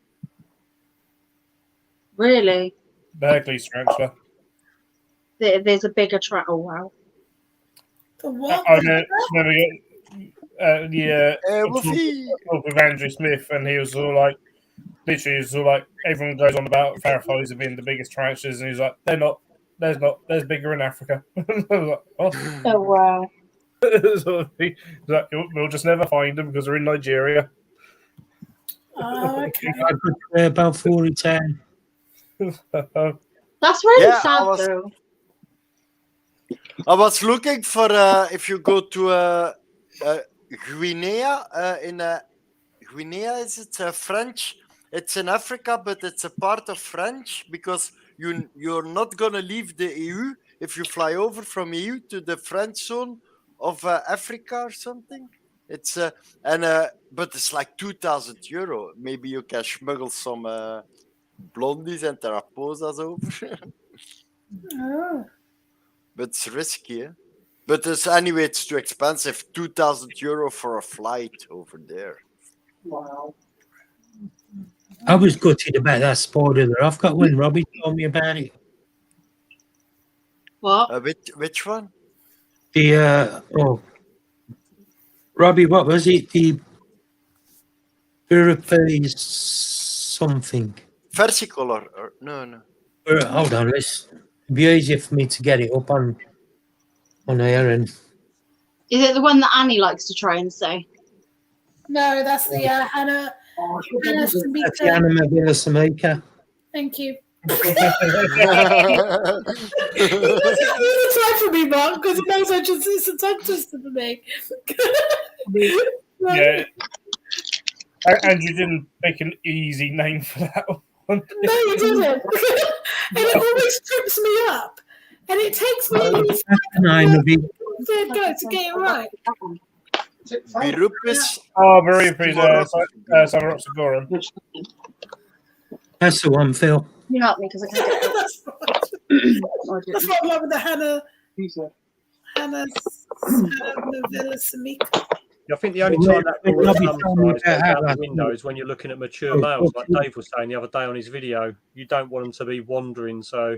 Really? The Hercules tarantula. There's a bigger trap. Oh wow! The what? I never get with Andrew Smith, and he was all like, literally, was all like, everyone goes on about Farfallies being the biggest tarantulas, and he's like, they're not. There's not. There's bigger in Africa. I was like, oh. Oh wow! So like, we'll just never find them because they're in Nigeria. Oh, okay. About 40 10. That's really sad, though. I was looking for if you go to Guinea in Guinea, is it French? It's in Africa, but it's a part of French because you're not gonna leave the EU if you fly over from EU to the French zone of Africa or something. It's but it's like €2,000. Maybe you can smuggle some blondies and Terraposas over. Oh. But it's risky, eh? But it's too expensive. €2,000 for a flight over there. Wow. I was gutted about that spider that I've got when Robbie told me about it. What? Which one? The Robbie, what was it? The Burpees something. Versicolor. Or, no. Hold on, it'd be easier for me to get it up on here. And Is it the one that Annie likes to try and say? No, that's the Hannah. that's the Anna Samika. Thank you. He does it all the time for me, Mark, because he knows it's a tongue twister for me. Yeah. And you didn't make an easy name for that one. No, you didn't. And it always trips me up. And it takes me to get it right. Birupis. Oh, Birupis, Samaroxagorum. That's the one, Phil. You help me because I can't get it. That's what I love with the Hannah Novella Samika. I think the only time that will sometimes goes out the window is when you're looking at mature males, like Dave was saying the other day on his video. You don't want them to be wandering, so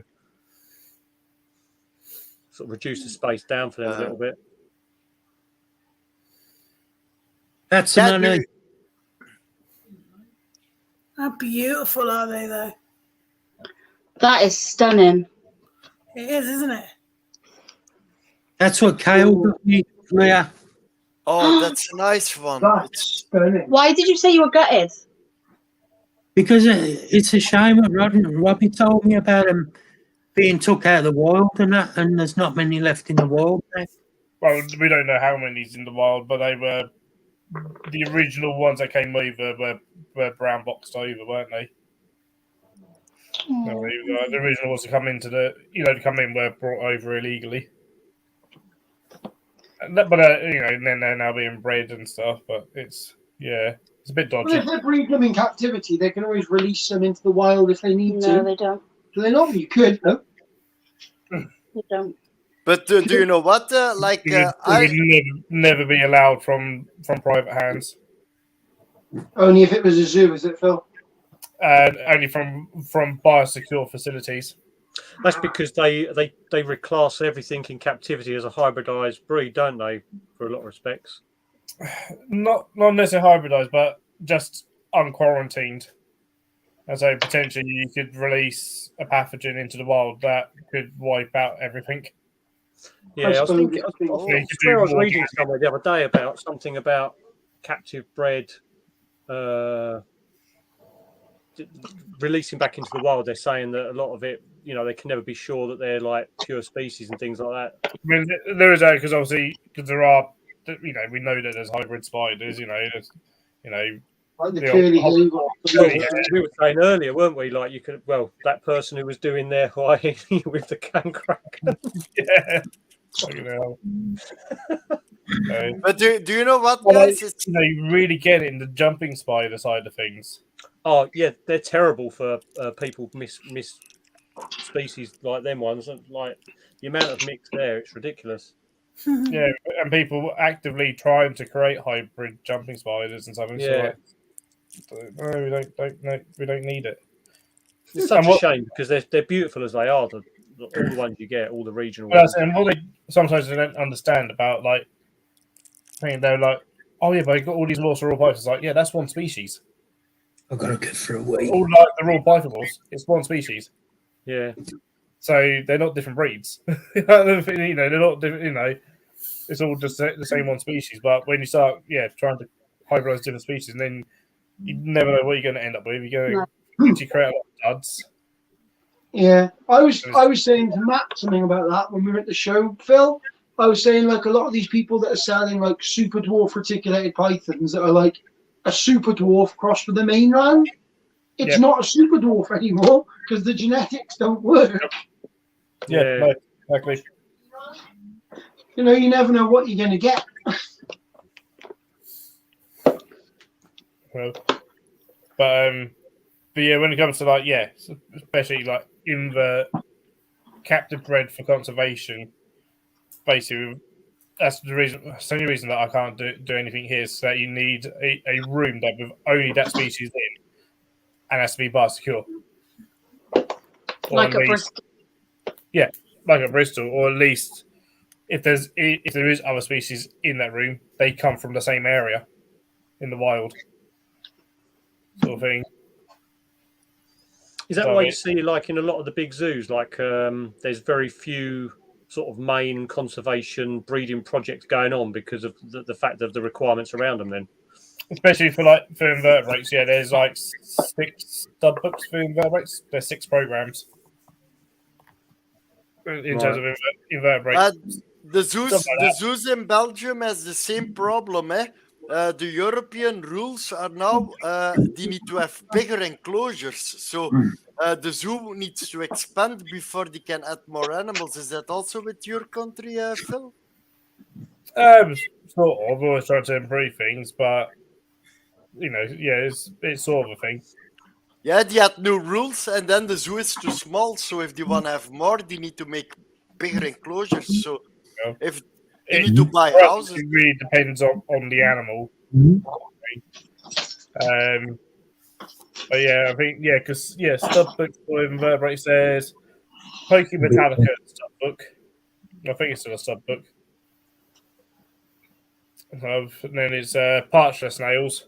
sort of reduce the space down for them a little bit. That's another. How beautiful are they, though? That is stunning. It is, isn't it? That's what Kale got me, Leah. Oh, that's a nice one. That's stunning. Why did you say you were gutted? Because it's a shame what Robbie told me about them being took out of the wild and that, and there's not many left in the wild now. Well, we don't know how many's in the wild, but they were the original ones that came over were brown boxed over, weren't they? No, the original ones to come into to come in were brought over illegally. But and then they're now being bred and stuff. But it's a bit dodgy. Well, if they breed them in captivity, they can always release them into the wild if they need to. No, they don't. Do they not? You could, no? They don't. But do you know what? It would never be allowed from private hands. Only if it was a zoo, is it, Phil? Only from biosecure facilities. That's because they reclass everything in captivity as a hybridized breed, don't they? For a lot of respects. Not necessarily hybridized, but just unquarantined. And so potentially you could release a pathogen into the wild that could wipe out everything. Yeah, I was reading somewhere the other day about something about captive bred releasing back into the wild. They're saying that a lot of it, they can never be sure that they're like pure species and things like that. I mean, there is because obviously there are, we know that there's hybrid spiders. Like the curly we were saying earlier, weren't we? Like that person who was doing their Hawaii with the can cracker. Yeah. But do you know what, guys? They really get it in the jumping spider side of things. Oh yeah, they're terrible for people miss species like them ones. Like the amount of mix there, it's ridiculous. Yeah, and people actively trying to create hybrid jumping spiders and stuff. Yeah. No, we don't need it. It's such a shame because they're beautiful as they are. All the ones you get, all the regional ones. And what sometimes they don't understand about they're like, oh yeah, but you got all these lost raw pythons. Like, yeah, that's one species. I've got to go for a week. All like the raw pythons, it's one species. Yeah. So they're not different breeds. They're not different. It's all just the same one species. But when you start, trying to hybridize different species, and then you never know what you're going to end up with. You're going to create a lot of duds. Yeah, I was saying to Matt something about that when we were at the show, Phil. I was saying a lot of these people that are selling super dwarf reticulated pythons that are a super dwarf crossed with the mainland. It's not a super dwarf anymore because the genetics don't work. Yeah, no, exactly. You never know what you're going to get. Well, but yeah, when it comes to especially invert captive bred for conservation, basically that's the reason. That's the only reason that I can't do anything here is that you need a room that with only that species in, and has to be biosecure. Like a Bristol. Yeah, like a Bristol, or at least if there is other species in that room, they come from the same area in the wild, sort of thing. Is that why you see, like in a lot of the big zoos, like there's very few sort of main conservation breeding projects going on because of the fact of the requirements around them? Then, especially for invertebrates, yeah, there's like 6 stud books for invertebrates. There's 6 programs in terms of invertebrates. The zoos in Belgium has the same problem. The European rules are now they need to have bigger enclosures. So the zoo needs to expand before they can add more animals. Is that also with your country, Phil? Sort of. I've always tried to improve things, but it's sort of a thing. Yeah, they had new rules, and then the zoo is too small. So if they want to have more, they need to make bigger enclosures. So if they need to buy houses, it really depends on the animal. But yeah, I think because stud book for invertebrates, there's Poke Metallica stud book. I think it's still a stud book. And then it's Parchler snails.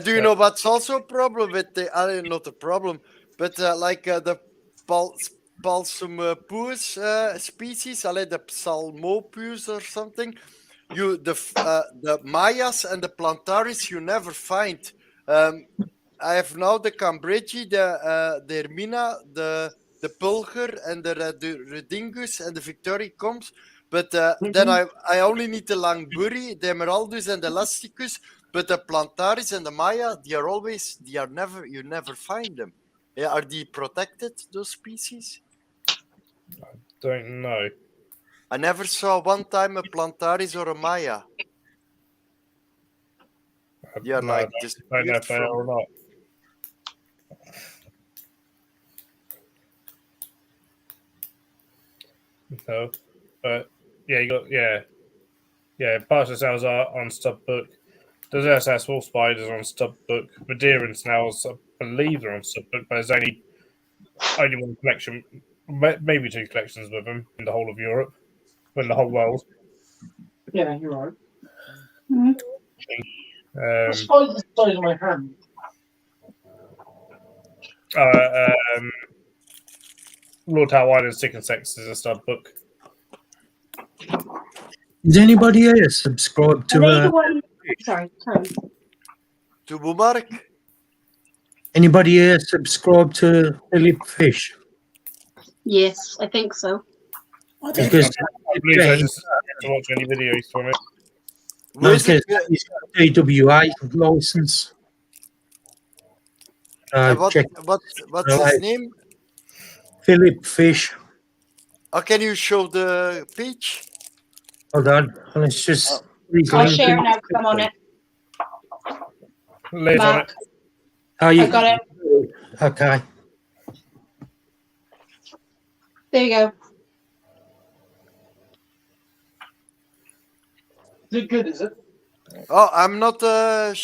Do you know what's also a problem with the? Not a problem, but like the Balsamopus species, the Psalmopus or something. The Mayas and the Plantaris you never find. I have now the Cambridge, the Hermina, the Pulcher, and the Redingus and the Victoria comes. But then I only need the Langbury, the Emeraldus, and the Elasticus. But the Plantaris and the Maya, you never find them. Yeah, are they protected, those species? I don't know. I never saw one time a Plantaris or a Maya. Yeah, no, like I don't know if they are or not. No, but you got partial snails are on stud book. There's also small spiders on stud book. Madeira and snails, I believe they're on stud book, but there's only one collection, maybe 2 collections with them in the whole of Europe, in the whole world. Yeah, you're right. The spider's the size of my hand. Lord Tower Island Sick and Sex is a stud book. Is anybody here subscribed to? Sorry. To Mubarak? Anybody here subscribed to Philip Fish? Yes, I think so. Because I believe I just to watch any videos from it. he's got a DWA license. What's his name? Philip Fish. Can you show the page? Hold on, let's just. I'll share it now because I'm on it. Liz on it. Oh, you I got it. Okay. There you go. Is it good, is it? Oh, I'm not. Oh,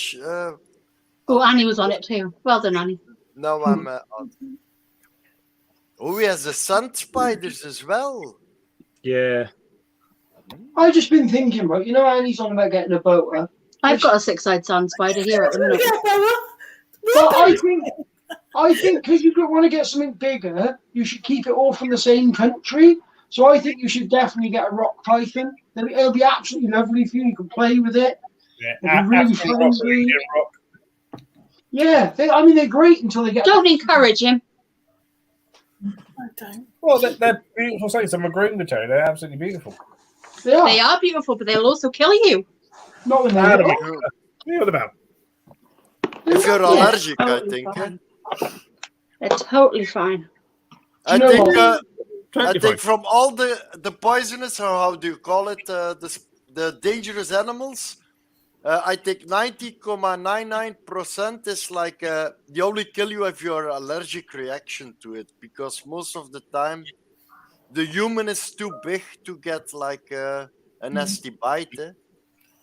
Annie was on it too. Well done, Annie. No, I'm on. Oh, he has the sand spiders as well. Yeah. I've just been thinking, right? You know, Annie's on about getting a boa. I've got a 6-eyed sand spider here at the minute. But I think because you want to get something bigger, you should keep it all from the same country. So I think you should definitely get a rock python. Then it'll be absolutely lovely for you. You can play with it. Yeah, it'll be really friendly. Yeah, they're great until they get. Don't encourage him. I don't. Well, they're beautiful things. I'm agreeing with you. They're absolutely beautiful. They are. They are beautiful, but they'll also kill you. Not when they're little. about. If you're allergic, I think. They're totally fine. I think from all the poisonous, or how do you call it, the dangerous animals, I think 90.99% is like they only kill you if you're allergic reaction to it, because most of the time the human is too big to get like a nasty bite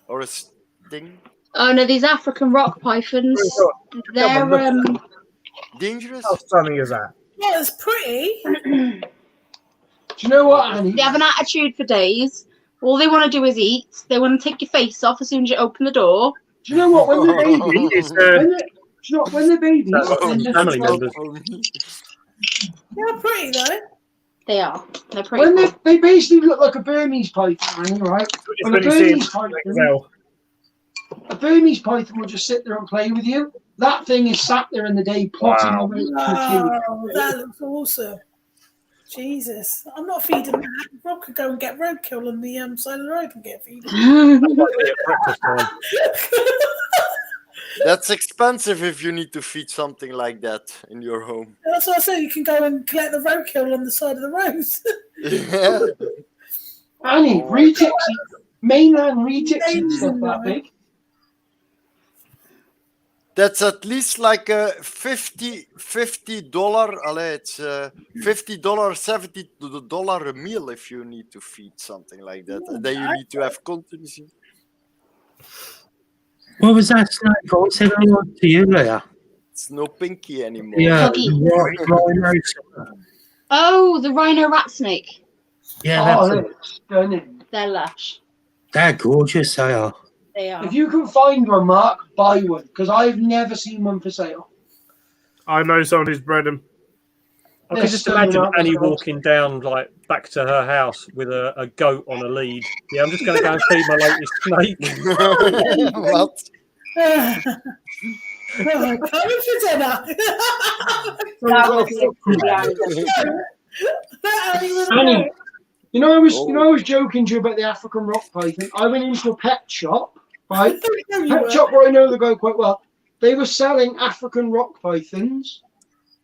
or a sting. Oh no, these African rock pythons. They're dangerous. How stunning is that? Yeah, it's pretty. Do you know what, Annie? They have an attitude for days. All they want to do is eat. They want to take your face off as soon as you open the door. Do you know what? When they're babies, when they're babies, family members. They're pretty though. They are. They're pretty. When Cool. they basically look like a Burmese python, Annie, right? When a Burmese python will just sit there and play with you. That thing is sat there in the day plotting on it. Wow, that looks awesome. Jesus, I'm not feeding that. Rob could go and get roadkill on the side of the road and get feeding. That's expensive if you need to feed something like that in your home. That's what I said. You can go and collect the roadkill on the side of the road. Yeah. Annie, retics, mainland retics and stuff that big. That's at least like a $50. It's $50, $70 a meal if you need to feed something like that. And then you need to have continuity. What was that snake? What was it to you, Leah? It's no pinky anymore. Yeah. Oh, the rhino rat snake. Yeah, they're stunning. They're lush. They're gorgeous, they are. They are. If you can find one, Mark, buy one, because I've never seen one for sale. I know someone who's bred them. I can just imagine Annie walking down like back to her house with a goat on a lead. Yeah, I'm just going to go and feed my latest snake. What? Coming for dinner. Annie, I was joking to you about the African rock python. I went into a pet shop, right? Pet shop where I know the guy quite well. They were selling African rock pythons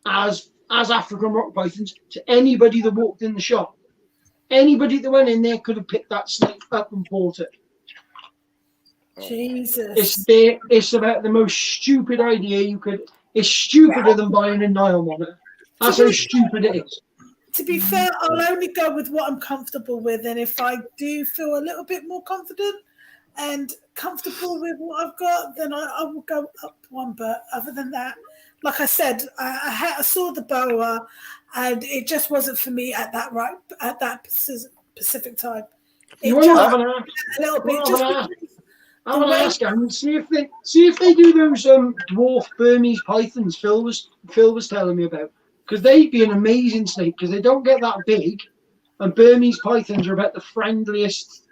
as African rock pythons to anybody that walked in the shop. Anybody that went in there could have picked that snake up and bought it. Jesus. It's about the most stupid idea you could. It's stupider than buying a Nile monitor. That's how stupid it is. To be fair, I'll only go with what I'm comfortable with, and if I do feel a little bit more confident and comfortable with what I've got, then I will go up one. But other than that, like I said, I saw the boa, and it just wasn't for me at that specific time. You want to have an ask? A little bit. I want to ask them. See if they do those dwarf Burmese pythons Phil was telling me about, because they'd be an amazing snake because they don't get that big, and Burmese pythons are about the friendliest,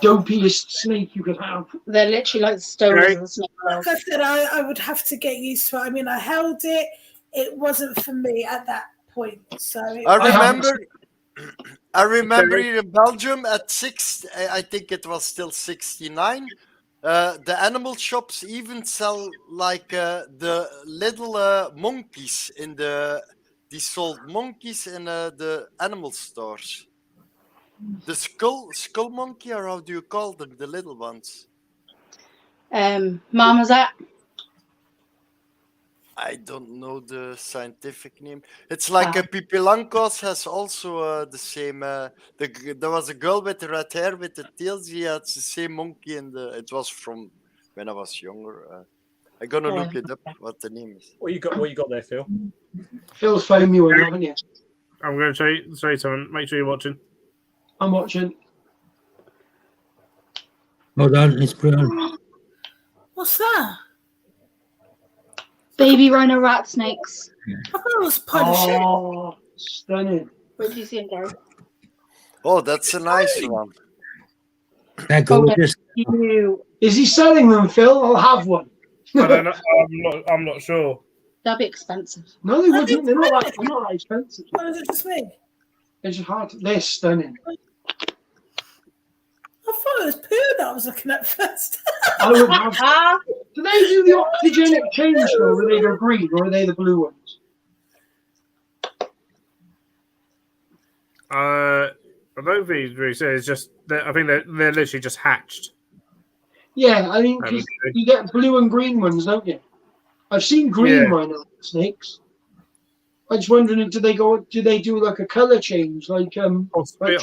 dopiest snake you could have. They're literally like stones. Like I said, I would have to get used to it. I mean, I held it. It wasn't for me at that point. So I remember in Belgium at I think it was still 69. The animal shops even sell like the little monkeys they sold monkeys in the animal stores. The skull monkey, or how do you call them? The little ones. Marmoset. I don't know the scientific name. It's like a Pipilankos has also the same. There was a girl with the red hair with the tails. She had the same monkey, and it was from when I was younger. I'm gonna look it up. What the name is? What you got there, Phil? Phil's phoned me one, haven't you? I'm going to show you something. Make sure you're watching. I'm watching. Hold on, it's brown. What's that? Baby rhino rat snakes. I thought it was part of shit. Oh, stunning. Where did you see it, Gary? Oh, that's a nice one. They're gorgeous. Is he selling them, Phil? I'll have one. I don't know. I'm not sure. That'd be expensive. No, they wouldn't. They're not that expensive. What is it just me? It's just hard. They're stunning. I thought it was poo that I was looking at first. I would have. Do they do the oxygenic change though? Are they the green or are they the blue ones? I don't think it's said. It's just I think they're literally just hatched. Yeah, I mean, 'cause you get blue and green ones, don't you? I've seen green rhino snakes. I'm just wondering, do they do like a color change, like possibly?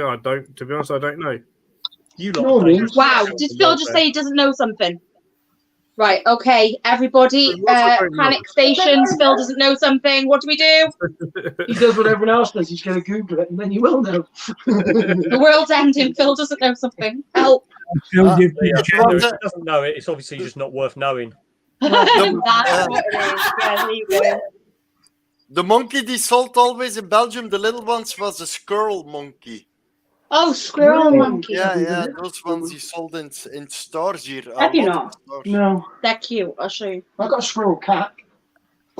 I don't. To be honest, I don't know. You lot are dangerous. Wow, did Phil just say he doesn't know something? Right, okay, everybody, panic stations. Phil doesn't know something. What do we do? He does what everyone else does. He's going to Google it, and then you will know. The world's ending. Phil doesn't know something. Help. If he doesn't know it, it's obviously just not worth knowing. That's what it is. Yeah, there you go. The monkey they sold always in Belgium, the little ones, was a squirrel monkey. Oh, squirrel monkey. Yeah, those ones you sold in stores here. Have you not? No. They're cute. I'll show you. I got a squirrel cat.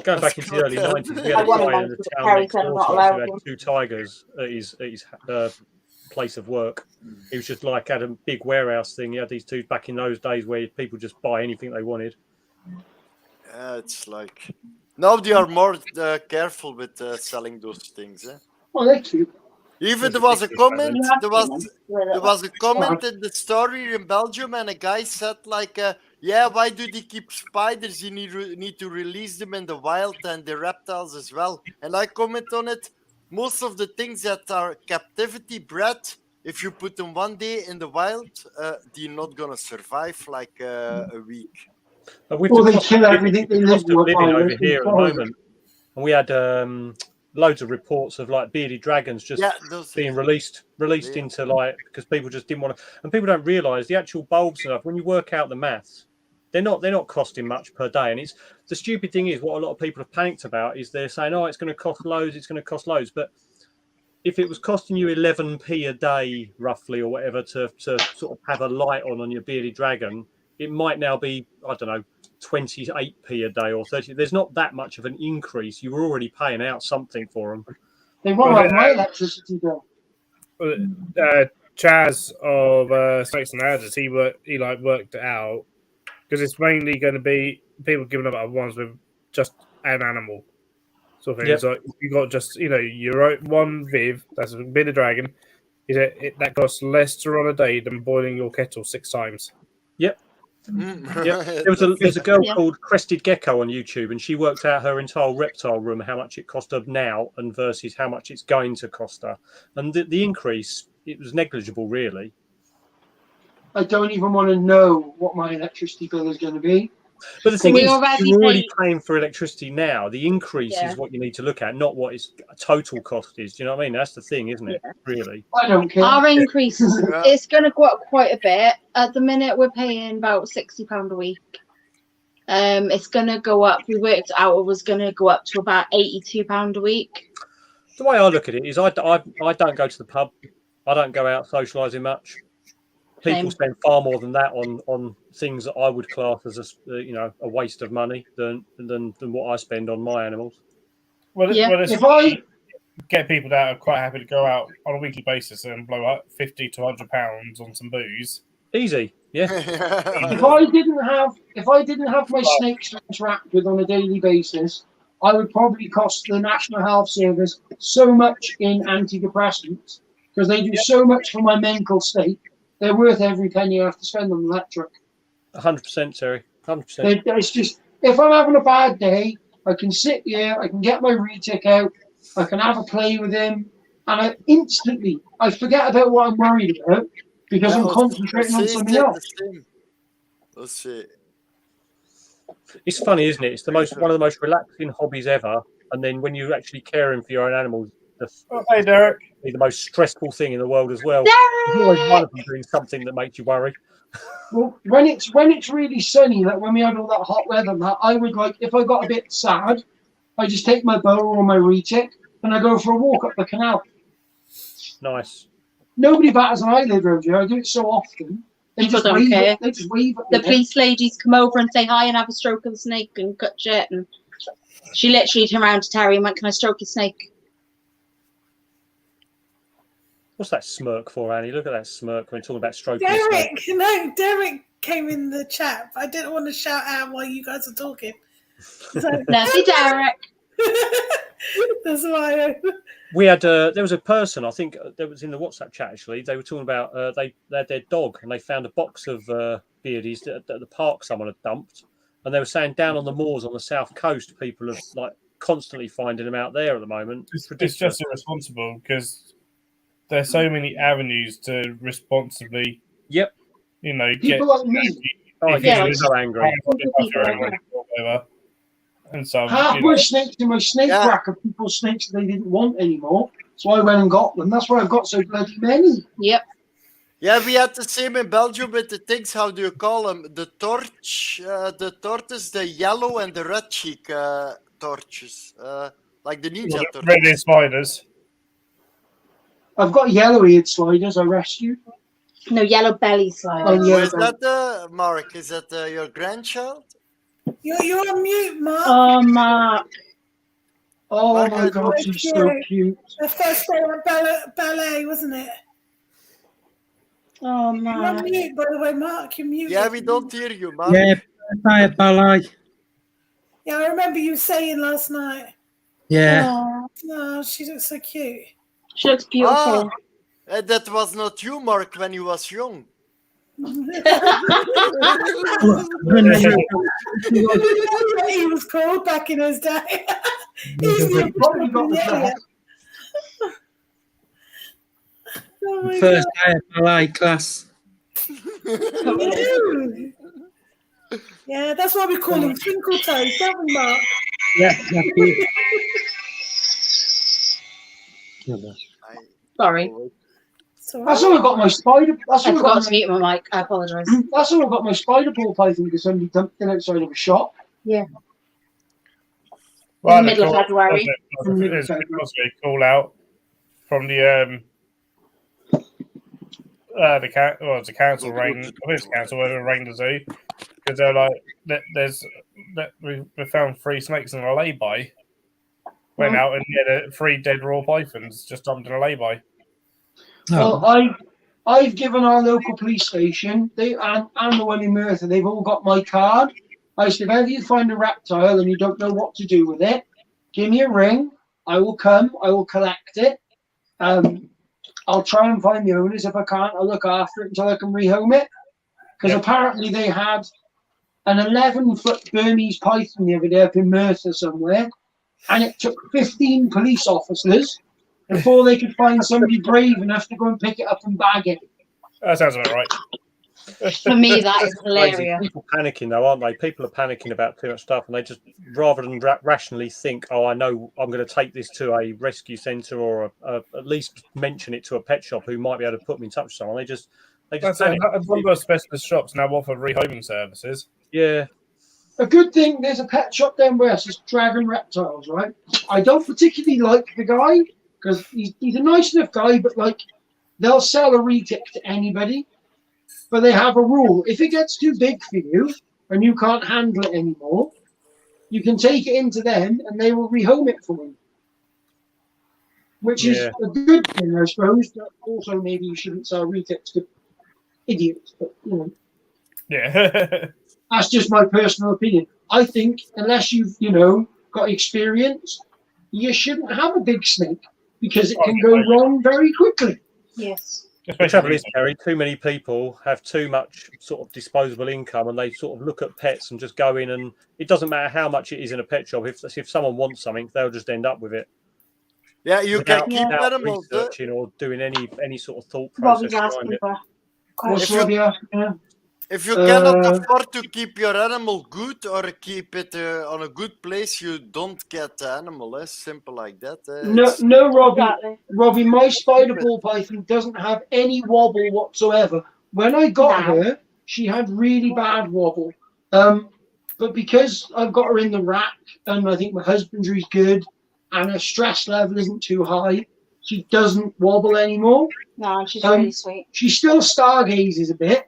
Going back into the early 90s, we had a guy in the town next door to us who had 2 tigers at his place of work. He was just like had a big warehouse thing. He had these 2 back in those days where people just buy anything they wanted. Yeah, it's like now they are more careful with selling those things. Eh? Oh, they're cute. Even there was a comment. There was a comment in the story in Belgium, and a guy said like, "Yeah, why do they keep spiders? You need to release them in the wild and the reptiles as well." And I comment on it. Most of the things that are captivity bred, if you put them one day in the wild, they're not gonna survive like a week. With they kill everything they live living over here at the moment, and we had loads of reports of like bearded dragons just being released into like because people just didn't want to, and people don't realise the actual bulbs and stuff. When you work out the maths, they're not costing much per day. And it's the stupid thing is what a lot of people have panicked about is they're saying, oh, it's going to cost loads, but if it was costing you 11p a day roughly or whatever to sort of have a light on your bearded dragon, it might now be, I don't know, 28p a day or 30. There's not that much of an increase. You were already paying out something for them. They won't have my electricity bill. Chaz of Snakes and Ladders, he worked it out because it's mainly going to be people giving up other ones with just an animal. So things like you got just your one Viv, that's a bit of dragon. That costs less to run a day than boiling your kettle 6 times. Yep. Yep. There's a girl called Crested Gecko on YouTube, and she worked out her entire reptile room, how much it cost her now and versus how much it's going to cost her. And the increase, it was negligible, really. I don't even want to know what my electricity bill is going to be. But the thing is, you're already paying for electricity now. The increase is what you need to look at, not what its total cost is. Do you know what I mean? That's the thing, isn't it? Really. I don't care. Our increase it's going to go up quite a bit. At the minute, we're paying about £60 a week. It's going to go up. We worked out it was going to go up to about £82 a week. The way I look at it is, I don't go to the pub. I don't go out socialising much. People spend far more than that on things that I would class as a waste of money than what I spend on my animals. Well, if I get people that are quite happy to go out on a weekly basis and blow up £50 to £100 on some booze, easy, yeah. If I didn't have my snakes to interact with on a daily basis, I would probably cost the National Health Service so much in antidepressants because they do so much for my mental state. They're worth every penny you have to spend on electric. 100%, Terry. 100%. It's just, if I'm having a bad day, I can sit here, I can get my retic out, I can have a play with him, and I forget about what I'm worried about because I'm concentrating on something else. Let's see. It's funny, isn't it? It's one of the most relaxing hobbies ever, and then when you're actually caring for your own animals, hey, Derek. The most stressful thing in the world as well. There's always one of them doing something that makes you worry. Well, when it's really sunny, like when we had all that hot weather, I would if I got a bit sad, I just take my bow or my retic and I go for a walk up the canal. Nice. Nobody bats an eyelid over here. I do it so often. People don't care. They just wave at the police ladies come over and say hi and have a stroke of the snake and cut shit. And she literally turned around to Terry and went, "Can I stroke your snake?" What's that smirk for, Annie? Look at that smirk when talking about stroking. Derek came in the chat, but I didn't want to shout out while you guys are talking. So, Lovely Derek. That's why. We had there was a person, I think that was in the WhatsApp chat actually. They were talking about they had their dog and they found a box of beardies at the park someone had dumped, and they were saying down on the moors on the south coast, people are constantly finding them out there at the moment. It's just irresponsible because there's so many avenues to responsibly Yep. You know, People like me. Oh, if yeah, you I'm so angry. And so, half you my know, snakes in my snake rack are people's snakes they didn't want anymore. So I went and got them. That's why I've got so bloody many. Yep. Yeah, we had the same in Belgium with the things. How do you call them? The tortoise, the yellow and the red cheek torches, like the ninja tortoise. red spiders. I've got yellow-eared sliders I rescued. No, yellow belly sliders. Oh, Is that Mark? Is that your grandchild? You're on mute, Mark. Oh, Mark. Oh Mark, my God, she's so cute. The first day of ballet, wasn't it? Oh, You're Mark. on mute, by the way, Mark. You're mute. Yeah, we don't hear you, Mark. Yeah, ballet. Yeah, I remember you saying last night. Yeah. Oh, she looks so cute. She looks beautiful. That was not you, Mark, when you was young. He was called back in his day. He's Probably got the dress. Oh my First day of ballet class. God. Yeah, that's why we call him Twinkle Toes, don't we, Mark? Yeah, that's it. Sorry. That's all I got my spider. That's I all forgot got to mute my mic. I apologise. That's all I got my spider ball python because somebody dumped it outside of a shop. Yeah. Right, in the middle of February. It's because they call out from the council rain. I think it's council whether rain the zoo because they're like we found 3 snakes in a lay-by. Went out and had 3 dead raw pythons just dumped in a lay-by. Well, I've given our local police station and the one in Merthyr, they've all got my card. I said, if ever you find a reptile and you don't know what to do with it, give me a ring. I will come. I will collect it. I'll try and find the owners. If I can't, I'll look after it until I can rehome it. Because apparently they had an 11-foot Burmese python the other day up in Merthyr somewhere, and it took 15 police officers before they could find somebody brave enough to go and pick it up and bag it. That sounds about right. For me, that is Crazy. hilarious. People panicking though, aren't they? People are panicking about too much stuff, and they just rather than rationally think, "Oh, I know I'm going to take this to a rescue centre or at least mention it to a pet shop who might be able to put me in touch with someone." They just That's it. A number of specialist shops now offer rehoming services. Yeah. A good thing, there's a pet shop down west, it's Dragon Reptiles, right? I don't particularly like the guy, because he's a nice enough guy, but like, they'll sell a retic to anybody. But they have a rule. If it gets too big for you, and you can't handle it anymore, you can take it into them, and they will rehome it for you. Which is a good thing, I suppose, but also maybe you shouldn't sell retics to idiots, but, you know. Yeah. That's just my personal opinion. I think unless you've, got experience, you shouldn't have a big snake because it can go wrong very quickly. Yes. The trouble is, Kerry, too many people have too much sort of disposable income, and they sort of look at pets and just go in, and it doesn't matter how much it is in a pet shop. If someone wants something, they'll just end up with it. Yeah, you without, can keep without animals. researching or doing any sort of thought Robbie's process. asking for If you cannot afford to keep your animal good or keep it on a good place, you don't get the animal. Simple like that. No, Robbie. Exactly. Robbie, my spider ball python doesn't have any wobble whatsoever. When I got her, she had really bad wobble. But because I've got her in the rack, and I think my husbandry's good, and her stress level isn't too high, she doesn't wobble anymore. No, she's really sweet. She still stargazes a bit.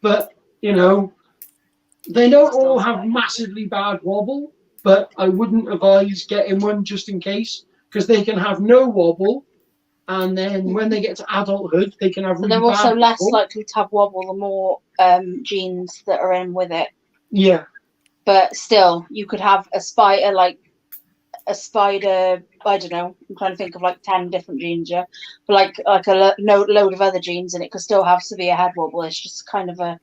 But, they don't all have massively bad wobble, but I wouldn't advise getting one just in case, because they can have no wobble, and then when they get to adulthood, they can have really they're also bad less wobble. likely to have wobble the more genes that are in with it. Yeah. But still, you could have a spider, I don't know, I'm trying to think of 10 different genes, yeah? But a load of other genes, and it could still have severe head wobble. It's just kind of a...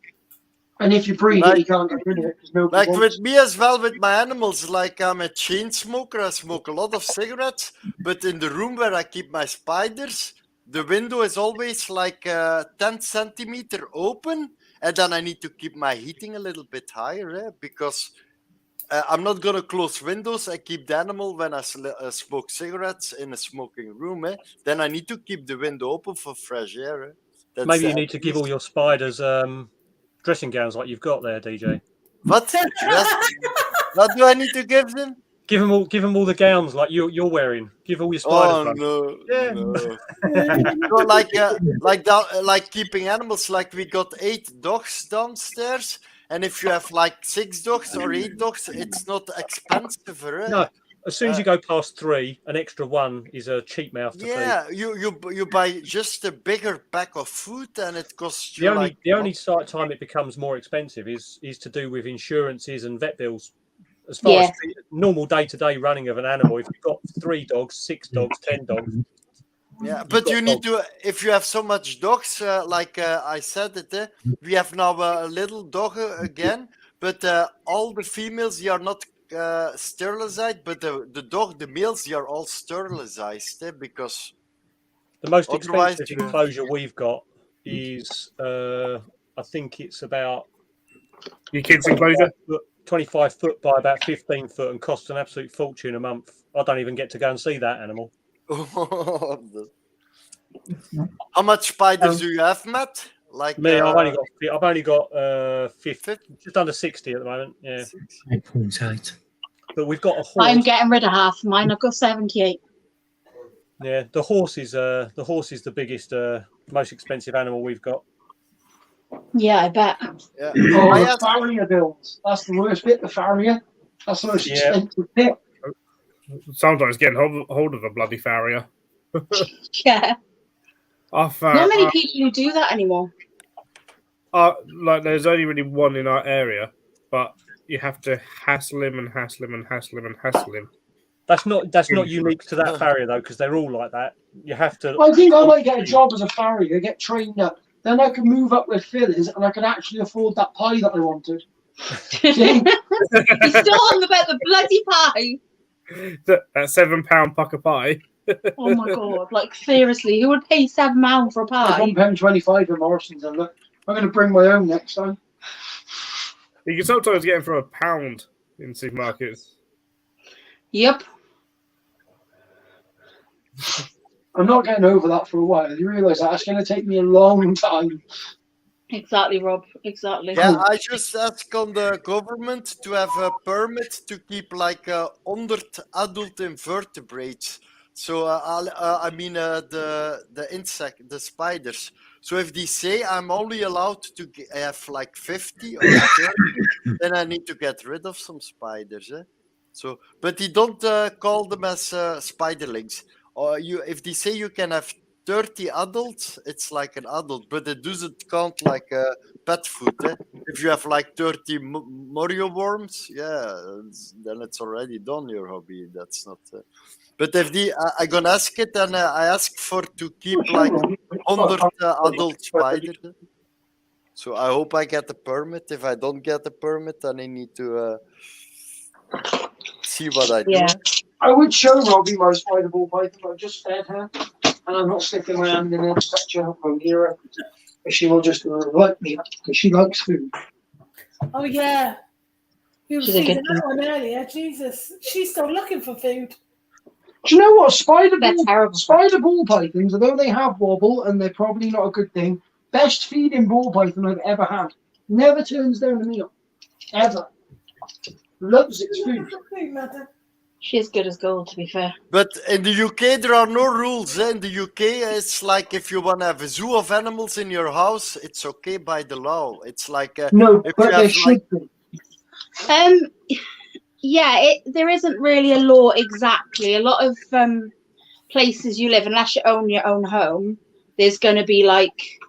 And if you breed it, you can't get rid of it. Like with me as well, with my animals, I'm a chain smoker. I smoke a lot of cigarettes, but in the room where I keep my spiders, the window is always like 10 centimeter open, and then I need to keep my heating a little bit higher because I'm not gonna close windows. I keep the animal when I smoke cigarettes in a smoking room. Then I need to keep the window open for fresh air. Maybe you need to give all your spiders dressing gowns like you've got there, DJ. What? What do I need to give them? Give them all the gowns like you're wearing. Give all your spiders one. No, Yeah. no. No, like that, like keeping animals. Like we got 8 dogs downstairs, and if you have like 6 dogs or 8 dogs, it's not expensive, right? No. As soon as you go past 3, an extra 1 is a cheap mouth to feed. Yeah, you buy just a bigger pack of food, and it costs you the only time it becomes more expensive is to do with insurances and vet bills. As far as normal day-to-day running of an animal, if you've got 3 dogs, 6 dogs, 10 dogs. Yeah, but you need to, if you have so much dogs, like I said it, we have now a little dog again, but all the females, they are not sterilized, but the males, they are all sterilized because the most expensive enclosure we've got is, I think it's about your kids' enclosure? 25 foot by about 15 foot and costs an absolute fortune a month. I don't even get to go and see that animal. How much spiders do you have, Matt? Like me, I've only got 50, just under 60 at the moment. Yeah, 8.8. But we've got a horse. I'm getting rid of half of mine. I've got 78. Yeah, the horse is the biggest, most expensive animal we've got. Yeah, I bet. Yeah. Oh, the farrier bills. That's the worst bit, the farrier. That's the most expensive bit. Sometimes getting hold of a bloody farrier. Yeah. Not Not many people who do that anymore. Like, there's only really one in our area, but you have to hassle him and hassle him and hassle him and hassle him. That's not unique to that farrier though, because they're all like that. You have to. I think I might get a job as a farrier, get trained up. Then I could move up with fillers, and I could actually afford that pie that I wanted. He's still on about the bloody pie. That £7 puck of pie. Oh my god! Like seriously, who would pay £7 for a pie? £1.25 in Morrison's, and look, I'm going to bring my own next time. You can sometimes get them for £1 in supermarkets. Yep. I'm not getting over that for a while. You realise that's going to take me a long time. Exactly, Rob. Exactly. Yeah, I just asked on the government to have a permit to keep like 100 adult invertebrates. So the insect, the spiders. So if they say I'm only allowed to have like 50 or 30, then I need to get rid of some spiders. So, but they don't call them as spiderlings. Or if they say you can have 30 adults, it's like an adult, but it doesn't count like pet food. If you have like 30 Mario worms, then it's already done, your hobby. That's not. But if I'm gonna ask it, and I ask for to keep like 100 adult spiders. So I hope I get the permit. If I don't get the permit, then I need to see what I do. I would show Robbie my spider ball python, but I just fed her, and I'm not sticking my hand in her to touch her or near her. But she will just like me because she likes food. Oh yeah, you were feeding that one earlier. Jesus, she's still looking for food. Do you know what? Spider ball pythons, although they have wobble and they're probably not a good thing, best feeding ball python I've ever had. Never turns down a meal. Ever. Loves its food. She's good as gold, to be fair. But in the UK, there are no rules. In the UK, it's like if you want to have a zoo of animals in your house, it's okay by the law. It's like no, but there should be. Yeah, there isn't really a law exactly. A lot of places you live, unless you own your own home, there's going to be like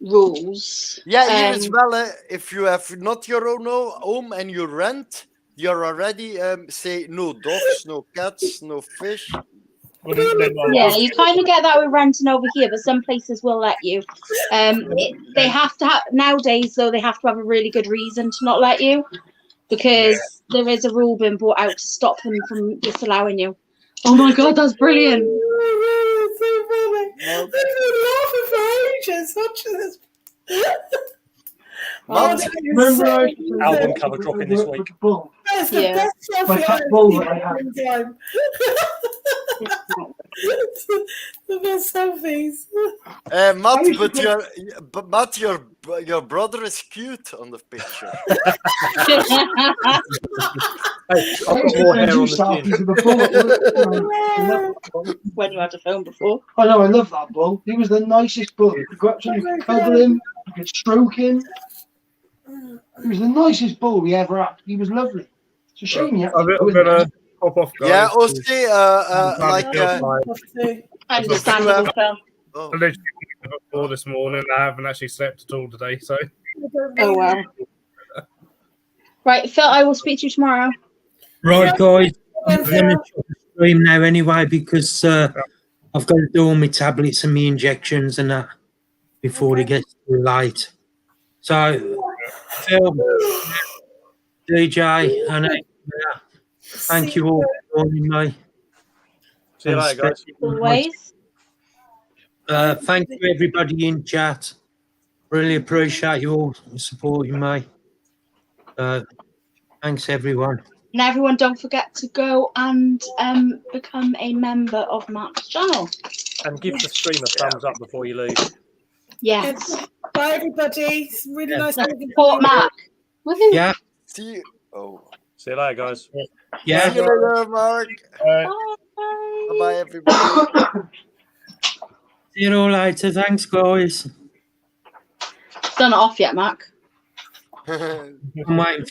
rules. Yeah, here as well. If you have not your own home and you rent, you're already say no dogs, no cats, no fish. Yeah, you kind of get that with renting over here, but some places will let you. They have to have nowadays, though. They have to have a really good reason to not let you, because there is a rule being brought out to stop them from disallowing you. Oh my god, that's brilliant! I've been laughing for ages watching this. Matt, Remember I used to Album cover dropping this week. That's the Yeah. best My selfie cat I've bull seen that I in a had. long time. The best selfies. Matt, but your brother is cute on the picture. Hey, I've got more hair on the chin. When you had a phone before. I know, I love that bull. He was the nicest bull. You could go up to him, you could cuddle him, you could stroke him. He was the nicest bull we ever had. He was lovely. It's a shame he had I'm to go, going isn't to pop off, guys. Yeah, Osti, Understandable, Phil. I literally woke up at 4 this morning. I haven't actually slept at all today. So. Oh, wow. Right, Phil, I will speak to you tomorrow. Right, guys. I'm going to stream now anyway because I've got to do all my tablets and my injections and that before it gets too late. So, Phil, DJ, and thank you all for joining me. See you later, guys. Always. Thank you, everybody in chat. Really appreciate you all supporting me. Thanks, everyone. And everyone, don't forget to go and become a member of Mark's channel. And give the stream a thumbs up before you leave. Yes. Bye, everybody. It's really nice talking to Support you. Mark. Woohoo. Yeah. See you. Oh. See you later, guys. Yeah. See you later, Mark. Bye, everybody. See you all later. Thanks, guys. It's not off yet, Mark. I'm waiting for